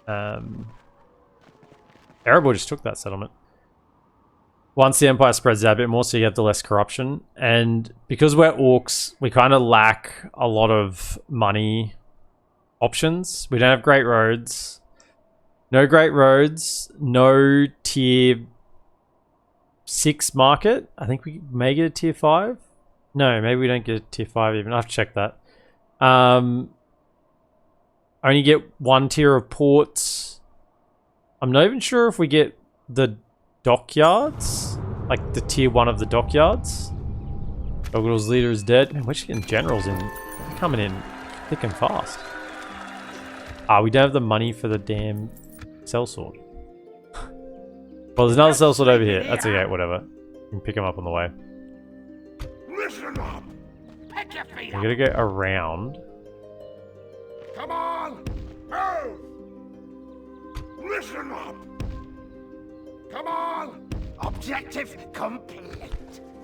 Erebor just took that settlement. Once the Empire spreads out a bit more, so you have the less corruption. And because we're Orcs, we kind of lack a lot of money options. We don't have great roads. No great roads. No tier 6 market. I think we may get a tier 5. No, maybe we don't get a tier 5 even. I have to check that. Only get 1 tier of ports. I'm not even sure if we get the dockyards. Like the tier 1 of the dockyards. Doggerel's leader is dead. Man, we're just getting generals in. They're coming in thick and fast. We don't have the money for the damn sellsword. Well, there's another sellsword over here. That's okay, whatever. You can pick them up on the way. Listen up. Pick your feet I'm up. gonna go around. Come on. Move. Listen up. Come on. Objective complete.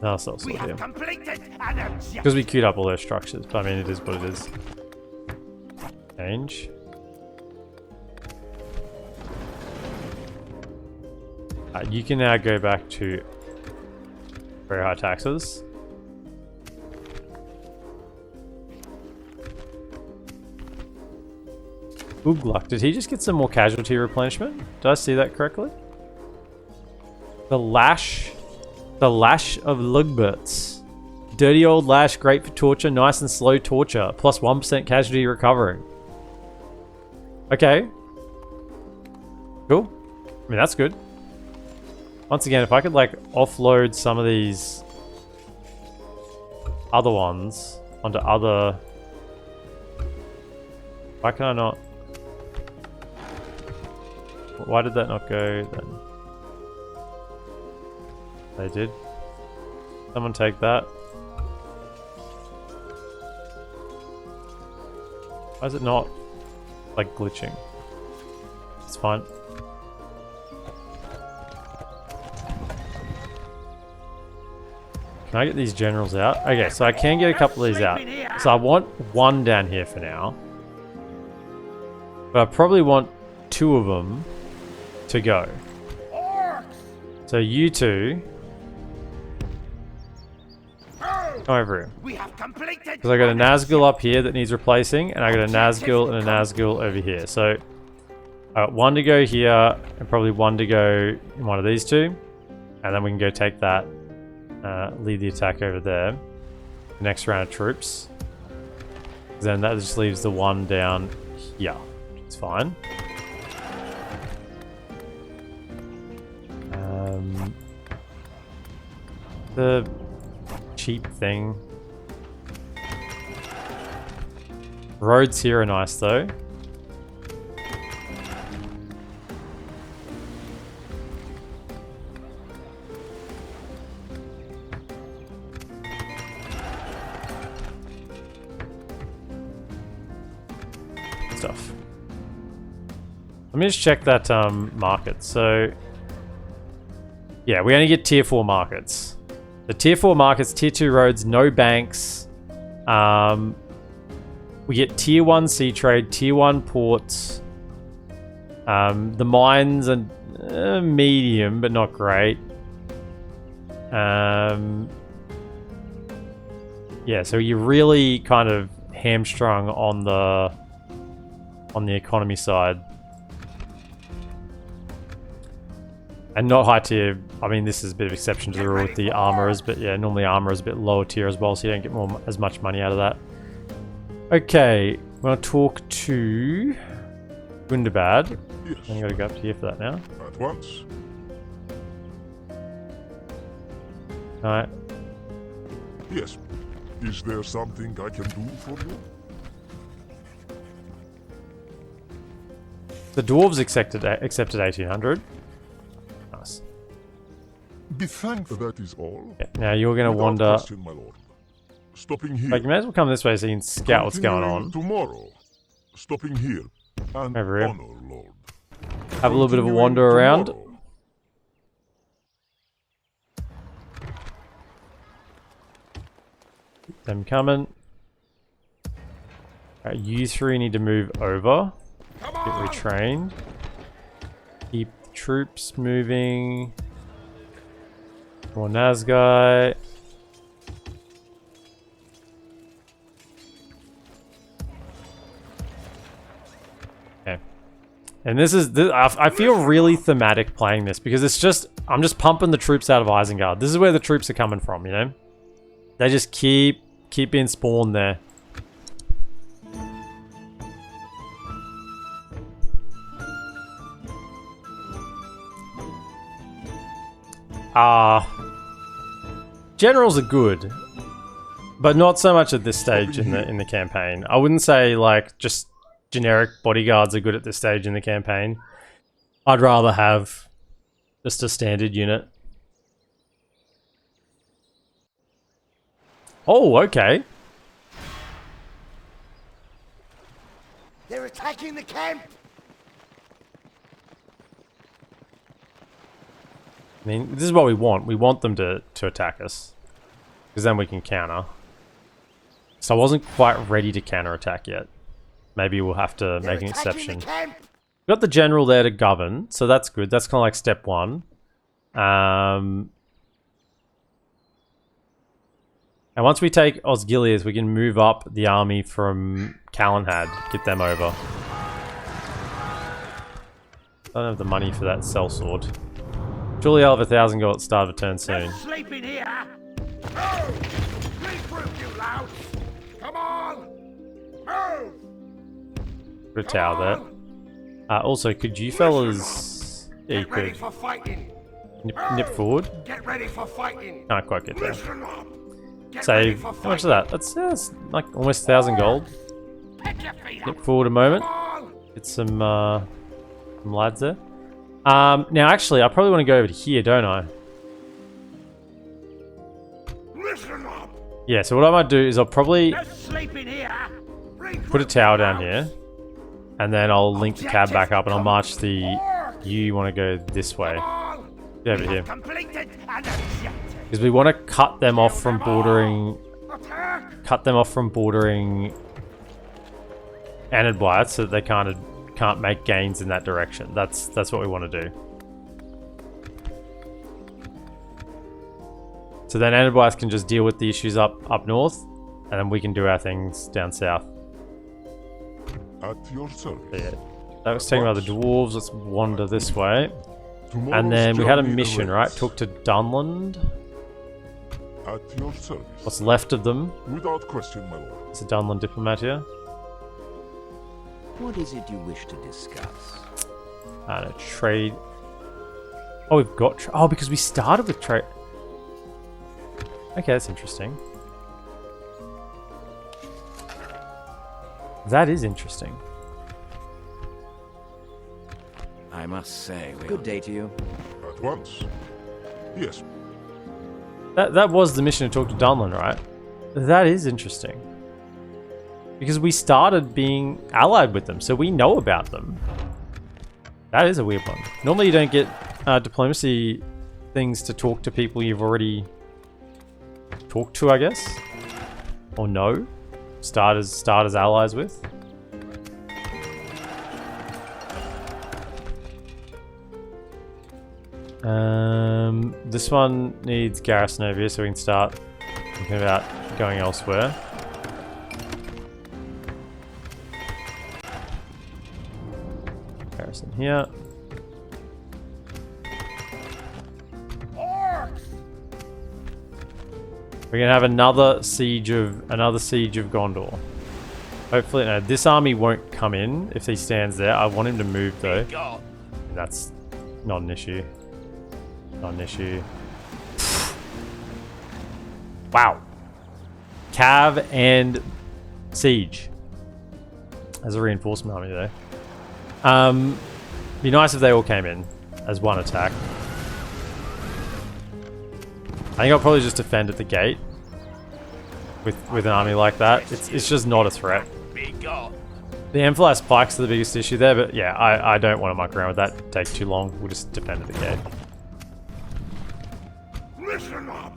Another sellsword We have here. completed an objective. Because we queued up all those structures. But I mean, it is what it is. Change. You can now go back to very high taxes. Ugluk, did he just get some more casualty replenishment? Did I see that correctly? The lash of Lugberts. Dirty old lash, great for torture, nice and slow torture, plus 1% casualty recovering. Okay. Cool. I mean, that's good. Once again, if I could like offload some of these other ones onto other... Why can I not? Why did that not go then? They did. Someone take that. Why is it not, like, glitching? It's fine. Can I get these generals out? Okay, so I can get a couple of these out. So I want one down here for now. But I probably want 2 of them to go. So you 2... come over here. Because I got a Nazgul up here that needs replacing, and I got a Nazgul and a Nazgul over here. So I got 1 to go here, and probably 1 to go in one of these 2. And then we can go take that. Lead the attack over there. The next round of troops. Then that just leaves the 1 down here. It's fine. The cheap thing. Roads here are nice though. Stuff. Let me just check that market. So yeah, we only get tier 4 markets. The tier 4 markets, tier 2 roads, no banks. We get tier 1 sea trade, tier 1 ports. The mines are medium, but not great. Yeah, so you're really kind of hamstrung on the economy side. And not high tier. I mean, this is a bit of exception to the rule with the armorers, but yeah, normally armor is a bit lower tier as well, so you don't get as much money out of that. Okay, we're going to talk to Gundabad. Yes. And you got to go up to here for that now. At once. Alright. Yes. Is there something I can do for you? The dwarves accepted 1800. Nice. Be thankful that is all. Yeah, now you're going to Without wander. question, my lord. Stopping here. Like, you may as well come this way so you can scout what's going Continuing on. Tomorrow. Stopping here. And Over here. honor, lord. Have a little bit of a Continuing wander around. tomorrow. Them coming. Alright, you 3 need to move over. Get retrained. Keep troops moving. More Nazgai. Okay. And this is, I feel really thematic playing this because it's just, I'm just pumping the troops out of Isengard. This is where the troops are coming from, you know? They just keep being spawned there. Generals are good, but not so much at this stage in the campaign. I wouldn't say like just generic bodyguards are good at this stage in the campaign. I'd rather have just a standard unit. Oh, okay. They're attacking the camp. I mean, this is what we want. We want them to attack us. Because then we can counter. So I wasn't quite ready to counterattack yet. Maybe we'll have to make an exception. We've got the general there to govern, so that's good. That's kind of like step 1. And once we take Osgiliath, we can move up the army from Calenhad, get them over. I don't have the money for that sellsword. Surely I'll have 1,000 gold at the start of a turn soon. Sleeping here. Regroup, you louts. Come on. Move. Put a tower there. Also, could you fellas... Yeah, you Get ready could. for fighting. Nip forward. Get ready for fighting. Can't quite get there. Listen up. Get Save. ready for How much is that? That's like almost 1,000 gold. Pick your feet up. Nip forward a moment. Come on. Get some lads there. Now actually, I probably want to go over to here, don't I? Listen up. Yeah, so what I might do is I'll probably... They're sleeping here. Regroup. put a tower down here. And then I'll link the cab back up and I'll march the... You want to go this way. Get over here. Because we want to cut them off from bordering... Cut them off from bordering... Anadblight so that they can't make gains in that direction. That's what we want to do. So then Anadblight can just deal with the issues up north. And then we can do our things down south. At your service. So yeah, that was taken by the dwarves. Let's wander this way. Tomorrow's And then we had a journey mission, right? awaits. Talk to Dunland. At your service. What's left of them? Without question, my lord. It's a Dunland diplomat here. What is it you wish to discuss? And a trade. Oh, we've got... Oh, because we started with trade. Okay, that's interesting. That is interesting. I must say, good day to you. At once. Yes. That was the mission to talk to Dunland, right? That is interesting. Because we started being allied with them, so we know about them. That is a weird one. Normally you don't get diplomacy things to talk to people you've already talked to, I guess. Or know. Start as allies with. This one needs garrison over here, so we can start thinking about going elsewhere. Garrison here. We're gonna have another siege of Gondor. Hopefully, no, this army won't come in if he stands there. I want him to move though. That's not an issue. Not an issue. Wow. Cav and siege as a reinforcement army though. Be nice if they all came in as one attack. I think I'll probably just defend at the gate with an army like that. It's just not a threat. The Amphilas pikes are the biggest issue there, but yeah, I don't want to muck around with that. It takes too long. We'll just defend at the gate.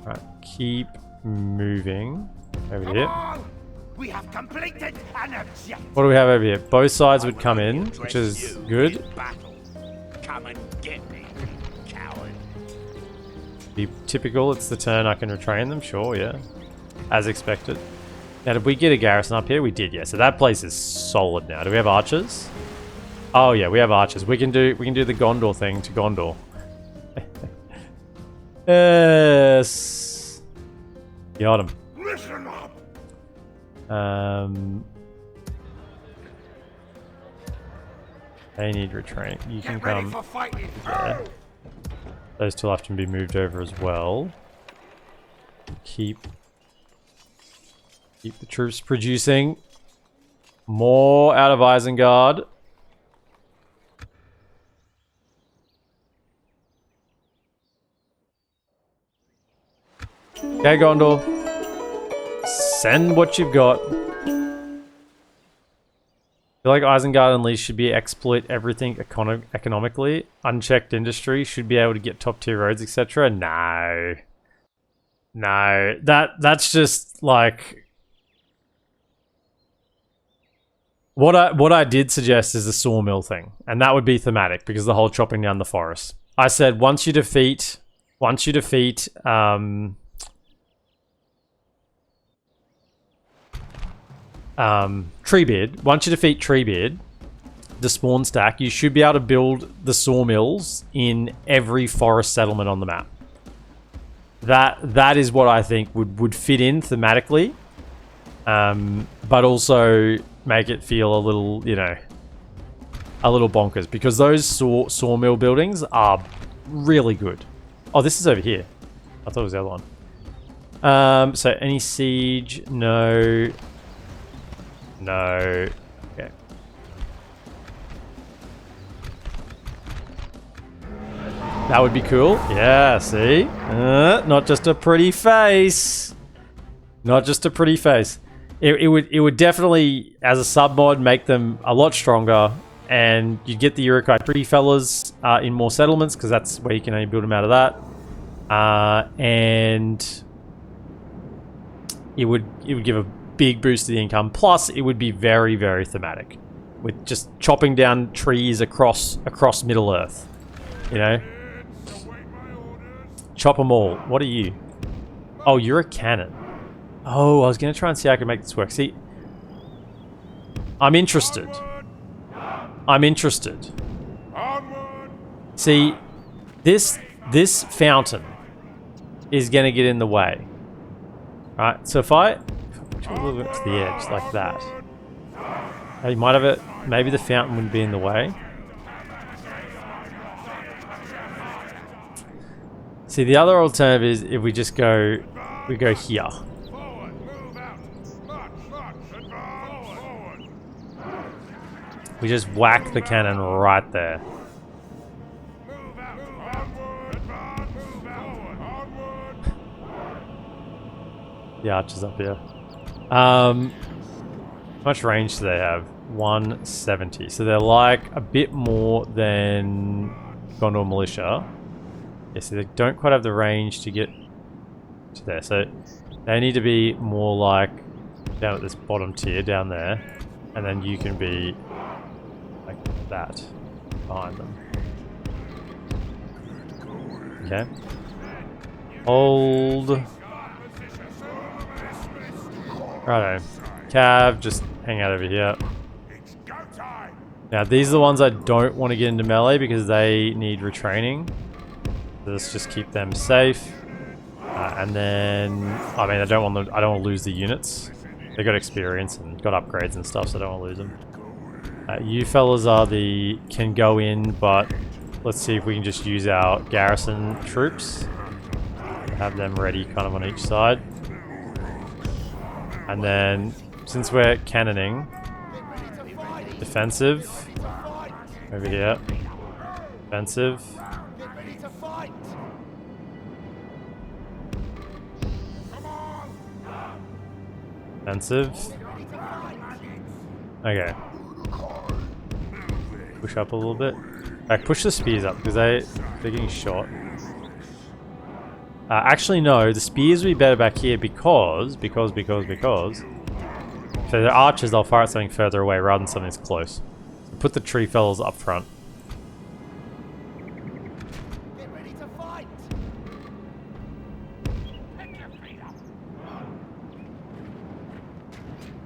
Right, keep moving over here. We have completed an objective. What do we have over here? Both sides would come in, which is good. Come and get me, coward. Be typical, it's the turn I can retrain them, sure, yeah. As expected. Now, did we get a garrison up here? We did, yeah. So that place is solid now. Do we have archers? Oh yeah, we have archers. We can do the Gondor thing to Gondor. Yes. Got him. Listen up. They need retraining. You can come there. Those two will have to be moved over as well. Keep the troops producing more out of Isengard. Okay, Gondor. Send what you've got. I feel like Isengard Unleashed should be exploit everything economically. Unchecked industry should be able to get top tier roads, etc. No. No. That's just like... What I did suggest is the sawmill thing. And that would be thematic because the whole chopping down the forest. I said once you defeat Treebeard, once you defeat Treebeard, the spawn stack, you should be able to build the sawmills in every forest settlement on the map. That is what I think would fit in thematically, but also make it feel a little, you know, a little bonkers because those sawmill buildings are really good. Oh, this is over here. I thought it was the other one. So any siege? No. No. Okay. That would be cool. Yeah, see? Not just a pretty face. Not just a pretty face. it would definitely, as a sub mod, make them a lot stronger, and you'd get the Urukhai tree fellas in more settlements because that's where you can only build them out of that, and it would give a big boost to the income. Plus, it would be very, very thematic, with just chopping down trees across Middle Earth. You know, chop them all. What are you? Oh, you're a cannon. Oh, I was gonna try and see how I can make this work. See, I'm interested. See, this fountain is gonna get in the way. Alright, so if I push it a little bit to the edge, like that. You might have it, maybe the fountain wouldn't be in the way. See, the other alternative is if we just go, here. We just whack the cannon right there. The archers up here. How much range do they have? 170. So they're like a bit more than Gondor Militia. Yeah, so they don't quite have the range to get to there. So they need to be more like down at this bottom tier down there. And then you can be like that behind them. Okay. Hold. Righto. Cav, just hang out over here. Now these are the ones I don't want to get into melee because they need retraining. So let's just keep them safe. And then, I mean, I don't want to lose the units. They got experience and got upgrades and stuff, so I don't want to lose them. You fellas are can go in, but let's see if we can just use our garrison troops. Have them ready kind of on each side. And then, since we're cannoning, defensive, over here, defensive. Defensive. Okay. Push up a little bit. Alright, push the spears up because they're getting shot. Actually, no, the spears would be better back here because. So the archers, they'll fire at something further away rather than something that's close. So put the tree fellas up front.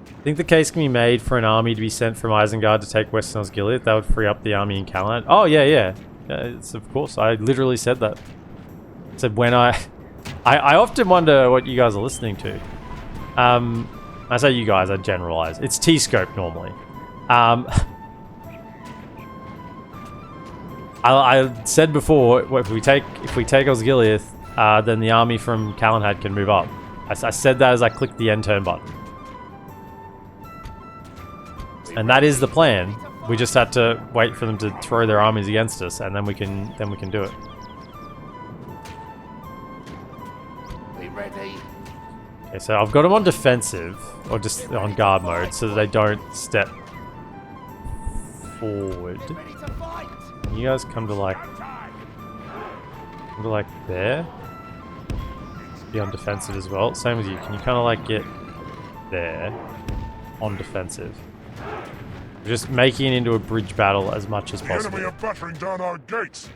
I think the case can be made for an army to be sent from Isengard to take Western Osgiliath. That would free up the army in Calenhad. Oh, yeah. It's, of course, I literally said that. I said when I often wonder what you guys are listening to. I say you guys, I generalize. It's T-scope normally. I said before, if we take Osgiliath, then the army from Calenhad can move up. I said that as I clicked the end turn button. And that is the plan. We just had to wait for them to throw their armies against us, and then we can do it. Be ready. Okay, so I've got them on defensive, or just on guard mode, so that they don't step forward. Can you guys come to like there? Be on defensive as well. Same with you. Can you kind of like get there on defensive? Just making it into a bridge battle as much as possible. The enemy are battering down our gates.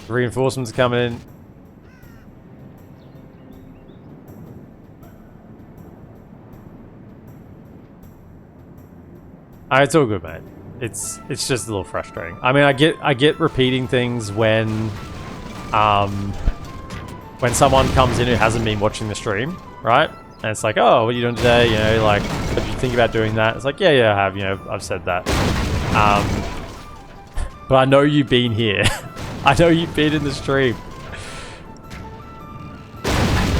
Reinforcements coming in. It's all good, mate. It's just a little frustrating. I mean, I get repeating things when someone comes in who hasn't been watching the stream, right? And it's like, oh, what are you doing today? You know, like, what did you think about doing that? It's like, yeah, I have. You know, I've said that. But I know you've been here. I know you've been in the stream. The enemy's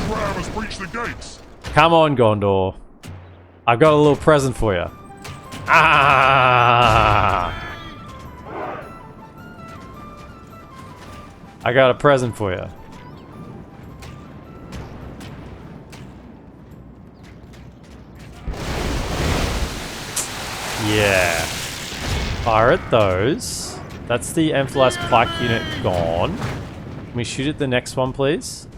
ram has breached the gates. Come on, Gondor. I've got a little present for you. Ah! I got a present for you. Yeah. Fire at those. That's the Amphilas Pike unit gone. Can we shoot at the next one, please?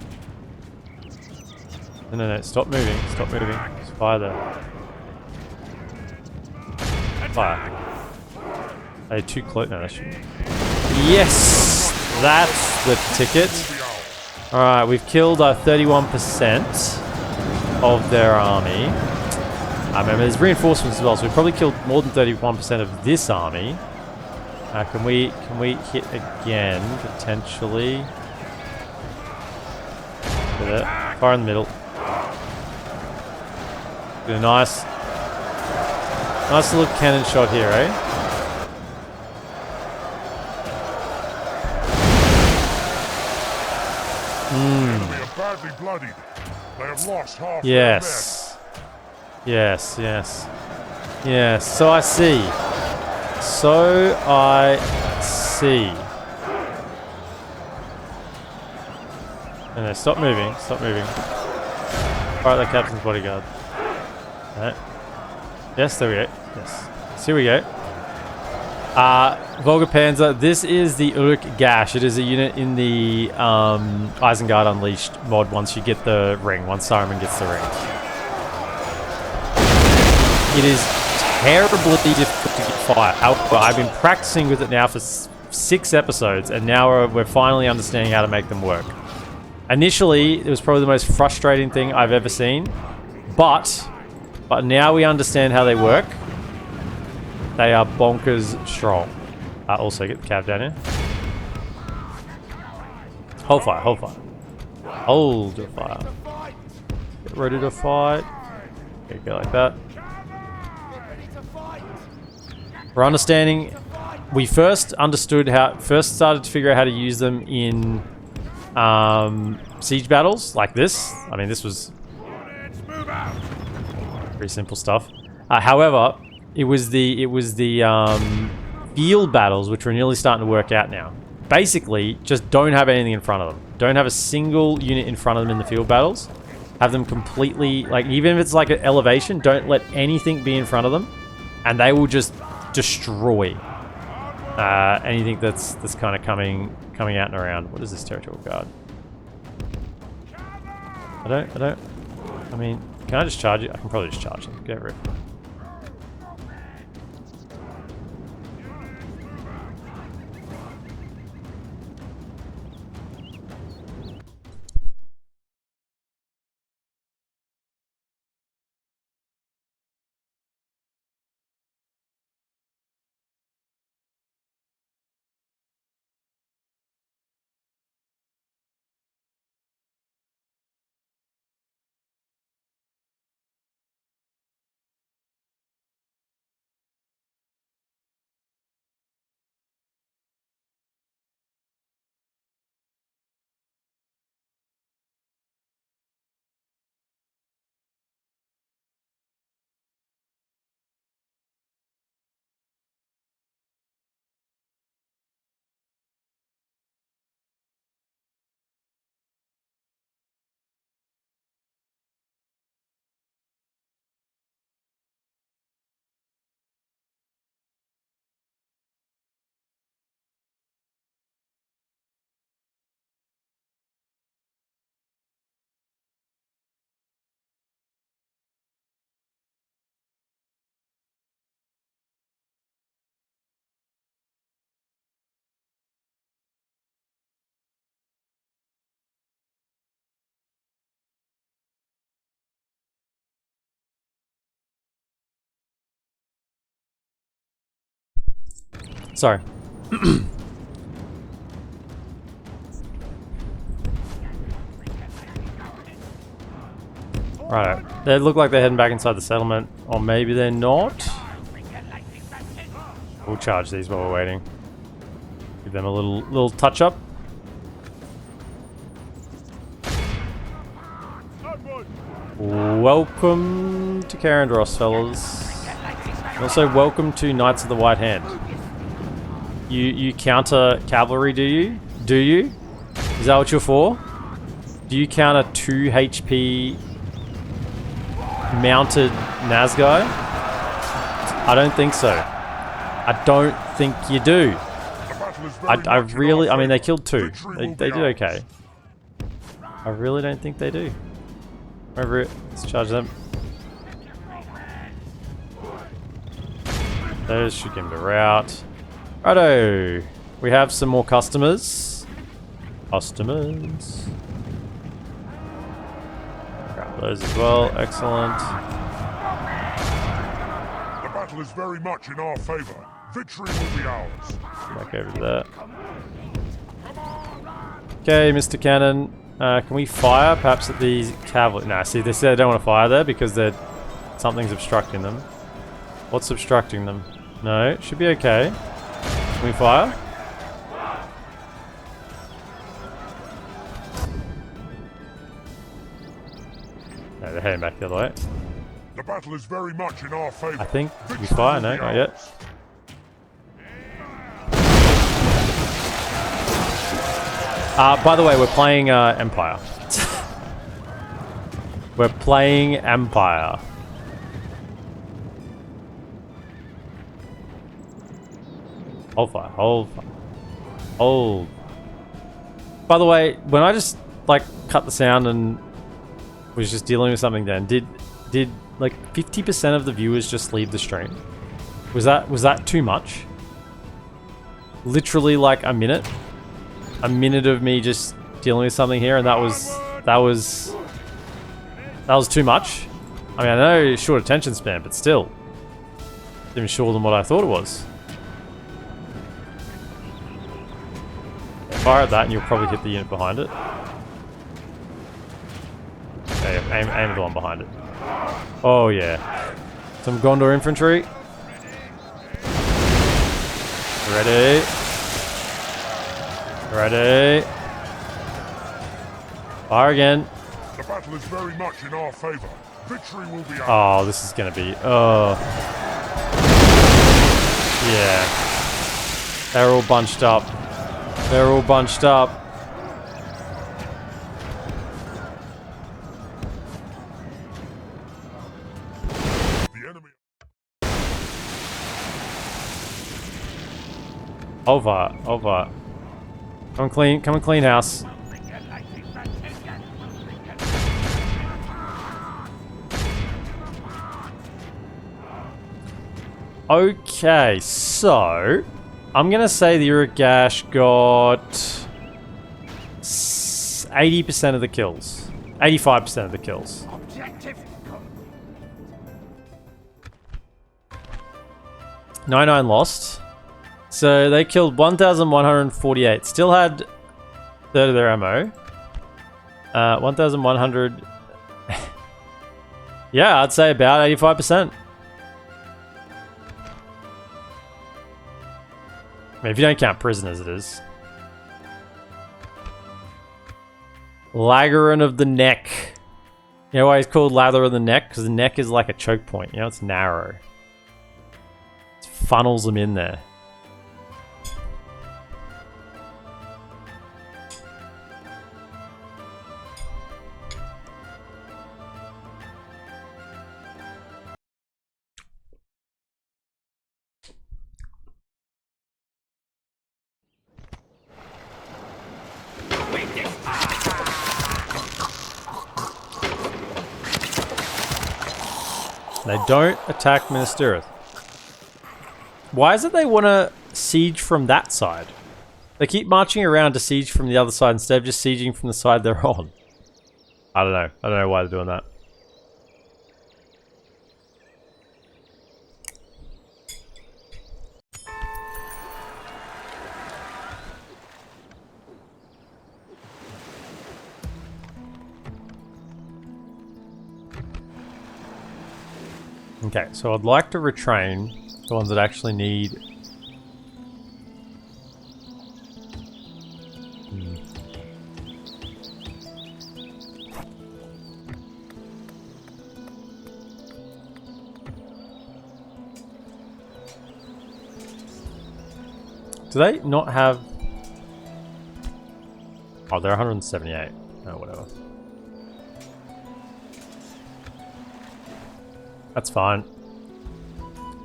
No. Stop moving. Stop moving. Just fire there. Fire. Are too close? No, that shouldn't. Yes! That's the ticket. Alright, we've killed 31% of their army. Remember, there's reinforcements as well, so we've probably killed more than 31% of this army. Can we hit again, potentially? Look at that. Fire in the middle. Get a nice little cannon shot here, eh? Enemy are badly bloodied. They have lost half their Yes. Yes. So I see. No, stop moving. Fire at the captain's bodyguard. Alright. Yes, there we go. Yes. Here we go. Volga Panzer. This is the Urukhai. It is a unit in the Isengard Unleashed mod once you get the ring. Once Saruman gets the ring. It is terribly difficult to get fire. However, I've been practicing with it now for 6 episodes, and now we're finally understanding how to make them work. Initially, it was probably the most frustrating thing I've ever seen, but now we understand how they work. They are bonkers strong. Also, get the cav down here. Hold fire. Hold the fire. Get ready to fight. Okay, go like that. We're understanding. We first started to figure out how to use them in siege battles like this. I mean, this was pretty simple stuff. However, it was the field battles which are nearly starting to work out now. Basically, just don't have anything in front of them. Don't have a single unit in front of them in the field battles. Have them completely, like, even if it's like an elevation, don't let anything be in front of them, and they will just destroy anything that's kind of coming out and around. What is this territorial guard? I mean, can I just charge it? I can probably just charge it. Get over it. Sorry. Right. They look like they're heading back inside the settlement, or maybe they're not. We'll charge these while we're waiting. Give them a little touch up. Welcome to Karandros, fellas. And also, welcome to Knights of the White Hand. You counter cavalry, do you? Do you? Is that what you're for? Do you counter 2 HP mounted Nazgûl? I don't think so. I don't think you do. I really, I mean, they killed 2. They did okay. I really don't think they do. Over it. Let's charge them. Those should give him the route. Righto. We have some more customers. Customers. Grab those as well. Excellent. The battle is very much in our favor. Victory will be ours. Back over to that. Okay, Mr. Cannon. Can we fire perhaps at these cavalry? Nah, see, they said they don't want to fire there because something's obstructing them. What's obstructing them? No, it should be okay. Can we fire? No, they're heading back the other way. The battle is very much in our favor. I think we fire. No, not yet. By the way, we're playing Empire. We're playing Empire. Hold fire, hold fire. Hold. By the way, when I just like cut the sound and was just dealing with something then, did like 50% of the viewers just leave the stream? Was that too much? Literally like a minute of me just dealing with something here, and that was too much. I mean, I know short attention span, but still, even shorter than what I thought it was. Fire at that, and you'll probably hit the unit behind it. Okay, aim at the one behind it. Oh yeah, some Gondor infantry. Ready. Ready. Fire again. The battle is very much in our favor. Victory will be ours. Oh, this is gonna be. Oh. Yeah. They're all bunched up. They're all bunched up. The enemy. Over. Come and clean house. Okay, so I'm gonna say the Urukhai got 80% of the kills, 85% of the kills. 99 lost. So they killed 1,148. Still had a third of their ammo. 1,100. Yeah, I'd say about 85%. I mean, if you don't count prisoners, it is. Laggerin of the neck. You know why he's called Lather of the neck? Because the neck is like a choke point. You know, it's narrow. It funnels them in there. They don't attack Minas Tirith. Why is it they want to siege from that side? They keep marching around to siege from the other side instead of just sieging from the side they're on. I don't know. I don't know why they're doing that. Okay, so I'd like to retrain the ones that actually need... Do they not have... Oh, they're 178. Oh, whatever. That's fine.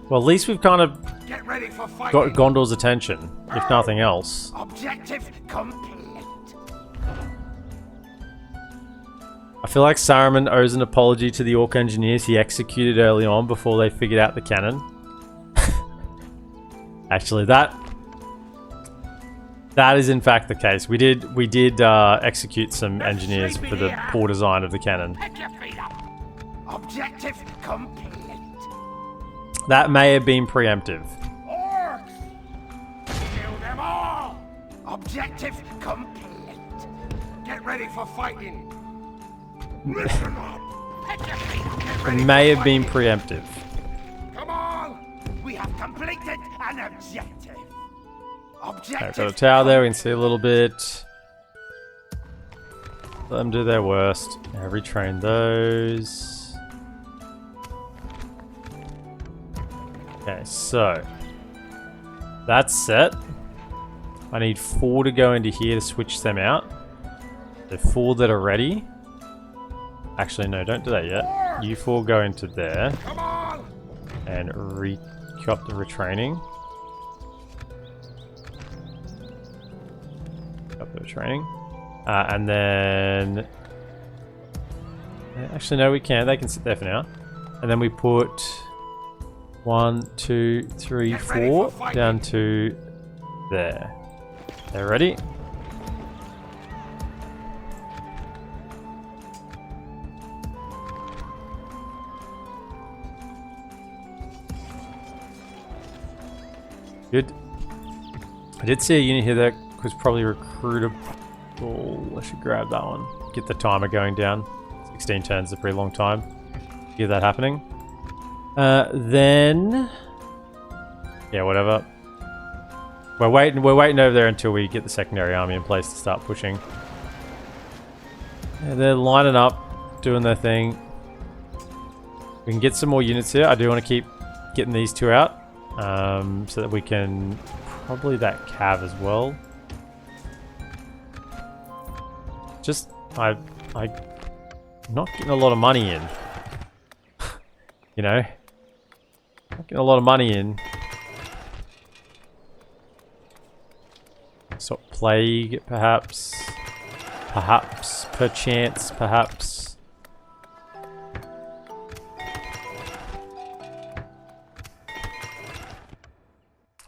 Well, at least we've kind of Get ready for fighting. got Gondor's attention, if nothing else. Objective complete. I feel like Saruman owes an apology to the Orc engineers he executed early on before they figured out the cannon. Actually, that is in fact the case. We did execute some engineers for the poor design of the cannon. Pick your feet up. Objective complete. That may have been preemptive. Orcs! Kill them all! Objective complete. Get ready for fighting. Listen up. Pick your feet up. Get It ready may for have been fighting. preemptive. Come on! We have completed an objective. Okay, Objective. got a tower there, we can see a little bit. Let them do their worst. Now retrain those. Okay, so that's set. I need 4 to go into here to switch them out. The 4 that are ready. Actually, no, don't do that yet. You 4 go into there Come on! and up the retraining. Up the retraining. And then... Actually, no, we can't. They can sit there for now. And then we put 1, 2, 3, 4 down to there. They're ready. Good. I did see a unit here that was probably recruitable. I should grab that one. Get the timer going down. 16 turns is a pretty long time. Get that happening. Then... Yeah, whatever. We're waiting over there until we get the secondary army in place to start pushing. Yeah, they're lining up, doing their thing. We can get some more units here. I do want to keep getting these 2 out. So that we can... Probably that cav as well. Just... I'm not getting a lot of money in. You know? Not getting a lot of money in. So plague, perhaps. Perhaps. Perchance, perhaps.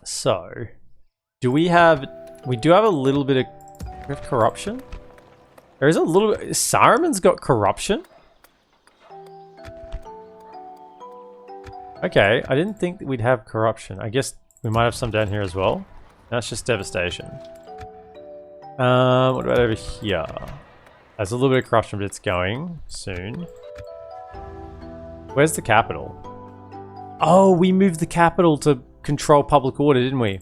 So, do we have... We do have a little bit of... We have corruption? There is a little bit... Saruman's got corruption? Okay, I didn't think that we'd have corruption. I guess we might have some down here as well. That's just devastation. What about over here? There's a little bit of corruption, but it's going soon. Where's the capital? Oh, we moved the capital to control public order, didn't we?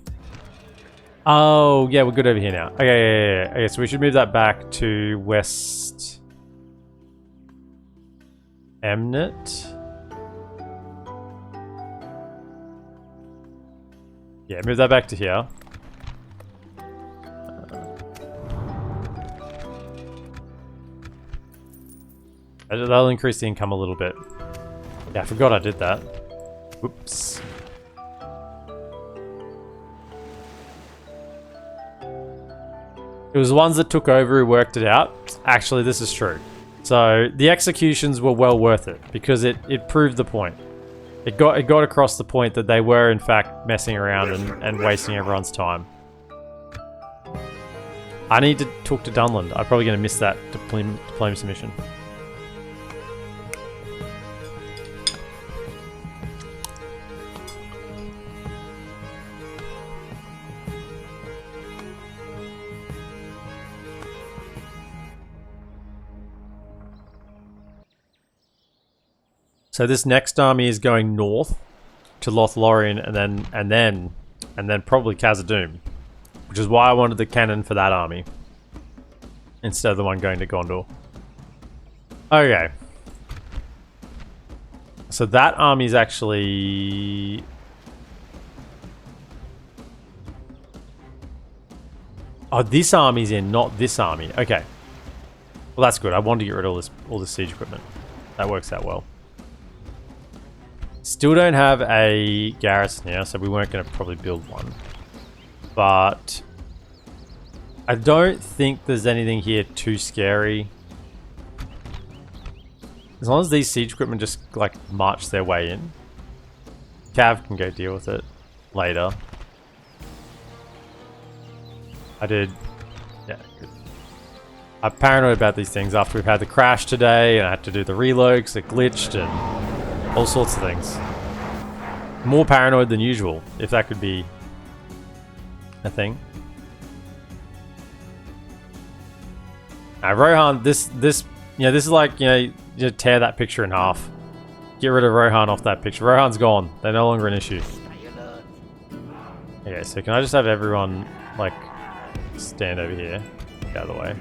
Oh, yeah, we're good over here now. Okay, yeah. Okay, so we should move that back to West... Emnet? Yeah, move that back to here. That'll increase the income a little bit. Yeah, I forgot I did that. Whoops. It was the ones that took over who worked it out. Actually, this is true. So, the executions were well worth it, because it proved the point. It got across the point that they were, in fact, messing around and wasting everyone's time. I need to talk to Dunland. I'm probably going to miss that diplomacy mission. So this next army is going north to Lothlorien and then probably Khazad-dûm, which is why I wanted the cannon for that army instead of the one going to Gondor. Okay. So that army is actually... Oh, this army's in, not this army. Okay. Well, that's good. I wanted to get rid of all this siege equipment. That works out well. Still don't have a garrison here, so we weren't going to probably build one. But I don't think there's anything here too scary. As long as these siege equipment just like march their way in. Cav can go deal with it later. I did. Yeah, good. I'm paranoid about these things after we've had the crash today and I had to do the reload because it glitched and all sorts of things. More paranoid than usual, if that could be a thing. Now, Rohan, this is like, you tear that picture in half. Get rid of Rohan off that picture. Rohan's gone. They're no longer an issue. Okay, so can I just have everyone, like, stand over here? Get out of the way.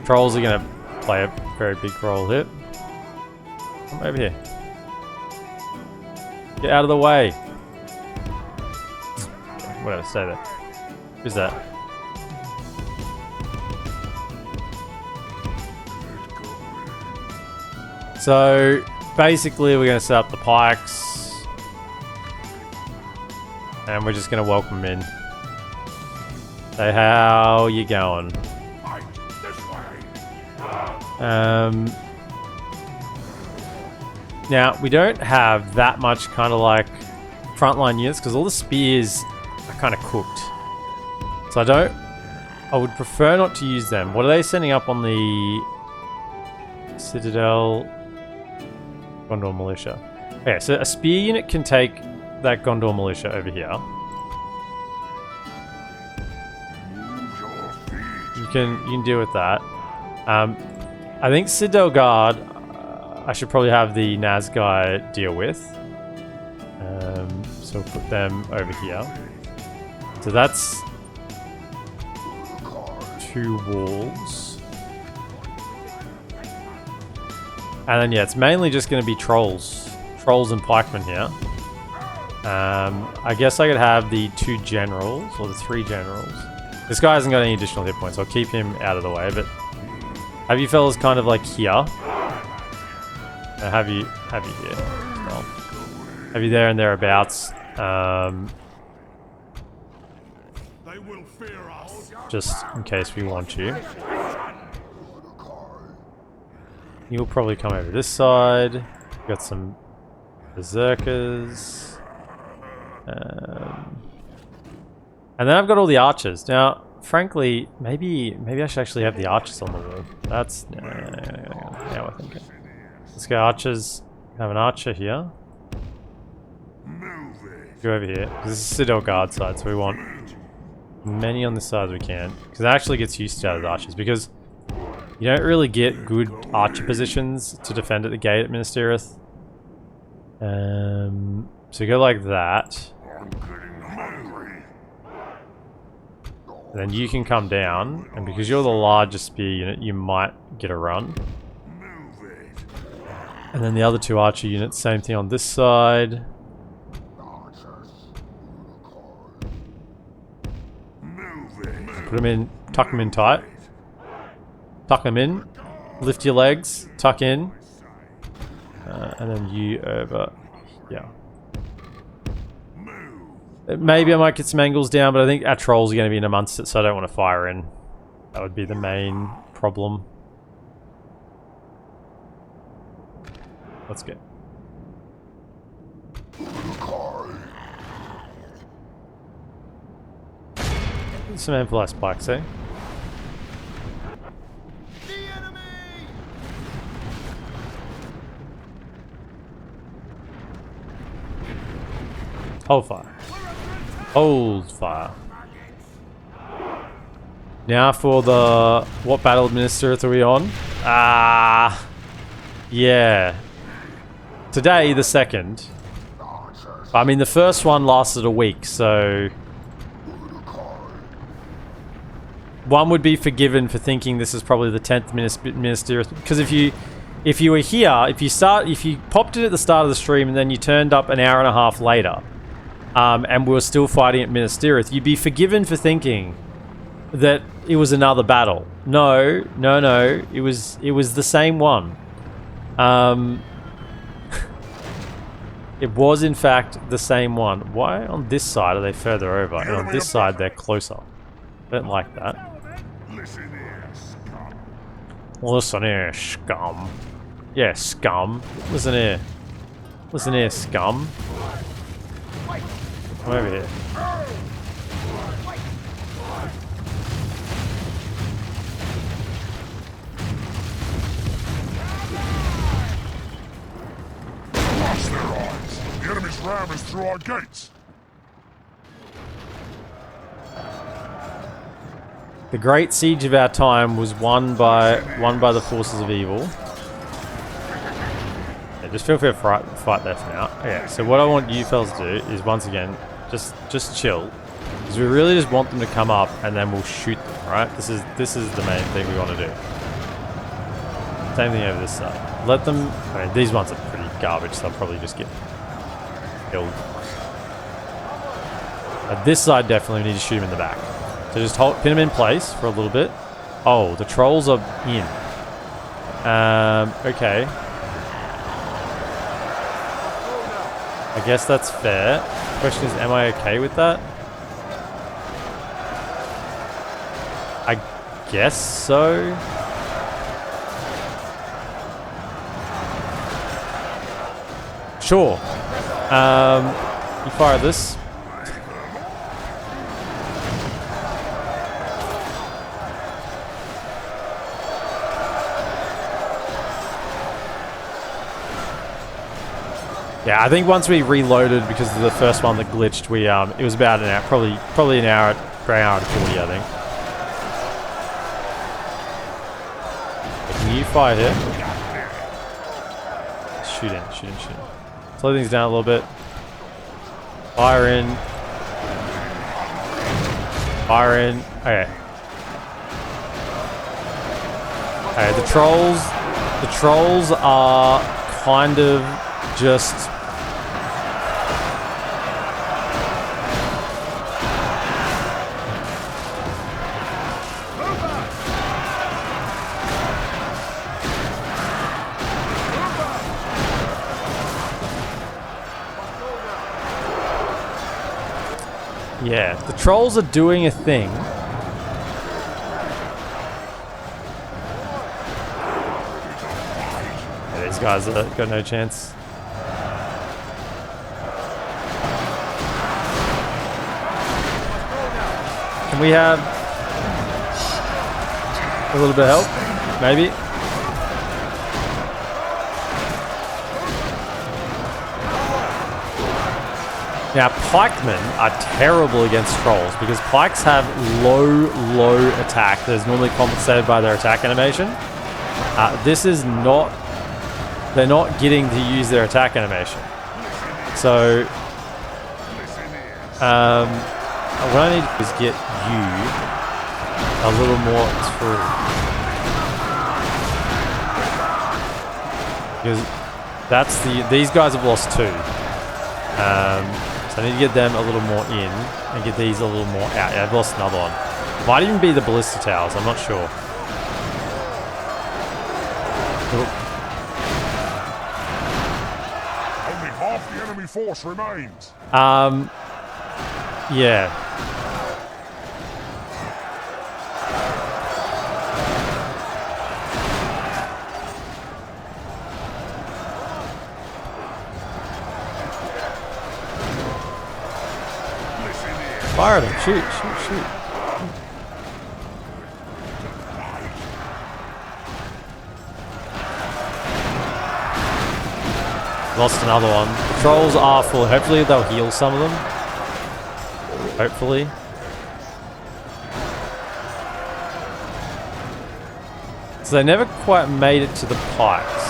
Trolls are going to play a very big role here. Come over here. Get out of the way. Whatever, stay there. Who's that? So, basically we're going to set up the pikes. And we're just going to welcome them in. Say, how you going? Now, we don't have that much kind of like frontline units because all the spears are kind of cooked. So I would prefer not to use them. What are they sending up on the Citadel? Gondor Militia. Okay, so a spear unit can take that Gondor Militia over here. You can deal with that. I think Citadel Guard, I should probably have the Naz guy deal with. So we'll put them over here. So that's 2 walls. And then, yeah, it's mainly just going to be trolls. Trolls and pikemen here. I guess I could have the 2 generals, or the 3 generals. This guy hasn't got any additional hit points, so I'll keep him out of the way, but have you fellas kind of like here. Have you here. Well, have you there and thereabouts. Just in case we want you. You'll probably come over this side. We've got some berserkers. And then I've got all the archers. Now, frankly, maybe I should actually have the archers on the wall. That's... now we're thinking. Let's go archers. Have an archer here. Go over here. This is Citadel Guard side, so we want many on this side as we can. Because it actually gets used to out of archers. Because you don't really get good archer positions to defend at the gate at Minas Tirith. So go like that. And then you can come down, and because you're the largest spear unit, you might get a run. And then the other 2 archer units, same thing on this side. Put them in, tuck them in tight. Tuck them in, lift your legs, tuck in. And then you over, yeah. Maybe I might get some angles down, but I think our trolls are going to be in amongst it, so I don't want to fire in. That would be the main problem. Let's go. Some amplified spikes, eh? Hold fire. Hold fire. Now for the... What battle of Minas Tirith are we on? Yeah. Today, the 2nd. I mean, the first one lasted a week, so... One would be forgiven for thinking this is probably the 10th Minas Tirith. Because if you were here, if you popped it at the start of the stream and then you turned up an hour and a half later, and we were still fighting at Minas Tirith, you'd be forgiven for thinking that it was another battle. No. It was the same one. It was in fact the same one. Why on this side are they further over, and on this side they're closer? I don't like that. Listen here, scum. Listen here, scum. Yeah, scum. Listen here. Listen here, scum. Come over here. Blast their eyes. The enemy's ram is through our gates. The great siege of our time was won by the forces of evil. Yeah, just feel free to fight there for now. Okay, so what I want you fellas to do is once again just chill, because we really just want them to come up and then we'll shoot them. Right? This is the main thing we want to do. Same thing over this side. Let them. I mean, these ones are pretty garbage, so they'll probably just get killed. This side definitely need to shoot them in the back. So just pin them in place for a little bit. Oh, the trolls are in. Okay. I guess that's fair. Question is, am I okay with that? I guess so. Sure. You fire this. Yeah, I think once we reloaded because of the first one that glitched, we it was about an hour, probably an hour, for an hour and 40, I think. But can you fire here? Shoot in. Slow things down a little bit. Fire in. Fire in. Okay. Okay, the trolls are kind of just yeah, the trolls are doing a thing. Yeah, these guys have got no chance. Can we have a little bit of help? Maybe. Now, pikemen are terrible against trolls because pikes have low attack that is normally compensated by their attack animation. This is not... They're not getting to use their attack animation. So... what I need is get you a little more through. Because that's these guys have lost 2. So I need to get them a little more in and get these a little more out. Yeah, I've lost another one. Might even be the ballista towers, I'm not sure. Only half the enemy force remains. Yeah. Fire them. Shoot. Lost another one. The trolls are full. Hopefully they'll heal some of them. Hopefully. So they never quite made it to the pikes.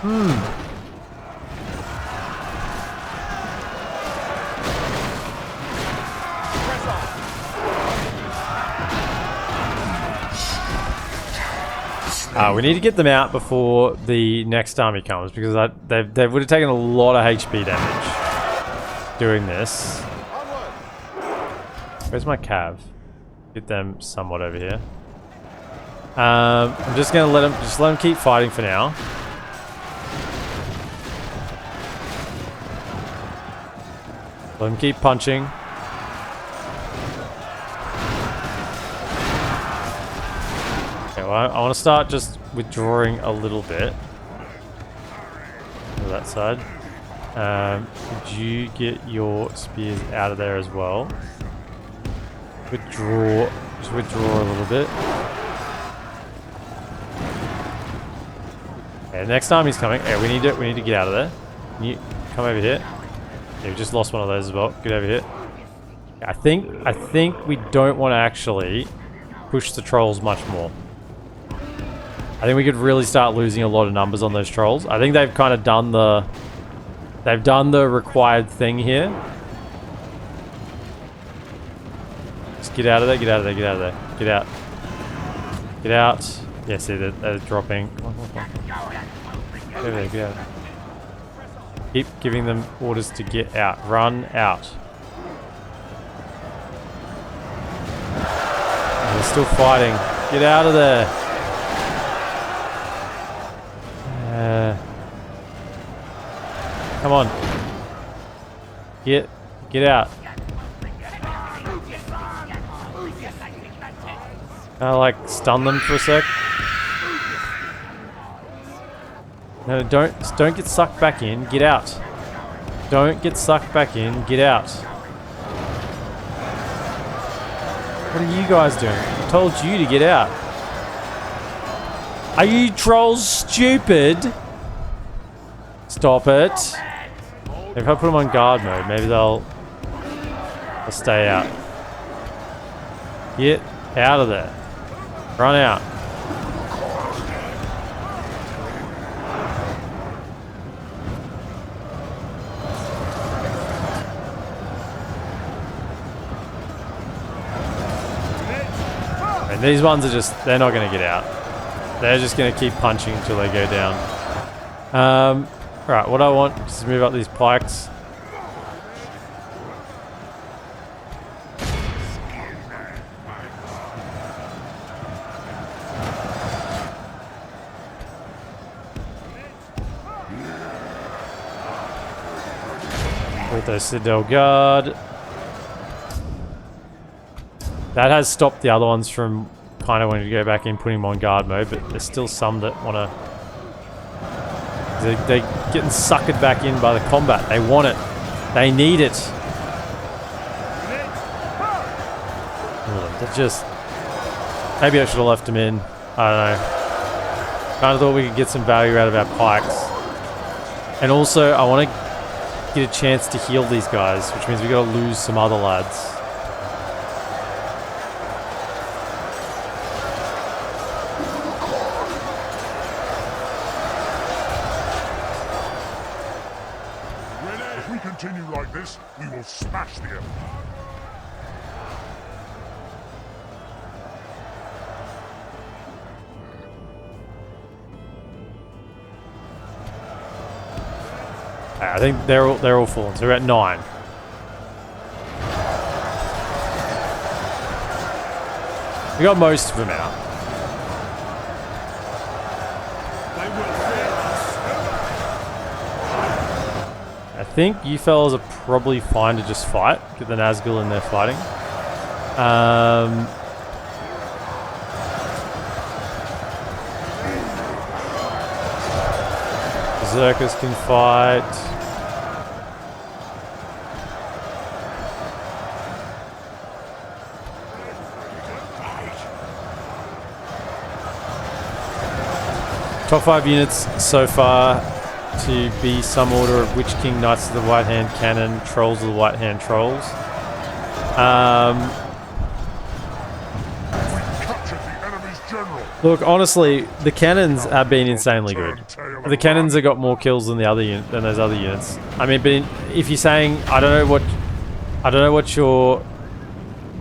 We need to get them out before the next army comes because they would have taken a lot of HP damage doing this. Where's my cav? Get them somewhat over here. I'm just gonna let them keep fighting for now. Let them keep punching. Okay, well, I want to start just withdrawing a little bit to that side. Could you get your spears out of there as well? Withdraw, just withdraw a little bit. Okay, next time he's coming. Yeah, we need to get out of there. Can you come over here? Yeah, we just lost one of those as well. Get over here. I think we don't want to actually push the trolls much more. I think we could really start losing a lot of numbers on those trolls. I think they've kind of done the required thing here. Just get out of there, get out of there, get out of there. Get out. Get out. Yeah, see, they're dropping. Come on, come on, come on. Get over there, get out. Keep giving them orders to get out. Run out. Oh, they're still fighting. Get out of there. Come on. Get out. Like stun them for a sec. No, don't get sucked back in. Get out. Don't get sucked back in. Get out. What are you guys doing? I told you to get out. Are you trolls stupid? Stop it. If I put them on guard mode, maybe they'll stay out. Get out of there. Run out. And these ones are just, they're not going to get out. They're just going to keep punching until they go down. Right, what I want is to move up these pikes. With the Citadel Guard. That has stopped the other ones from kind of wanting to go back in, putting them on guard mode, but there's still some that want to... They're getting suckered back in by the combat. They want it. They need it. They're just... Maybe I should have left them in. I don't know. Kind of thought we could get some value out of our pikes. And also, I want to get a chance to heal these guys, which means we got to lose some other lads. Continue like this, we will smash the Empire. I think they're all fallen. So we're at 9. We got most of them out. I think you fellas are probably fine to just fight. Get the Nazgul in there fighting. Berserkers can fight. Top 5 units so far to be some order of Witch King, Knights of the White Hand Cannon, Trolls of the White Hand Trolls. We captured the enemy's general. Look, honestly, the cannons have been insanely good. The cannons have got more kills than than those other units. I mean, but if you're saying, I don't know what you're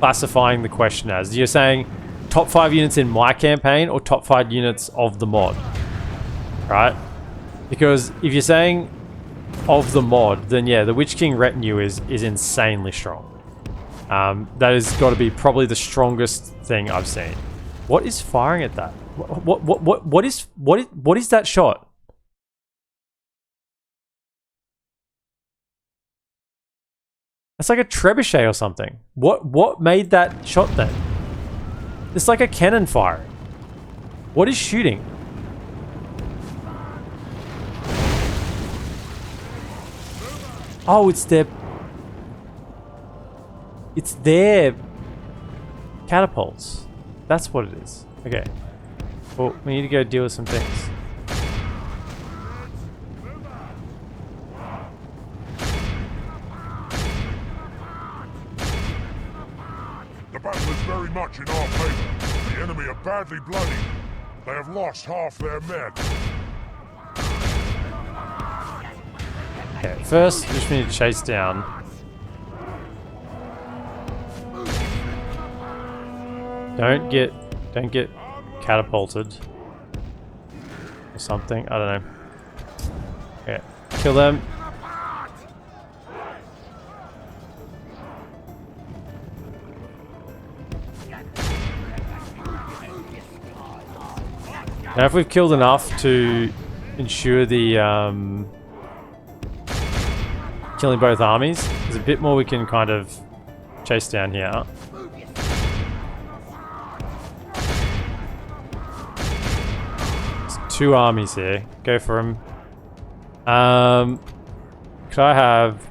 classifying the question as. You're saying top 5 units in my campaign or top 5 units of the mod, right? Because if you're saying of the mod, then yeah, the Witch King retinue is insanely strong. That has got to be probably the strongest thing I've seen. What is firing at that? What is that shot? It's like a trebuchet or something. What made that shot then? It's like a cannon firing. What is shooting? Oh, it's their catapults. That's what it is. Okay. Well, we need to go deal with some things. The battle is very much in our favor. The enemy are badly bloodied. They have lost half their men. Okay, first, we just need to chase down. Don't get catapulted or something. I don't know. Okay, kill them. Now, if we've killed enough to ensure the killing both armies, there's a bit more we can kind of chase down here. There's 2 armies here. Go for them. Could I have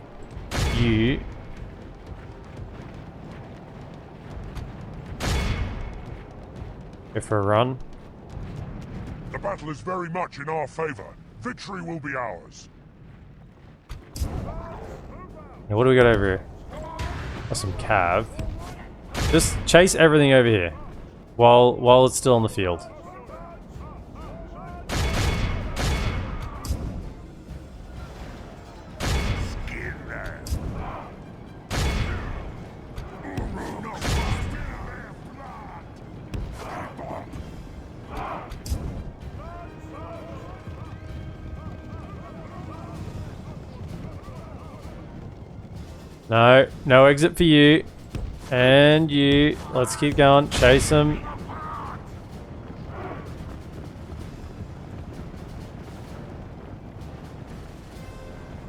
you? Go for a run. The battle is very much in our favor. Victory will be ours. Now, what do we got over here? Got some cav. Just chase everything over here while it's still on the field. No exit for you. And you. Let's keep going. Chase them.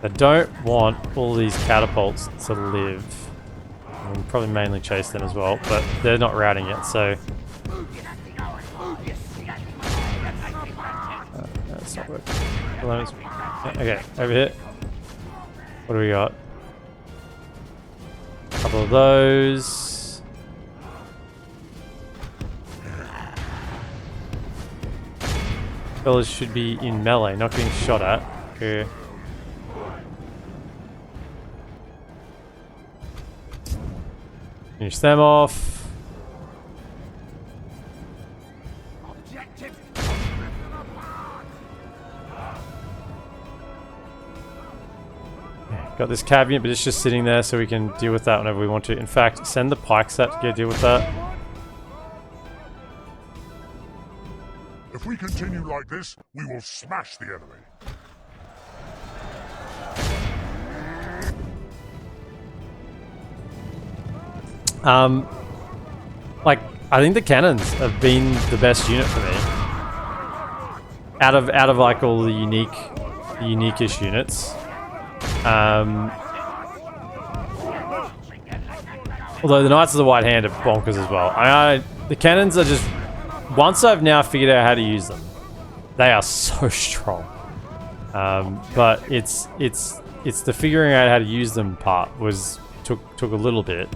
I don't want all these catapults to live. We'll probably mainly chase them as well, but they're not routing yet, so... that's not working. Okay, over here. What do we got? Couple of those. Fellas should be in melee, not getting shot at. Okay. Finish them off. Got this caveat, but it's just sitting there so we can deal with that whenever we want to. In fact, send the pike set to go deal with that. If we continue like this, we will smash the enemy. Like, I think the cannons have been the best unit for me. Out of like all the unique-ish units. Although the Knights of the White Hand are bonkers as well. The cannons are just... Once I've now figured out how to use them, they are so strong. But it's the figuring out how to use them part took a little bit.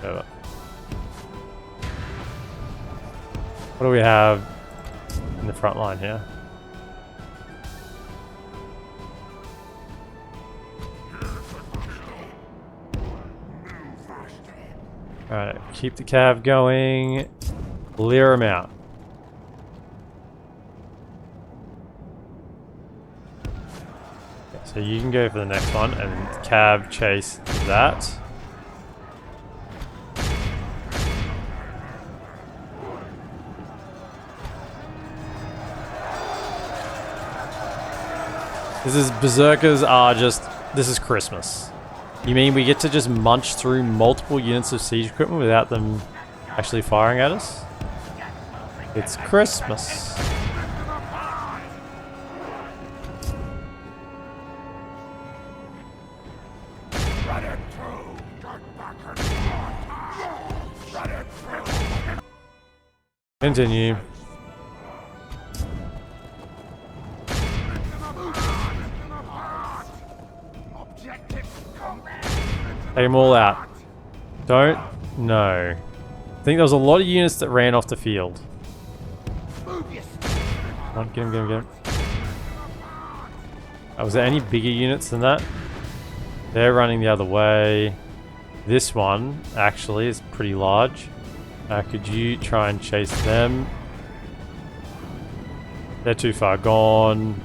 Over. What do we have in the front line here? Alright, keep the cav going. Clear them out. So you can go for the next one and cav chase that. Berserkers are just, this is Christmas. You mean we get to just munch through multiple units of siege equipment without them actually firing at us? It's Christmas. Continue. Take them all out. Don't. No. I think there was a lot of units that ran off the field. Come on, get him, get him, get him. Was there any bigger units than that? They're running the other way. This one, actually, is pretty large. Could you try and chase them? They're too far gone.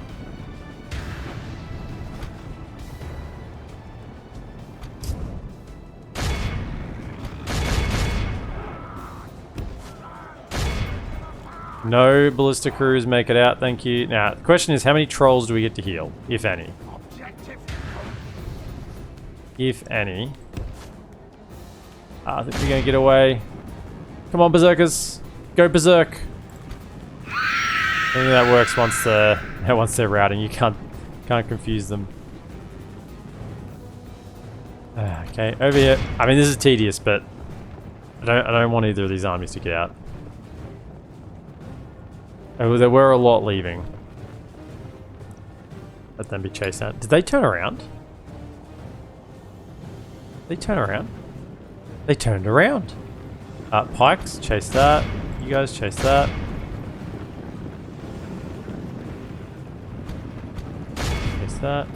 No ballista crews make it out, thank you. Now, the question is, how many trolls do we get to heal, if any? If any. I think we're gonna get away. Come on, berserkers, go berserk. I think that works once they're routing. You can't confuse them. Okay, over here. I mean, this is tedious, but I don't want either of these armies to get out. Oh, there were a lot leaving. Let them be chased out. Did they turn around? They turn around? They turned around. Pikes, chase that. You guys chase that. Chase that.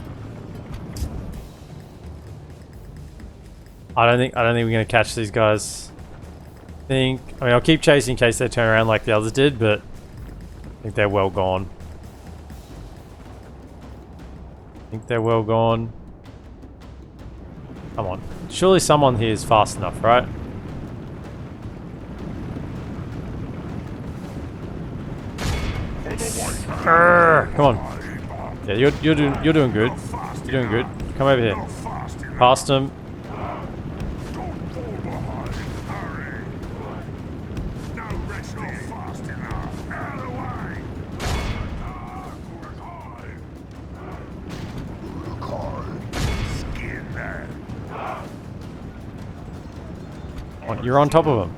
I don't think we're gonna catch these guys. I mean, I'll keep chasing in case they turn around like the others did, but I think they're well gone. Come on. Surely someone here is fast enough, right? Come on. Yeah, you're doing good. You're doing good. Come over here. Past them. You're on top of them.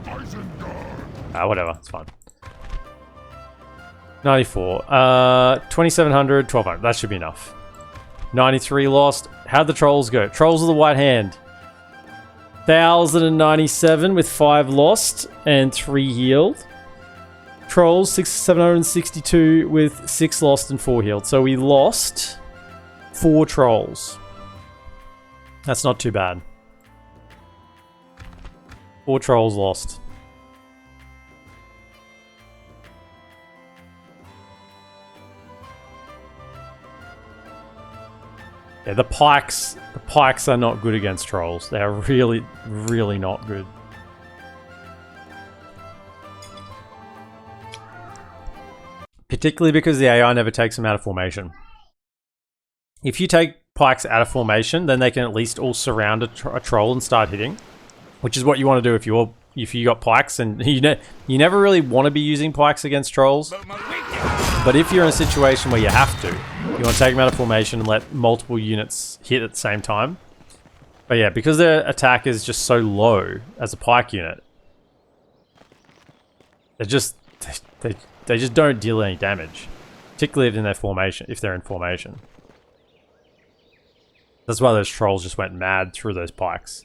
Whatever, it's fine. 94. 2700, 1200. That should be enough. 93 lost. How'd the trolls go? Trolls of the White Hand. 1097 with 5 lost and 3 healed. Trolls 762 with 6 lost and 4 healed. So we lost 4 trolls. That's not too bad. 4 trolls lost. Yeah, the pikes are not good against trolls. They are really, really not good. Particularly because the AI never takes them out of formation. If you take pikes out of formation, then they can at least all surround a troll and start hitting. Which is what you want to do if you got pikes, and you never really want to be using pikes against trolls. But if you're in a situation where you have to, you want to take them out of formation and let multiple units hit at the same time. But yeah, because their attack is just so low as a pike unit, they just don't deal any damage, particularly if in their formation. If they're in formation, that's why those trolls just went mad through those pikes.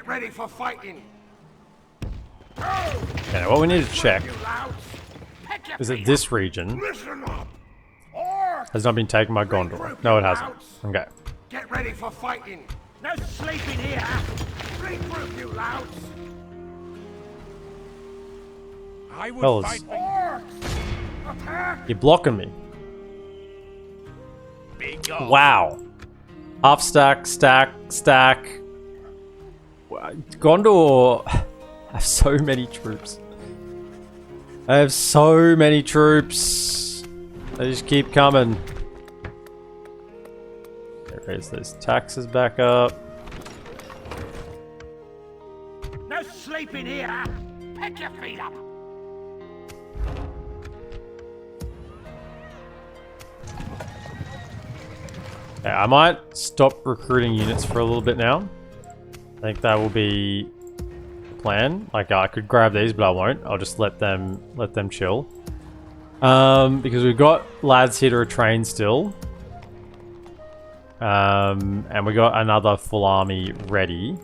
ready for fighting. Okay, now what we need to check You louts. Pick your is that feet this up. region Listen up. Orcs. has not been taken by Gondor. No, it hasn't. Okay. Get ready for fighting. No sleeping here. Regroup, you louts. I would Fellas. fight for Orcs. Attack. You're blocking me. big gold. Wow. Half stack, stack, stack. Gondor have so many troops. I have so many troops. They just keep coming. Raise those taxes back up. No sleeping here. Pick your feet up. Okay, I might stop recruiting units for a little bit now. I think that will be the plan. Like I could grab these, but I won't. I'll just let them chill. Because we've got lads here to retrain still. And we got another full army ready.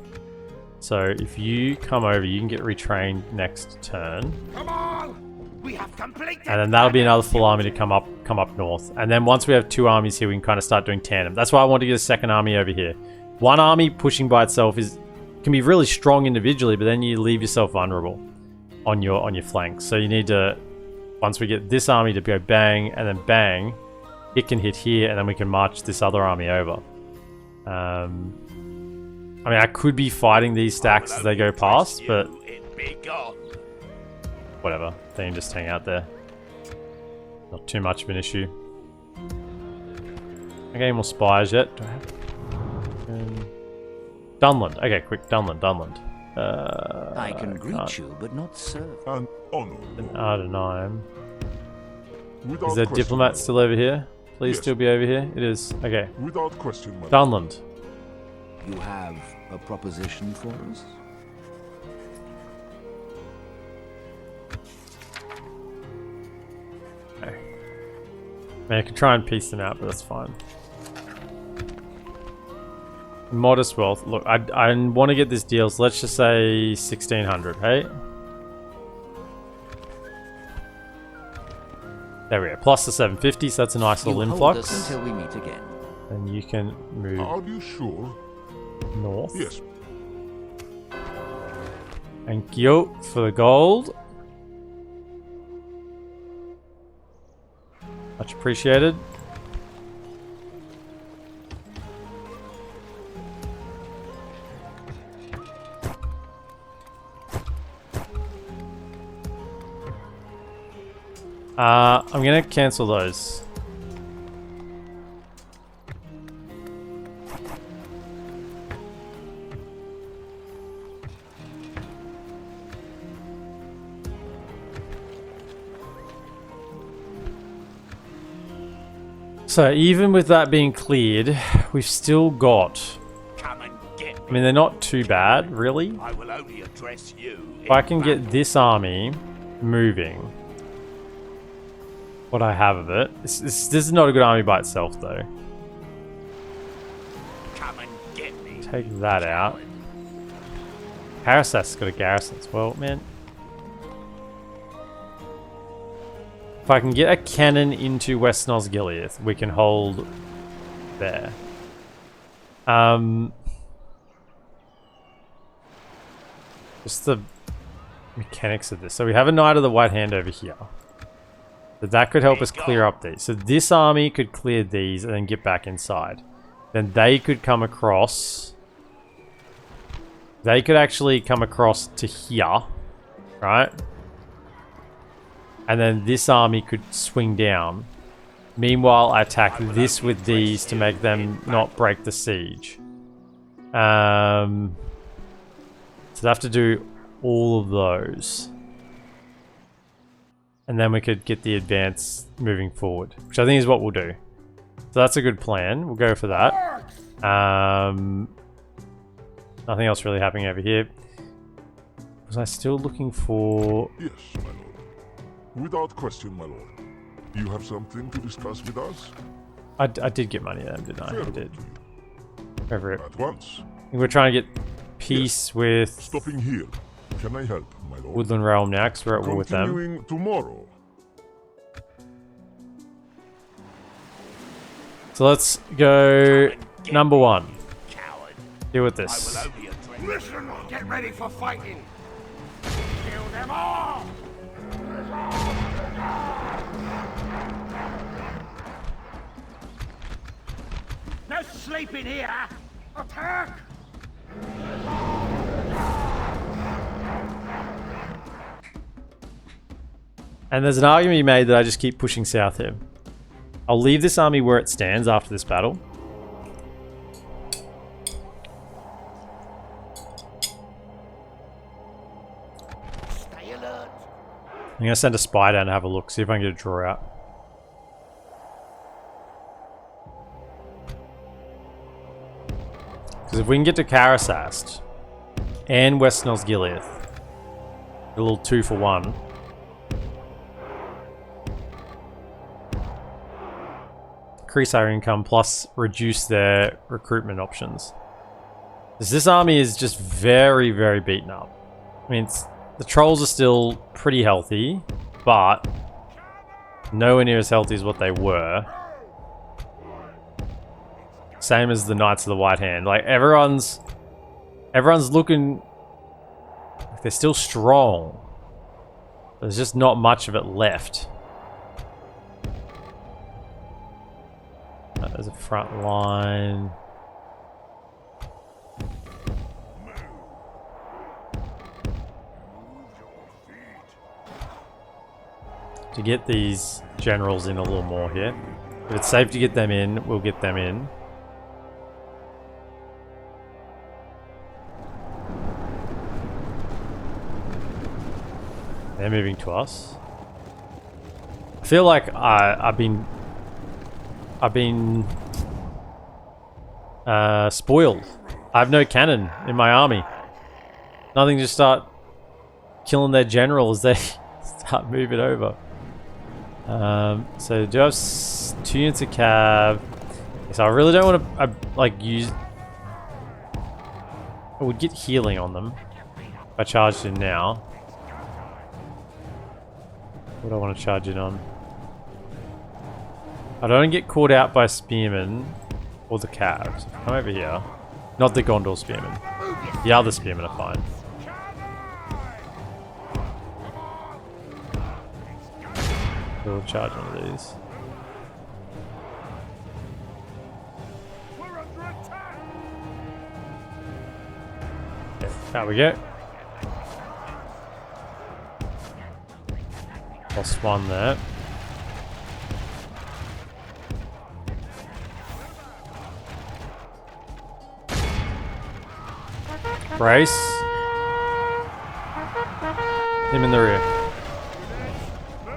So if you come over, you can get retrained next turn. Come on. We have completed. And then that'll be another full army to come up north. And then once we have two armies here, we can kind of start doing tandem. That's why I want to get a second army over here. One army pushing by itself can be really strong individually, but then you leave yourself vulnerable on your flanks. So you need to, once we get this army to go bang and then bang, it can hit here, and then we can march this other army over. I mean, I could be fighting these stacks as they go past, but whatever. They can just hang out there. Not too much of an issue. Okay, any more spies yet? Do I have... Dunland. Okay, quick. Dunland. I can greet you, but not serve. An honor. An Ardenheim. Without Is there question, diplomat my still over here? Please Yes. still be over here. It is. Okay. lord. Without question, my lord. Dunland. You have a proposition for us? Okay. I mean, I can try and piece them out, but that's fine. Modest wealth. Look, I want to get this deal, so let's just say 1600, hey? There we go. Plus the 750, so that's a nice little You hold us influx. until we meet again. And you can move Are you sure? north. Yes. Thank you for the gold. Much appreciated. I'm gonna cancel those. So even with that being cleared, we've still got... Come and get I mean, they're not too bad, really. I will only address you. If I can get this army moving, what I have of it... This is not a good army by itself, though. Come and get me. Take that out. Harasas got a garrison as well, man. If I can get a cannon into West Nosgiliath, we can hold there. Just the mechanics of this. So we have a Knight of the White Hand over here. So that could help us clear up these. So this army could clear these and then get back inside. Then they could come across. They could actually come across to here, right? And then this army could swing down. Meanwhile, I attack this with these to make them not break the siege. So I have to do all of those. And then we could get the advance moving forward, which I think is what we'll do. So that's a good plan. We'll go for that. Nothing else really happening over here. Was I still looking for... Yes, my lord. Without question, my lord. You have something to discuss with us? I did get money then, didn't I? I Farewell did. to you. Over it. At once. I think we're trying to get peace with Stopping here. Can I help, my lord? Woodland Realm now, because we're at war with them. Continuing tomorrow. So let's go number 1. Deal with this. Listen, get ready for fighting. Kill them all. No sleeping here. Attack! And there's an argument you made that I just keep pushing south here. I'll leave this army where it stands after this battle. Stay alert. I'm going to send a spy down to have a look, see if I can get a draw out. Because if we can get to Karasast and West Nosgiliath, a little 2 for 1. Increase our income plus reduce their recruitment options. Because this army is just very, very beaten up. I mean, the trolls are still pretty healthy, but nowhere near as healthy as what they were. Same as the Knights of the White Hand. Like, everyone's looking like they're still strong. There's just not much of it left. There's a front line. To get these generals in a little more here. If it's safe to get them in, we'll get them in. They're moving to us. I feel like I've been spoiled. I have no cannon in my army. Nothing to start killing their generals. They start moving over. So do I have 2 units of cav? So I really don't want to like use. I would get healing on them if I charged in now. What do I want to charge in on? I don't get caught out by spearmen or the calves. Come over here. Not the Gondor spearmen. The other spearmen are fine. We'll charge one of these. Okay, there we go. Lost 1 there. Brace. Him in the rear.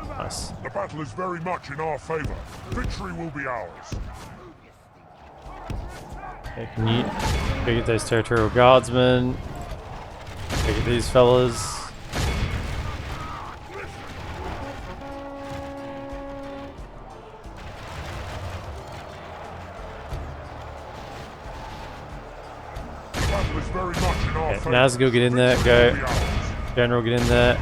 Nice. The battle is very much in our favor. Victory will be ours. Okay, can you go get those territorial guardsmen? Go get these fellas. Okay, Nazgul, get in there. Go. General, get in there.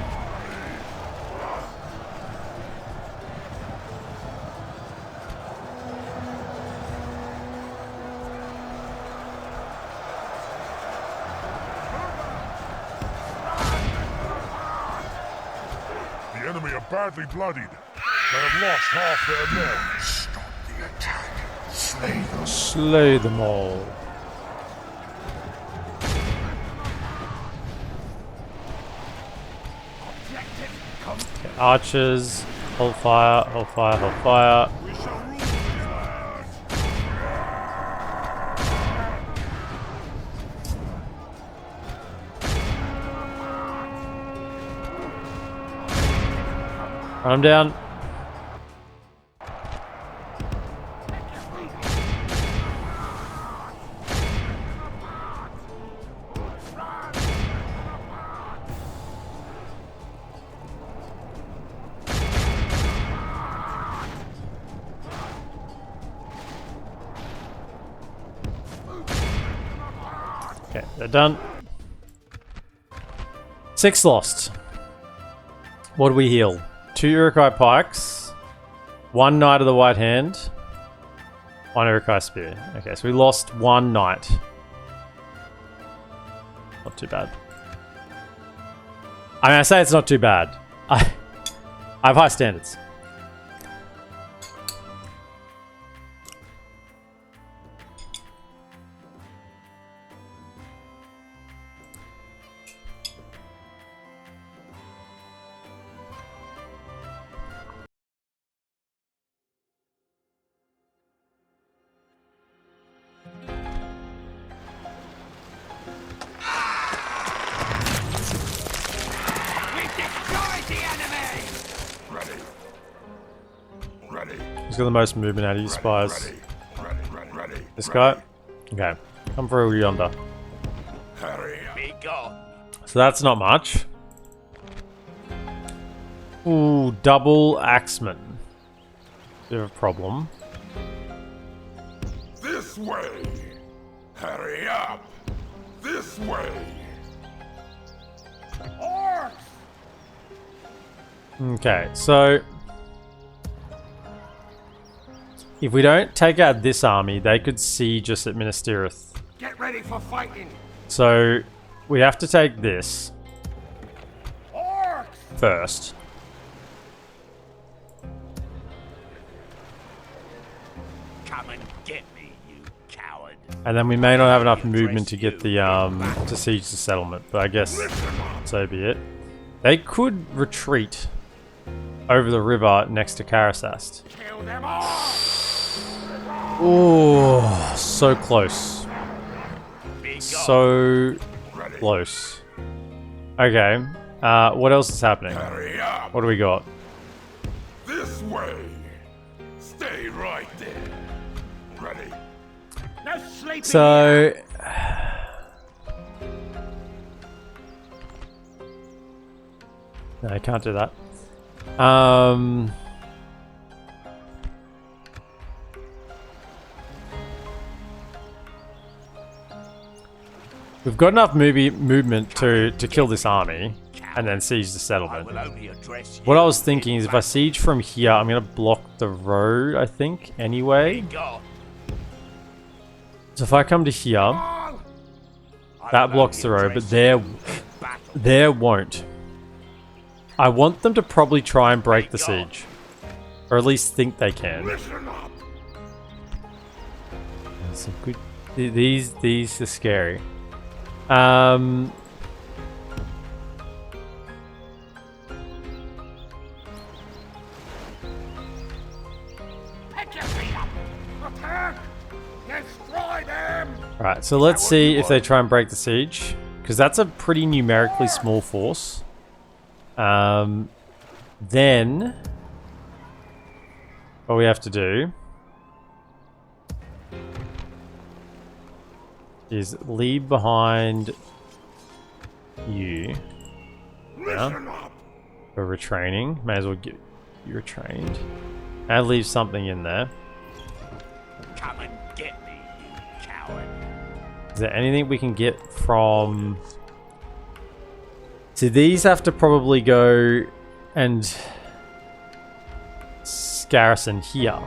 The enemy are badly bloodied. They have lost half their men. Stop the attack. Slay them. Slay them all. Okay, archers, hold fire, hold fire, hold fire. Run them down. Okay, they're done. 6 lost. What do we heal? 2 Urukhai pikes, 1 Knight of the White Hand, 1 Urukhai spear. Okay, so we lost 1 knight. Not too bad. I mean, I say it's not too bad. I have high standards. He's got the most movement out of you spies. This guy? Okay. Come through yonder. So that's not much. Ooh, double axeman. Bit of a problem. This way! Hurry up! This way! Orcs! Okay, so if we don't take out this army, they could siege us at Minas Tirith. Get ready for fighting! So we have to take this Orcs! first. Come and get me, you coward. And then we may not have enough movement to get the to siege the settlement, but I guess so be it. They could retreat over the river next to Karasast. Kill them all! Oh, so close. So close. Okay. What else is happening? Hurry up! What do we got? This way! Stay right there! Ready? No sleeping! So no, I can't do that. We've got enough movement to kill this army and then siege the settlement. What I was thinking is if I siege from here, I'm going to block the road, I think, anyway. So if I come to here, that blocks the road, but there won't. I want them to probably try and break the siege. Or at least think they can. Some good... These are scary. Alright, so let's see if they try and break the siege. Because that's a pretty numerically small force. Then what we have to do is leave behind you. Yeah. For retraining. May as well get you retrained. And leave something in there. Come and get me, you coward. Is there anything we can get from... So these have to probably go and garrison here.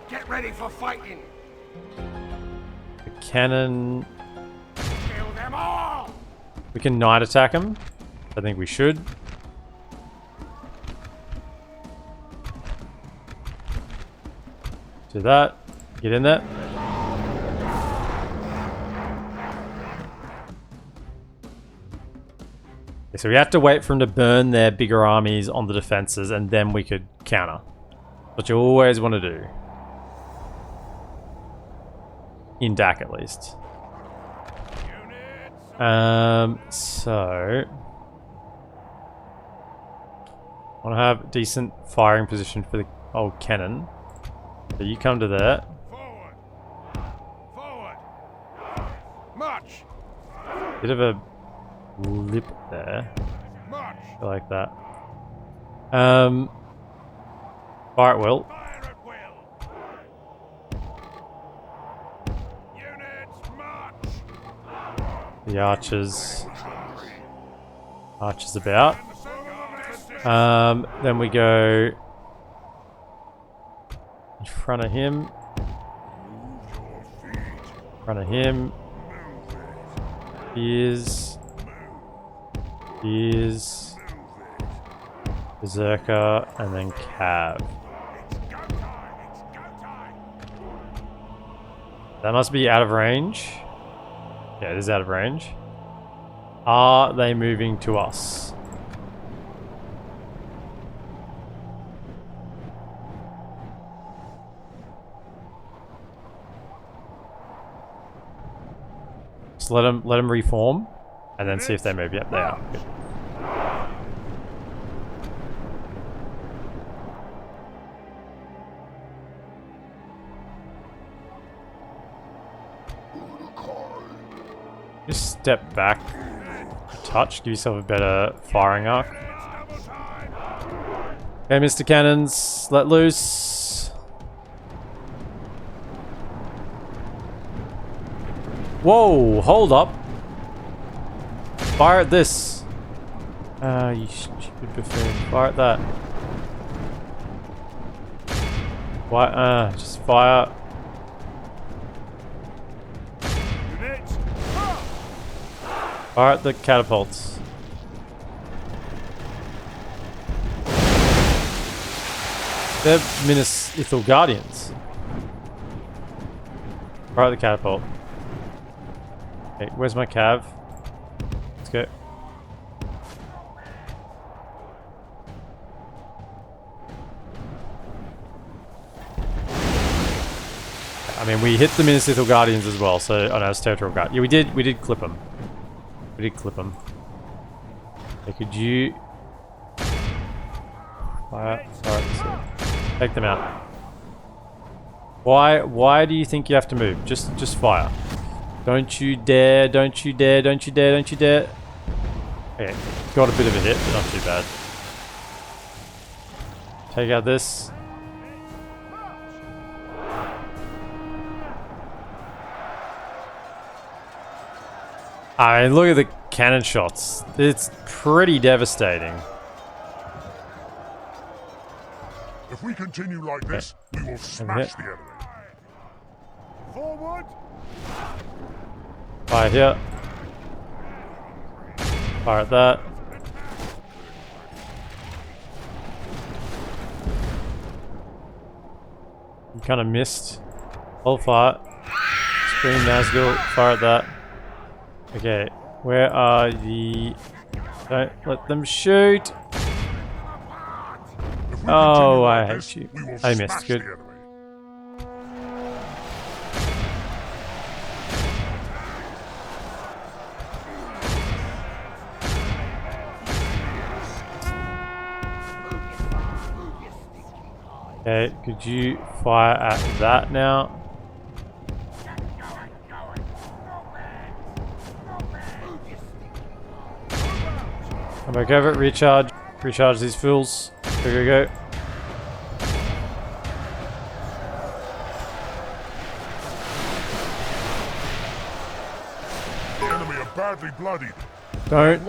Get ready for fighting! The cannon... Kill them all! We can night attack them. I think we should. Do that. Get in there. So we have to wait for them to burn their bigger armies on the defenses and then we could counter. What you always want to do. In DaC at least. So... I want to have decent firing position for the old cannon. So you come to there. Forward! Forward! March! Bit of a lip there. March! I like that. Fire at will. Fire at will! Units, march! The archers. Archers about. Then we go in front of him. In front of him. Here's Berserker, and then Cav. That must be out of range. Yeah, it is out of range. Are they moving to us? Just let them reform, and then see if they move. Yep, they are. Good. Just step back a touch, give yourself a better firing arc. Okay, Mr. Cannons, let loose. Whoa, hold up. Fire at this. You stupid buffoon. Fire at that. Why? Just fire. Fire at the catapults. They're Minas Ithil Guardians. Fire at the catapult. Okay, where's my cav? Let's go. I mean, we hit the Minas Ithil Guardians as well, so oh no, it's Territorial Guard. Yeah, we did clip them. We did clip them. Okay, could you fire? Take them out. Why do you think you have to move? Just fire. Don't you dare, don't you dare, don't you dare, don't you dare. Okay, got a bit of a hit, but not too bad. Take out this. I mean, look at the cannon shots. It's pretty devastating. If we continue like this, we will smash the enemy. Forward! Fire here. Fire at that. You kind of missed. Hold fire. Scream Nazgul. Fire at that. Okay, where are the... Don't let them shoot! Oh, I hate you. I missed, good. Okay, could you fire at that now? Come back over, recharge. Recharge these fools. Go, go, go. The enemy are badly bloodied. Don't.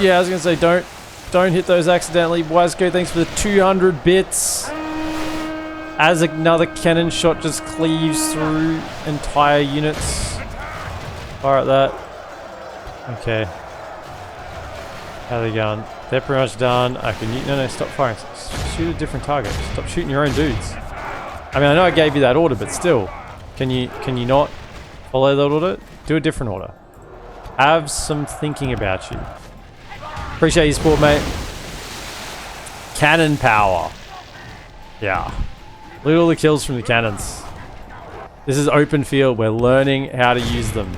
Yeah, I was gonna say don't hit those accidentally. Wiseco, thanks for the 200 bits. As another cannon shot just cleaves through entire units. Fire at that. Okay. How are they going? They're pretty much done. I can... No, stop firing. Shoot a different target. Stop shooting your own dudes. I mean, I know I gave you that order, but still. Can you not follow that order? Do a different order. Have some thinking about you. Appreciate your support, mate. Cannon power. Yeah. Look at all the kills from the cannons. This is open field. We're learning how to use them.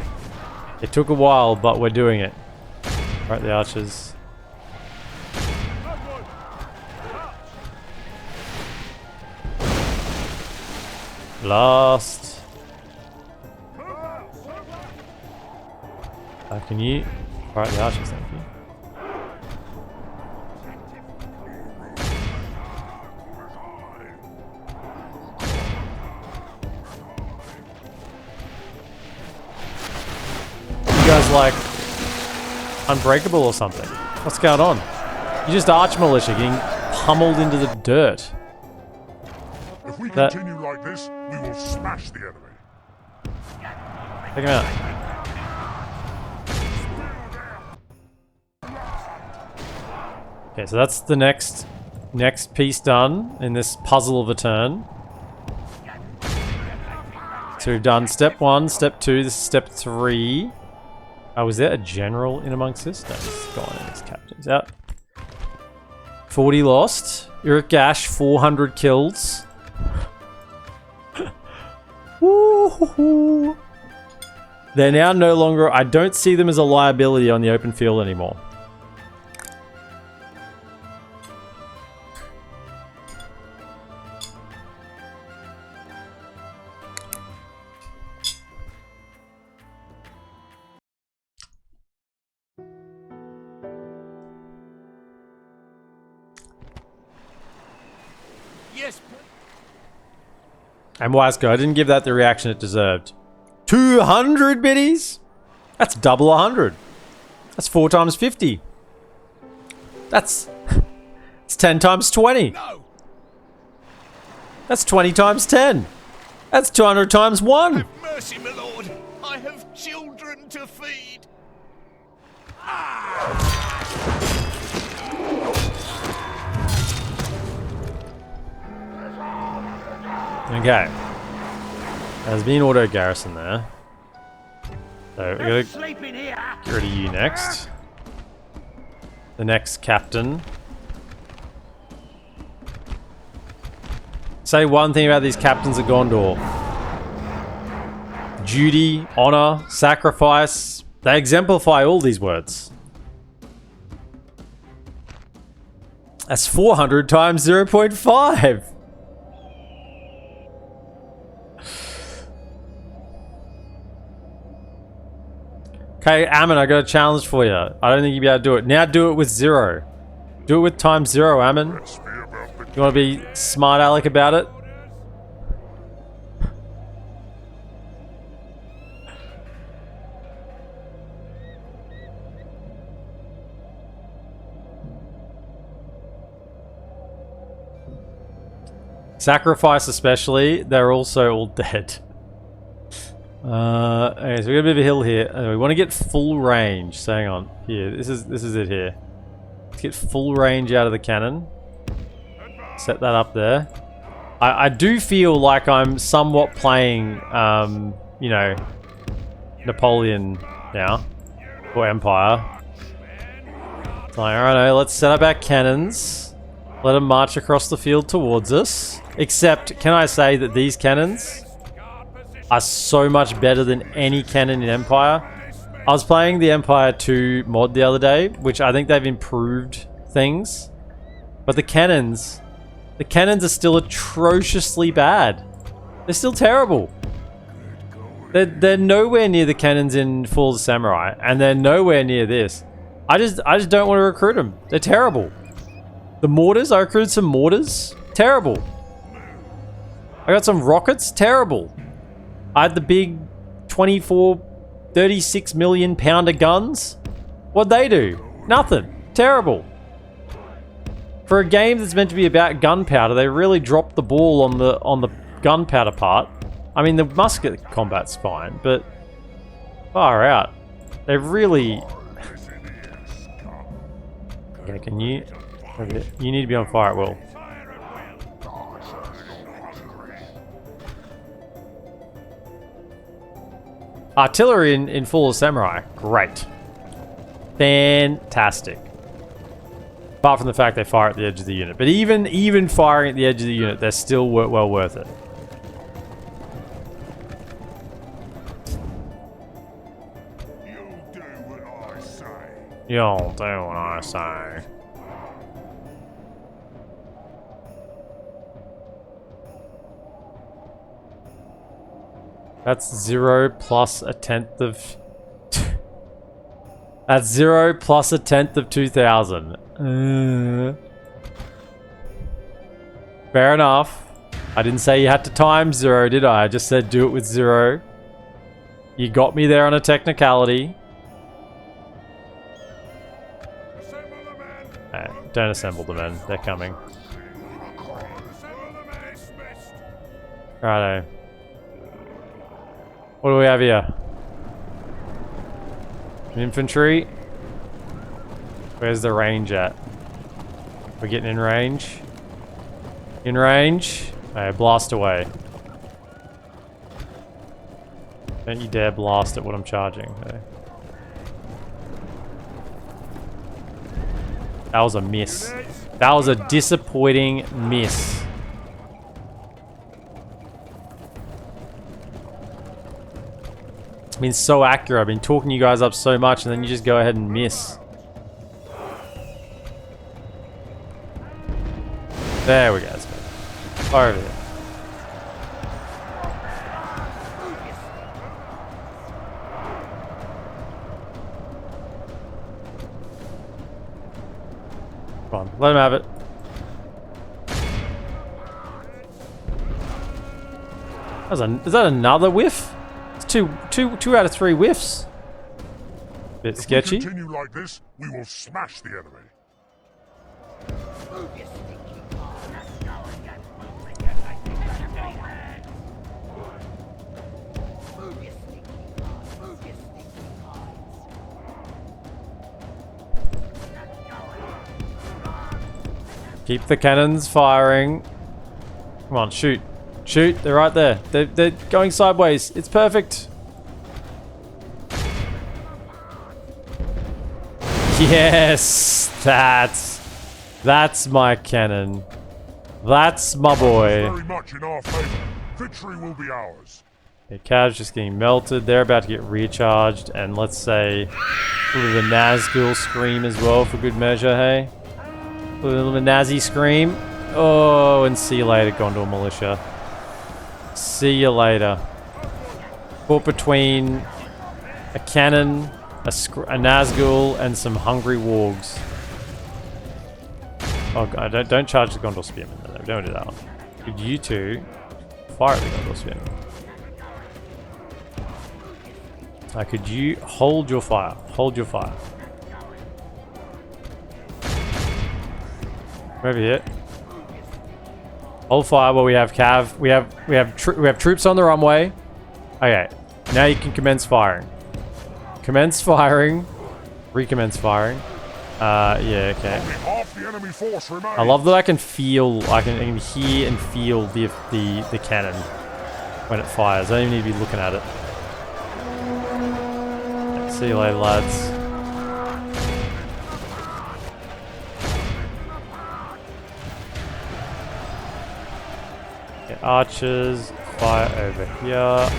It took a while, but we're doing it. Right, the archers. Last. Can you? Alright, the archers, thank you. You guys like unbreakable or something. What's going on? You just arch militia getting pummeled into the dirt. If we continue like this, we will smash the enemy. Take him out. Okay, so that's the next piece done in this puzzle of a turn. So we've done step 1, step 2, this is step 3. Oh, was there a general in amongst this? No, this is gone and his captain's out. 40 lost. Urukhai, 400 kills. Woo-hoo-hoo. They're now no longer... I don't see them as a liability on the open field anymore. Yes. And Wasco, I didn't give that the reaction it deserved. 200 biddies? That's double 100. That's 4 times 50. It's 10 times 20. No. That's 20 times 10. That's 200 times 1. Have mercy, my lord. I have children to feed. Okay. There's been auto garrison there. So we gotta get rid of you next. The next captain. Say one thing about these captains of Gondor. Duty, honor, sacrifice. They exemplify all these words. That's 400 times 0.5. Okay, Ammon, I got a challenge for you. I don't think you'll be able to do it. Now do it with 0. Do it with times 0, Ammon. You want to be smart aleck about it? Sacrifice especially, they're also all dead. Okay, so we got a bit of a hill here. We want to get full range. So hang on. Here, this is it here. Let's get full range out of the cannon. Set that up there. I do feel like I'm somewhat playing, you know, Napoleon now. Or Empire. It's like, alright, let's set up our cannons. Let them march across the field towards us. Except, can I say that these cannons are so much better than any cannon in Empire. I was playing the Empire 2 mod the other day, which I think they've improved things. But the cannons are still atrociously bad. They're still terrible. They're nowhere near the cannons in Fall of the Samurai, and they're nowhere near this. I just don't want to recruit them. They're terrible. The mortars, I recruited some mortars. Terrible. I got some rockets. Terrible. I had the big 36 million pounder guns. What'd they do? Nothing. Terrible. For a game that's meant to be about gunpowder, they really dropped the ball on the gunpowder part. I mean, the musket combat's fine, but far out. They really... Okay, can you... You need to be on fire at will. Artillery in Fall of Samurai, great. Fantastic. Apart from the fact they fire at the edge of the unit. But even firing at the edge of the unit, they're still well worth it. You'll do what I say. You'll do what I say. That's 0 plus a tenth of... That's 0 plus a tenth of 2,000. Fair enough. I didn't say you had to times 0, did I? I just said do it with 0. You got me there on a technicality. Alright, don't assemble the men. They're coming. Righto. What do we have here? Infantry. Where's the range at? We're getting in range. In range. Alright, blast away. Don't you dare blast at what I'm charging. Okay. That was a miss. That was a disappointing miss. I've been so accurate. I've been talking you guys up so much and then you just go ahead and miss. There we go. That's good. Over there. Come on, let him have it. Is that another whiff? It's two out of 3 whiffs. Bit sketchy. If we continue like this, we will smash the enemy. Keep the cannons firing. Come on, shoot. Shoot, they're right there. They're going sideways. It's perfect. Yes, that's my cannon. That's my boy. Very much in our favor. Victory will be ours. Okay, Cav's just getting melted. They're about to get recharged, and let's say a little bit of Nazgul scream as well for good measure, hey? A little bit of Nazi scream. Oh, and see you later, Gondor militia. See you later. Caught between a cannon, a Nazgul, and some hungry wargs. Oh god, don't charge the Gondor spearmen. No, don't do that one. Could you two fire at the Gondor spearmen? Could you hold your fire? Hold your fire. Over here. Hold fire while we have Cav. We have troops on the runway. Okay, now you can commence firing. Commence firing. Recommence firing. Yeah, okay. Only half the enemy force remains. I love that I can feel, I can hear and feel the cannon when it fires. I don't even need to be looking at it. See you later, lads. Okay, archers, fire over here.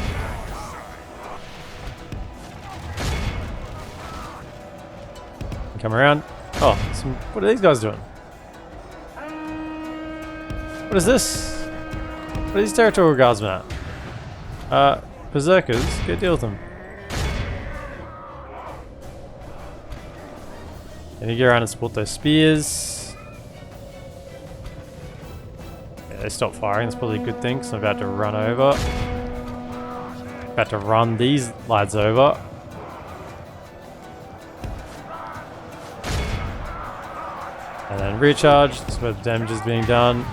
Come around. Oh, what are these guys doing? What is this? What are these territorial guardsmen at? Berserkers, go deal with them. Can you get around and support those spears? Yeah, they stopped firing. That's probably a good thing, because I'm about to run over. About to run these lads over. And then recharge. That's where the damage is being done.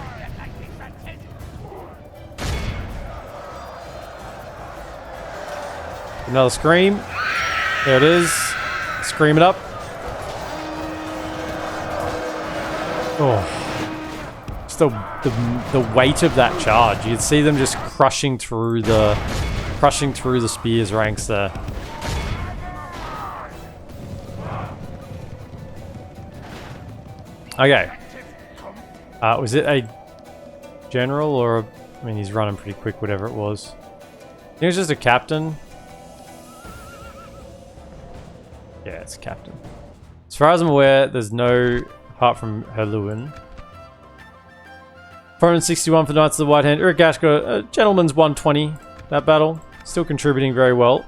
Another scream. There it is. Scream it up. Oh, just the weight of that charge. You'd see them just crushing through the spears ranks there. Okay. Was it a general or I mean, he's running pretty quick, whatever it was. I think it was just a captain. Yeah, it's a captain. As far as I'm aware, there's no, apart from Herluin. 461 for Knights of the White Hand. Urukhai got a gentleman's 120 that battle. Still contributing very well.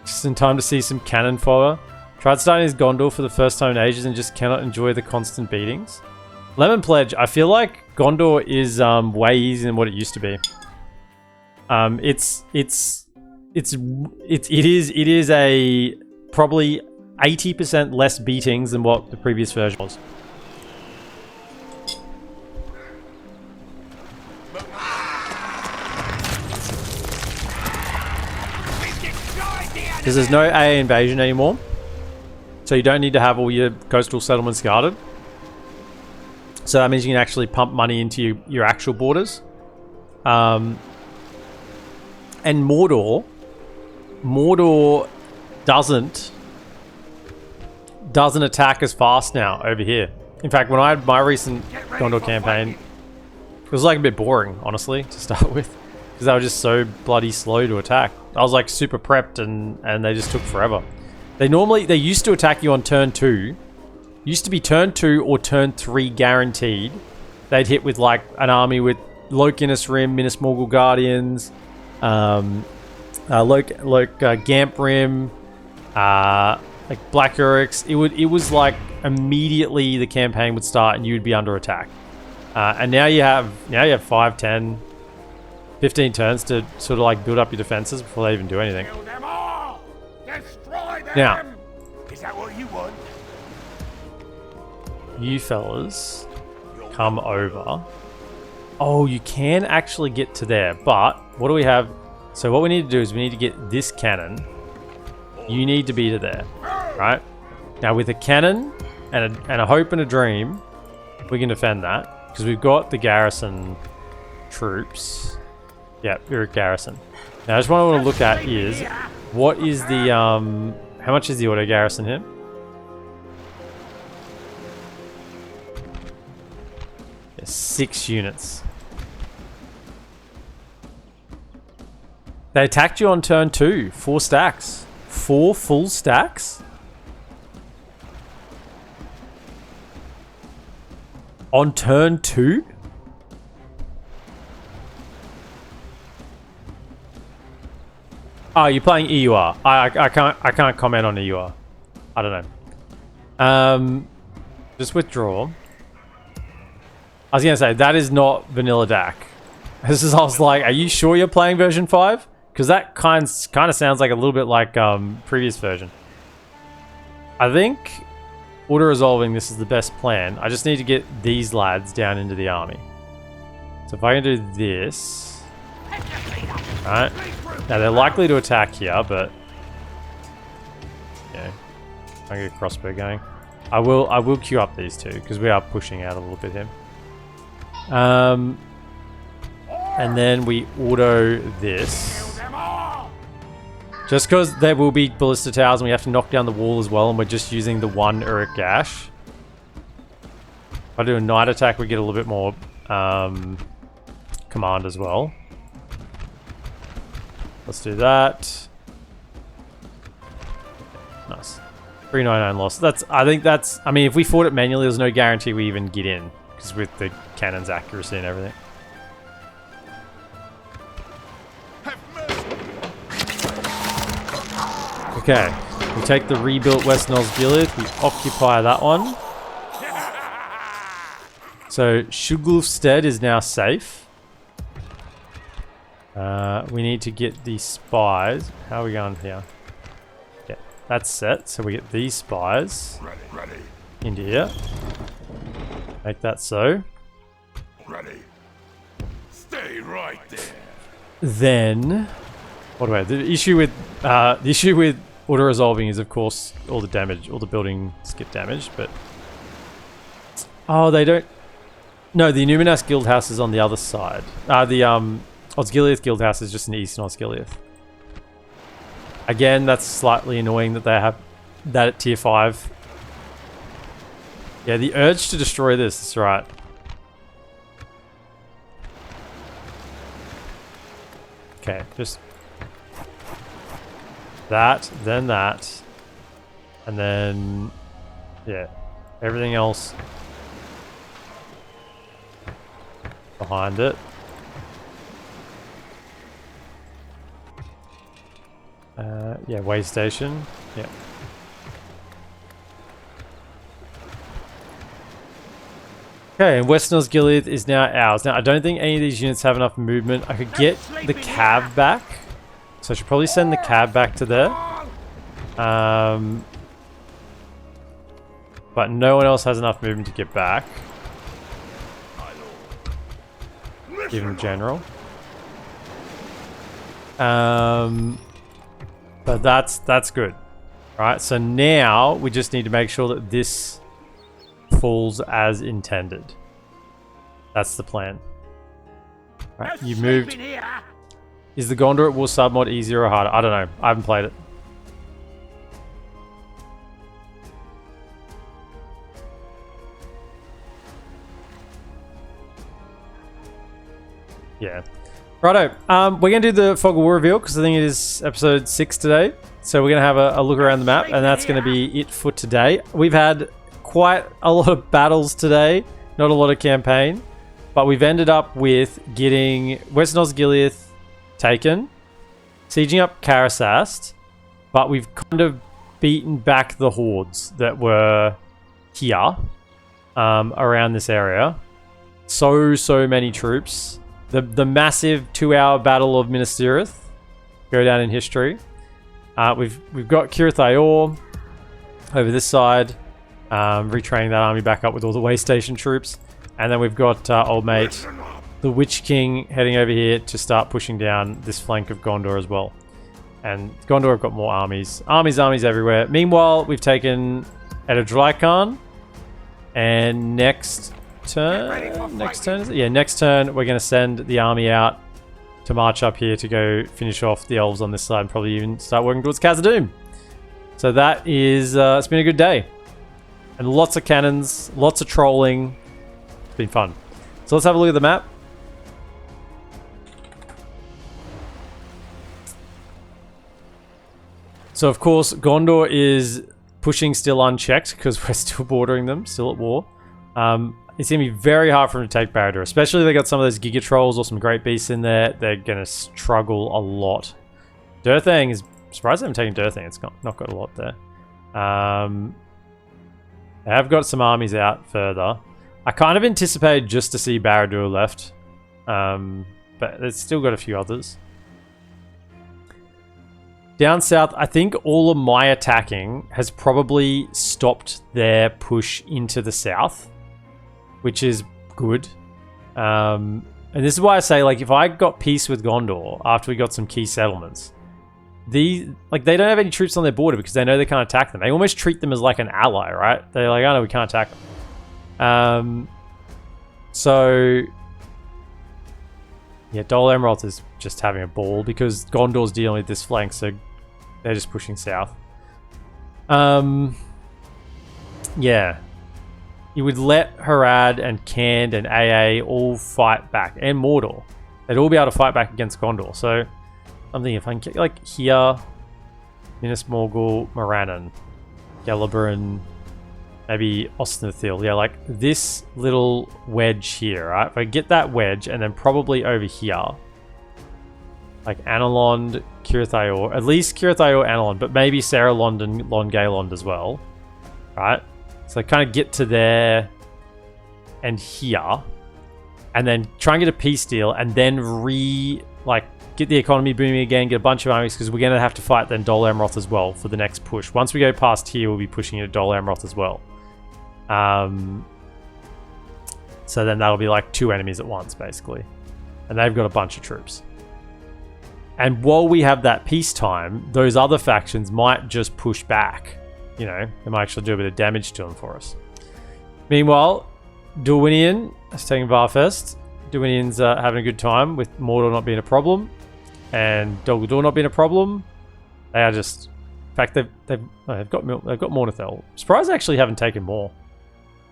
Just in time to see some cannon fodder. Tried starting his Gondor for the first time in ages and just cannot enjoy the constant beatings. Lemon Pledge, I feel like Gondor is way easier than what it used to be. It's it is a probably 80% less beatings than what the previous version was. Because there's no AA invasion anymore, so you don't need to have all your coastal settlements guarded. So that means you can actually pump money into your actual borders. And Mordor doesn't attack as fast now over here. In fact, when I had my recent Gondor campaign, it was like a bit boring, honestly, to start with, because they were just so bloody slow to attack. I was like super prepped and they just took forever. They used to attack you on turn 2. Used to be turn 2 or turn 3 guaranteed. They'd hit with like an army with Lokinus Rim, Minas Morgul Guardians, Gamp Rim, like Black Orcs. It was like immediately the campaign would start and you'd be under attack. And now you have 5, 10, 15 turns to sort of like build up your defenses before they even do anything. Kill them all! Destroy them! Now, is that what you want? you fellas come over. Oh, you can actually get to there, but what do we have? So what we need to do is we need to get this cannon. You need to be to there, right? Now with a cannon and a hope and a dream, we can defend that because we've got the garrison troops. Yeah, Uruk garrison. Now, just what I want to look at is what is the how much is the auto garrison here? Yeah, 6 units. They attacked you on turn 2. 4 stacks. 4 full stacks? On turn 2? Oh, you're playing EUR. I can't comment on EUR. I don't know. Just withdraw. I was gonna say that is not vanilla DaC. I was like, are you sure you're playing version 5? Because that kind of sounds like a little bit like previous version. I think auto-resolving this is the best plan. I just need to get these lads down into the army. So if I can do this, alright. Now they're likely to attack here, but yeah, I get a crossbow going. I will queue up these two because we are pushing out a little bit here. And then we auto this. Just because there will be ballista towers and we have to knock down the wall as well, and we're just using the 1 Uruk Gash. If I do a night attack, we get a little bit more command as well. Let's do that. Nice. 399 loss. I mean, if we fought it manually, there's no guarantee we even get in, because with the cannon's accuracy and everything. Okay, we take the rebuilt West Nosgiliath, we occupy that one. So Shugulfstead is now safe. We need to get the spies. How are we going here? Yeah, that's set. So we get these spies into here. Make that so. Ready. Stay right there. Then, what do I have? The issue with auto-resolving is, of course, all the damage, all the buildings get damaged, but... Oh, they don't... No, the Numinas Guildhouse is on the other side. The Osgiliath Guildhouse is just in Eastern Osgiliath. Again, that's slightly annoying that they have that at tier 5. Yeah, the urge to destroy this, that's right. Okay, just... that, and then, yeah, everything else behind it. Yeah, way station, yeah. Okay, and Western Osgiliath is now ours. Now, I don't think any of these units have enough movement. I could get the Cav back So I should probably send the cab back to there. But no one else has enough movement to get back. Give him general. But that's good. Right, so now we just need to make sure that this falls as intended. That's the plan. Right, you moved. Is the Gondor at War submod easier or harder? I don't know. I haven't played it. Yeah. Righto. We're going to do the Fog of War reveal because I think it is episode 6 today. So we're going to have a look around the map, and that's going to be it for today. We've had quite a lot of battles today, not a lot of campaign, but we've ended up with getting Western Osgiliath taken, sieging up Karasast, but we've kind of beaten back the hordes that were here around this area. So many troops. The massive 2-hour battle of Minas Tirith go down in history. We've got Tirith over this side, retraining that army back up with all the way station troops, and then we've got old mate the Witch King heading over here to start pushing down this flank of Gondor as well. And Gondor have got more armies everywhere. Meanwhile, we've taken Edadraikan, and next turn we're going to send the army out to march up here to go finish off the elves on this side and probably even start working towards Khazad-dûm. So that is it's been a good day, and lots of cannons, lots of trolling. It's been fun. So let's have a look at the map. So of course Gondor is pushing still unchecked because we're still bordering them, still at war. It's going to be very hard for them to take Barad-dûr, especially if they got some of those Giga Trolls or some Great Beasts in there. They're going to struggle a lot. Durthang is... surprised they haven't taken Durthang. It's not got a lot there. They have got some armies out further. I kind of anticipated just to see Barad-dûr left. But it's still got a few others. Down south, I think all of my attacking has probably stopped their push into the south, which is good. And this is why I say, like, if I got peace with Gondor after we got some key settlements, they don't have any troops on their border because they know they can't attack them. They almost treat them as like an ally, right? They're like, oh no, we can't attack them. So yeah, Dol Amroth is just having a ball because Gondor's dealing with this flank, so they're just pushing south. Yeah. You would let Harad and Khand and AA all fight back, and Mordor. They'd all be able to fight back against Gondor. So I'm thinking if I can get like here, Minas Morgul, Morannon, Gellibrand, maybe Osnathil. Yeah, like this little wedge here, right? If I get that wedge, and then probably over here, like Anilond, Cirith, at least Cirith, Anilond, but maybe Saralond and Longaelond as well, right? So kind of get to there and here, and then try and get a peace deal, and then get the economy booming again, get a bunch of armies, because we're going to have to fight then Dol Amroth as well for the next push. Once we go past here, we'll be pushing at Dol Amroth as well. So then that'll be like 2 enemies at once, basically. And they've got a bunch of troops. And while we have that peacetime, those other factions might just push back. You know, they might actually do a bit of damage to them for us. Meanwhile, Dorwinion is taking Varfest. Dorwinian's having a good time with Mordor not being a problem, and Dol Guldur not being a problem. They are just... In fact, they've got Mornithel. Surprised they actually haven't taken more.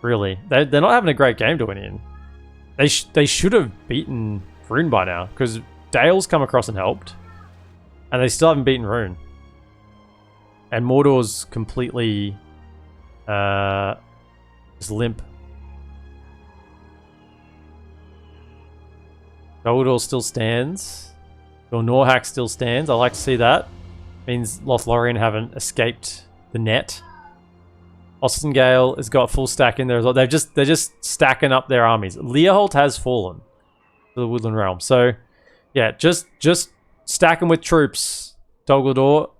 Really. They're not having a great game, Dorwinion. They should have beaten Rune by now, because Dale's come across and helped, and they still haven't beaten Rune. And Mordor's completely just limp. Dol Guldur still stands. Norhak still stands. I like to see that. Means Lothlorien haven't escaped the net. Ostengale has got a full stack in there as well. They're just stacking up their armies. Leoholt has fallen to the Woodland Realm. So yeah, just Stack them with troops. Doglador.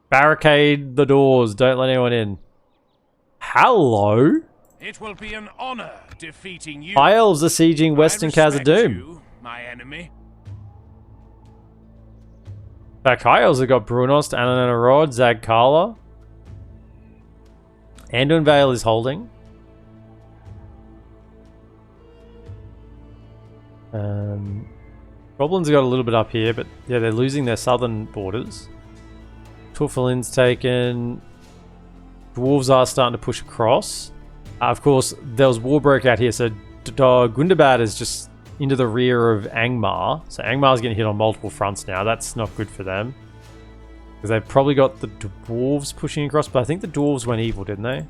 Barricade the doors. Don't let anyone in. Hello? It will be an honor defeating you. High Elves are sieging Western Khazad-dûm. You, my enemy. Back High Elves have got Brunost, Ananarod, Zagkala. Anduin Vale is holding. Goblins got a little bit up here, but yeah, they're losing their southern borders. Turfalin's taken. Dwarves are starting to push across. Of course, there was war broke out here, so Gundabad is just into the rear of Angmar. So Angmar's getting hit on multiple fronts now. That's not good for them. Because they've probably got the dwarves pushing across, but I think the dwarves went evil, didn't they?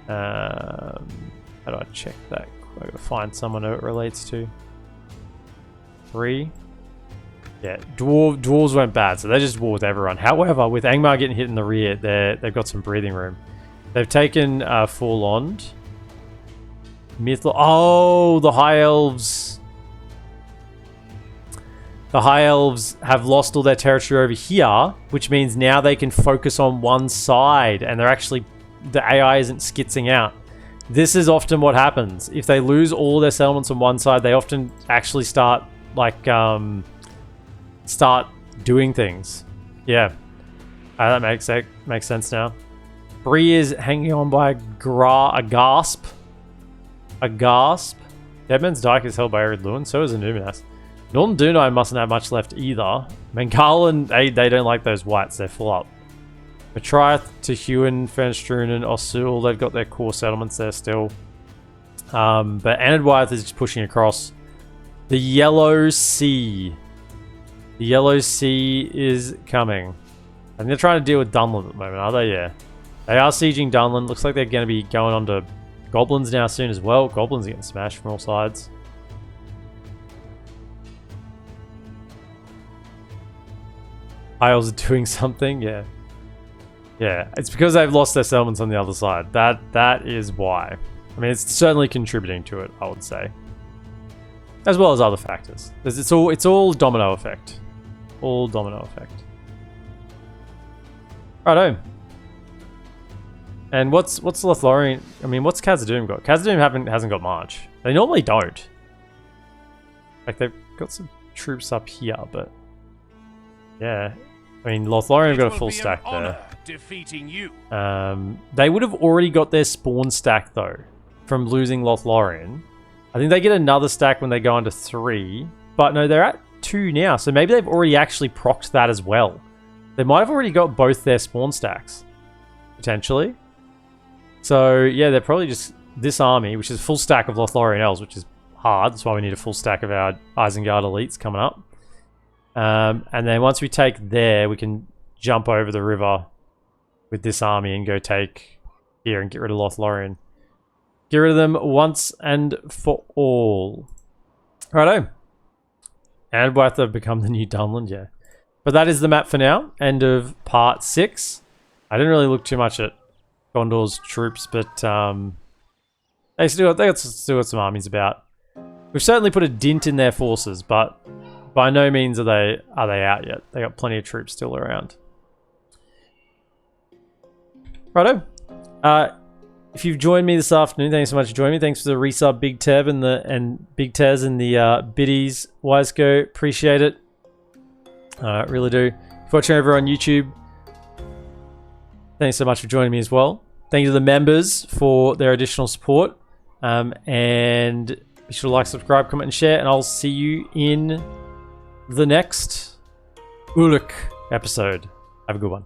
How do I check that? I've got to find someone who it relates to. 3. Yeah, dwarves went bad, so they just war with everyone. However, with Angmar getting hit in the rear, they've got some breathing room. They've taken Forlond. Oh, the High Elves. The High Elves have lost all their territory over here, which means now they can focus on one side, and they're actually... the AI isn't skitzing out. This is often what happens. If they lose all their settlements on one side, they often actually start, like, start doing things. Yeah. That makes sense now. Bree is hanging on by a gasp. A gasp. Deadman's Dyke is held by Arid Lewin, so is Anuminas. Northern Dunai mustn't have much left either. Mengalan, they don't like those whites, they're full up. Matriath, Tehuan, Fenstrunen, Osul, they've got their core settlements there still. But Anadwyth is just pushing across. The Yellow Sea. The Yellow Sea is coming. I think they're trying to deal with Dunland at the moment, are they? Yeah. They are sieging Dunland. Looks like they're going to be going on to Goblins now soon as well. Goblins are getting smashed from all sides. Isles are doing something, yeah. Yeah, it's because they've lost their settlements on the other side. That is why. I mean, it's certainly contributing to it, I would say. As well as other factors. It's all domino effect. All domino effect. Righto. And what's Lothlorien? I mean, what's Khazad-dûm got? Khazad-dûm hasn't got much. They normally don't. Like, they've got some troops up here, but... yeah. I mean, Lothlorien have got a full stack there. Defeating you. They would have already got their spawn stack, though, from losing Lothlorien. I think they get another stack when they go into 3. But no, they're at 2 now, so maybe they've already actually procced that as well. They might have already got both their spawn stacks. Potentially. So, yeah, they're probably just... this army, which is a full stack of Lothlorien elves, which is hard. That's why we need a full stack of our Isengard elites coming up. And then once we take there, we can jump over the river with this army and go take here and get rid of Lothlorien. Get rid of them once and for all. Righto. And we'll have to become the new Dunland, yeah. But that is the map for now. End of part 6. I didn't really look too much at Gondor's troops, but they still got some armies about. We've certainly put a dint in their forces, but by no means are they out yet. They got plenty of troops still around. Righto. If you've joined me this afternoon, thanks so much for joining me. Thanks for the resub, Big Tev and Big Tez and the biddies. Wiseco, appreciate it. Really do. If you're watching over on YouTube, thanks so much for joining me as well. Thank you to the members for their additional support. And be sure to like, subscribe, comment, and share. And I'll see you in the next Uruk episode. Have a good one.